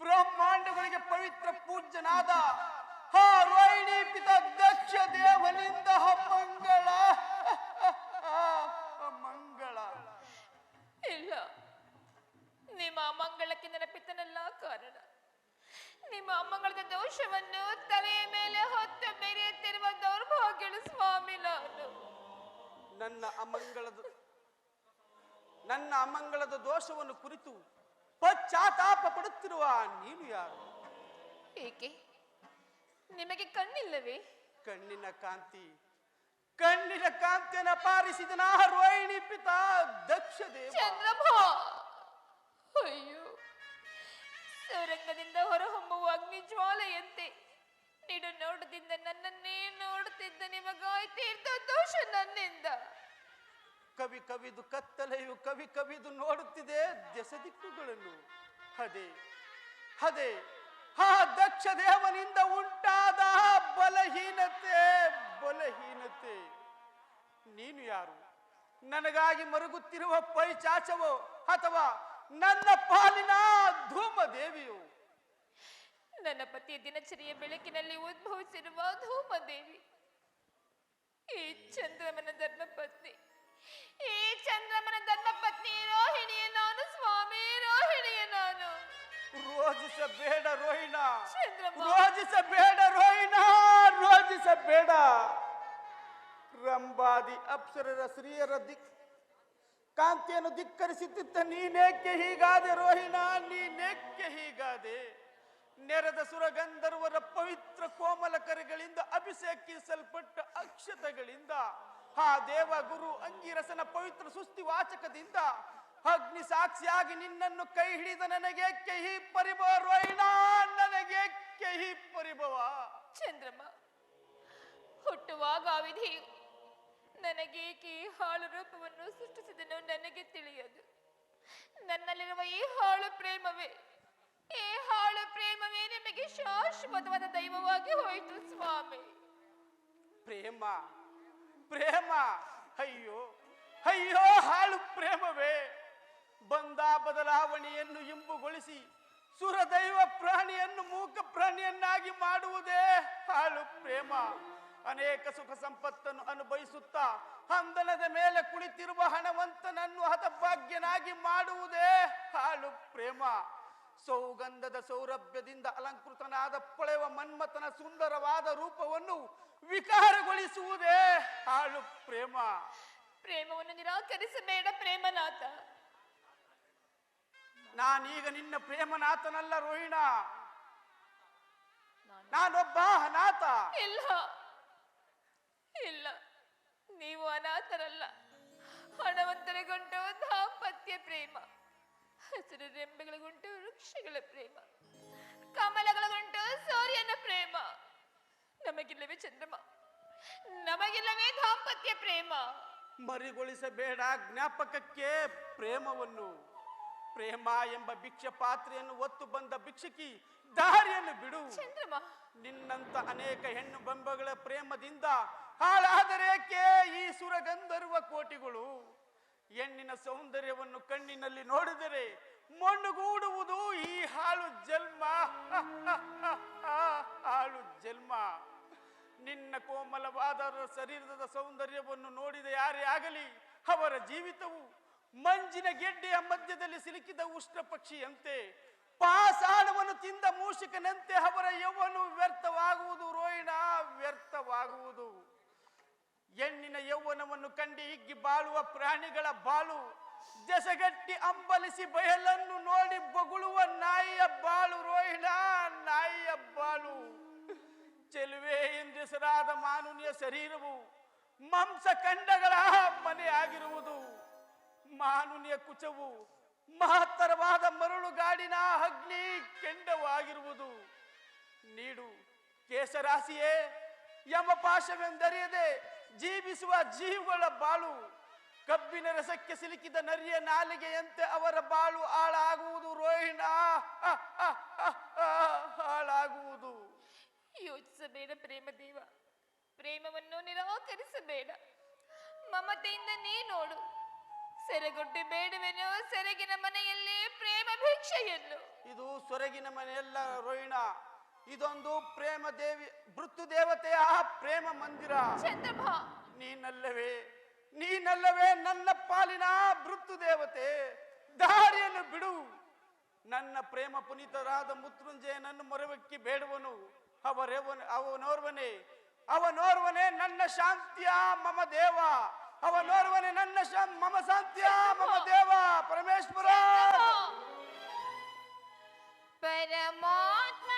ಬ್ರಹ್ಮಾಂಡಗಳಿಗೆ ಪವಿತ್ರ ಪೂಜ್ಯನಾದ ರೋಹಿಣಿ ಪಿತ ದಕ್ಷ ದೇವನಿಂದ ಮಂಗಳ ಮಂಗಳ. ಇಲ್ಲ, ನಿಮ್ಮ ಅಮಂಗಳಕ್ಕೆ ನನ್ನ ಪಿತನಲ್ಲ ಕಾರಣ. ನಿಮ್ಮ ಅಮಂಗಳದ ದೋಷವನ್ನು ತಲೆಯ ಮೇಲೆ ಹೊತ್ತು ಮೆರೆಯುತ್ತಿರುವ ದೌರ್ಭಾಗ್ಯಳು ಸ್ವಾಮಿ ನಾನು. ನನ್ನ ಅಮಂಗಳದ ದೋಷವನ್ನು ಕುರಿತು ಪಶ್ಚಾತ್ತಾಪ ಪಡುತ್ತಿರುವ ನೀನು ಯಾರು? ಏಕೆ ನಿಮಗೆ ಕಣ್ಣಿಲ್ಲವೇ? ಕಣ್ಣಿನ ಕಾಂತಿಯನ್ನು ಪಾರಿಸಿದನ ರೋಹಿಣಿ ಪಿತ ದಕ್ಷ ದೇವ. ಚಂದ್ರಮಾ, ಅಯ್ಯೋ, ಸುರಂಗದಿಂದ ಹೊರಹೊಮ್ಮುವ ಅಗ್ನಿ ಜ್ವಾಲೆಯಂತೆ ನಿಡು ನೋಟದಿಂದ ನನ್ನನ್ನೇ ನೋಡುತ್ತಿದ್ದ ನಿಮಗಾಯ್ತೀರ್ಥ ದೋಷ ನನ್ನಿಂದ. ಕವಿ ಕವಿದು ಕತ್ತಲೆಯು ಕವಿ ಕವಿದು ನೋಡುತ್ತಿದೆ ದೆಸ ದಿಕ್ಕುಗಳನ್ನು. ಅದೇ ಆ ದಕ್ಷ ದೇವನಿಂದ ಉಂಟಾದ ಬಲಹೀನತೆ. ನೀನು ಯಾರು? ನನಗಾಗಿ ಮರುಗುತ್ತಿರುವ ಪೈಚಾಚವೋ ಅಥವಾ ನನ್ನ ಪಾಲಿನ ಧೂಮದೇವಿಯೋ? ನನ್ನ ಪತಿಯ ದಿನಚರಿಯ ಬೆಳಕಿನಲ್ಲಿ ಉದ್ಭವಿಸಿರುವ ಧೂಮದೇವಿ, ಈ ಚಂದ್ರಮನ ಧರ್ಮಪತ್ನಿ ರೋಹಿಣಿಯ ನಾನು ಸ್ವಾಮಿ, ರೋಹಿಣಿಯ ನಾನು. ರೋಜಿಸಬೇಡ ರೋಹಿಣ, ಚಂದ್ರಮ್ಮ. ರೋಜಿಸಬೇಡ. ರಂಭಾದಿ ಅಪ್ಸರರ ಸ್ತ್ರೀಯರ ಕಾಂತಿಯನ್ನು ಧಿಕ್ಕರಿಸುತ್ತಿದ್ದ ನೀನೇಕೆ ಹೀಗಾದೆ ರೋಹಿಣ? ನೀನೇಕೆ ಹೀಗಾದೆ? ನೆರೆದ ಸುರಗಂಧರ್ವರ ಪವಿತ್ರ ಕೋಮಲ ಕರೆಗಳಿಂದ ಅಭಿಷೇಕಿಸಲ್ಪಟ್ಟ ಅಕ್ಷತಗಳಿಂದ ಆ ದೇವ ಗುರು ಅಂಗಿರಸನ ಪವಿತ್ರ ಸುಸ್ತಿ ವಾಚಕದಿಂದ ಅಗ್ನಿ ಸಾಕ್ಷಿಯಾಗಿ ನಿನ್ನನ್ನು ಕೈ ಹಿಡಿದ ನನಗೆ ಕೆಹಿ ಪರಿಭವ ರೋಹಿಣ, ನನಗೆ ಕೆಹಿ ಪರಿಭವ. ಚಂದ್ರಮ್ಮ, ಹುಟ್ಟುವಾಗ ಆ ವಿಧಿಯು ನನಗೇಕೆ ಈ ಹಾಳು ರೂಪವನ್ನು ಸೃಷ್ಟಿಸಿದನು ನನಗೆ ತಿಳಿಯದು. ನನ್ನಲ್ಲಿರುವ ಈ ಹಾಳು ಪ್ರೇಮವೇ ನಿಮಗೆ ಶಾಶ್ವತವಾದ ದೈವವಾಗಿ ಹೋಯಿತು ಸ್ವಾಮಿ. ಪ್ರೇಮ ಅಯ್ಯೋ ಹಾಳು ಪ್ರೇಮವೇ. ಬಂದ ಬದಲಾವಣೆಯನ್ನು ಇಂಬುಗೊಳಿಸಿ ಸುರದೈವ ಪ್ರಾಣಿಯನ್ನು ಮೂಕ ಪ್ರಾಣಿಯನ್ನಾಗಿ ಮಾಡುವುದೇ ಹಾಳು ಪ್ರೇಮ. ಅನೇಕ ಸುಖ ಸಂಪತ್ತನ್ನು ಅನುಭವಿಸುತ್ತಾ ಹಂದನದ ಮೇಲೆ ಕುಳಿತಿರುವ ಹಣವಂತನನ್ನು ಹತಭಾಗ್ಯನಾಗಿ ಮಾಡುವುದೇ ಹಾಳು ಪ್ರೇಮ. ಸೌಗಂಧದ ಸೌರಭ್ಯದಿಂದ ಅಲಂಕೃತನಾದ ಪೊಳೆವ ಮನ್ಮಥನ ಸುಂದರವಾದ ರೂಪವನ್ನು ವಿಕಾರಗೊಳಿಸುವುದೇ ಹಾಳು ಪ್ರೇಮ. ಪ್ರೇಮವನ್ನು ನಿರಾಕರಿಸಬೇಡ ಪ್ರೇಮನಾಥ. ನಾನೀಗ ನಿನ್ನ ಪ್ರೇಮನಾಥನಲ್ಲ ರೋಹಿಣ, ನಾನೊಬ್ಬ ಅನಾಥ. ಇಲ್ಲ, ನೀವು ಅನಾಥರಲ್ಲ. ಹಣವಂತರಿಗುಂಟು ದಾಂಪತ್ಯ ಪ್ರೇಮ, ಹಸಿರು ರೆಂಬೆಗಳಿಗುಂಟು ವೃಕ್ಷಗಳ ಪ್ರೇಮ, ಕಮಲಗಳಿಗುಂಟು ಸೂರ್ಯನ ಪ್ರೇಮ. ನಮಗಿಲ್ಲವೇ ಚಂದ್ರಮ? ನಮಗಿಲ್ಲವೇ ದಾಂಪತ್ಯ ಪ್ರೇಮ? ಮರಿಗೊಳಿಸಬೇಡ ಜ್ಞಾಪಕಕ್ಕೆ ಪ್ರೇಮವನ್ನು. ಪ್ರೇಮ ಎಂಬ ಭಿಕ್ಷ ಪಾತ್ರೆಯನ್ನು ಒತ್ತು ಬಂದ ಭಿಕ್ಷಕಿ ದಾರಿಯನ್ನು ಬಿಡು. ಚಂದ್ರಮ, ನಿನ್ನಂತ ಅನೇಕ ಹೆಣ್ಣು ಬಂಬಗಳ ಪ್ರೇಮದಿಂದ ಹಾಳಾದರೇಕೆ ಈ ಸುರಗಂಧರ್ವ ಕೋಟಿಗಳು? ಹೆಣ್ಣಿನ ಸೌಂದರ್ಯವನ್ನು ಕಣ್ಣಿನಲ್ಲಿ ನೋಡಿದರೆ ಮಣ್ಣುಗೂಡುವುದು ಈ ಹಾಳು ಜನ್ಮ. ನಿನ್ನ ಕೋಮಲವಾದ ಶರೀರದ ಸೌಂದರ್ಯವನ್ನು ನೋಡಿದ ಯಾರೇ ಆಗಲಿ ಅವರ ಜೀವಿತವು ಮಂಜಿನ ಗೆಡ್ಡೆಯ ಮಧ್ಯದಲ್ಲಿ ಸಿಲುಕಿದ ಉಷ್ಣ ಪಕ್ಷಿಯಂತೆ, ಪಾಸಾಣವನ್ನು ತಿಂದ ಮೂಷಿಕನಂತೆ ಅವರ ಯೌವನು ವ್ಯರ್ಥವಾಗುವುದು ರೋಹಿಣ, ವ್ಯರ್ಥವಾಗುವುದು. ಹೆಣ್ಣಿನ ಯೌವನವನ್ನು ಕಂಡು ಹಿಗ್ಗಿ ಬಾಳುವ ಪ್ರಾಣಿಗಳ ಬಾಳು ದೆಸಗಟ್ಟಿ ಅಂಬಲಿಸಿ ಬಯಲನ್ನು ನೋಡಿ ಬೊಗಳುವ ನಾಯಿಯ ಬಾಳು ರೋಹಿಣ, ನಾಯಿಯ ಬಾಳು. ಚೆಲುವೆ ಎಂದೆಸರಾದ ಮಾನುನಿಯ ಶರೀರವು ಮಾಂಸ ಖಂಡಗಳ ಮನೆ ಆಗಿರುವುದು. ಮಾನುನಿಯ ಕುಚವು ಮಹತ್ತರವಾದ ಮರಳುಗಾಡಿನ ಅಗ್ನಿ ಕೆಂಡವಾಗಿರುವುದು. ನೀಡು ಕೇಶರಾಶಿಯೇ, ಯಮಪಾಶವೆಂದರಿಯದೆ ಜೀವಿಸುವ ಜೀವಗಳ ಬಾಳು ಕಬ್ಬಿನ ರಸಕ್ಕೆ ಸಿಲುಕಿದ ನರಿಯ ನಾಲಿಗೆಯಂತೆ ಅವರ ಬಾಳು ಹಾಳಾಗುವುದು. ರೋಹಿಣ, ಹಾಳಾಗುವುದು. ಯೋಚಿಸಬೇಡ ಪ್ರೇಮದೇವ, ಪ್ರೇಮವನ್ನು ನಿರಾಕರಿಸಬೇಡ. ಮಮತೆಯಿಂದ ನೀ ನೋಡು, ಸೆರೆಗೊಡ್ಡಿ ಬೇಡುವೆನು ಸೆರಗಿನ ಮನೆಯಲ್ಲಿ ಪ್ರೇಮ ಭಿಕ್ಷೆಯನ್ನು. ಇದು ಸೊರಗಿನ ಮನೆಯಲ್ಲ ರೋಹಿಣ, ಇದೊಂದು ಪ್ರೇಮ ದೇವಿ ಮೃತ್ಯು ದೇವತೆಯ ಪ್ರೇಮ ಮಂದಿರ. ಚಂದ್ರಭಾ, ನೀನಲ್ಲವೇ ನನ್ನ ಪಾಲಿನ ಮೃತ್ಯು ದೇವತೆ. ದಾರಿಯನ್ನು ಬಿಡು. ನನ್ನ ಪ್ರೇಮ ಪುನೀತರಾದ ಮೃತ್ಯುಂಜಯನನ್ನು ಮೊರವೆಕ್ಕಿ ಬೇಡುವನು. ಅವನೋರ್ವನೇ ನನ್ನ ಶಾಂತಿಯ ಮಮ ದೇವ. ಅವನೋರ್ವನೇ ನನ್ನ ಮಮ ಶಾಂತಿಯ ಮಮ ದೇವ. ಪರಮೇಶ್ವರ ಪರಮಾತ್ಮ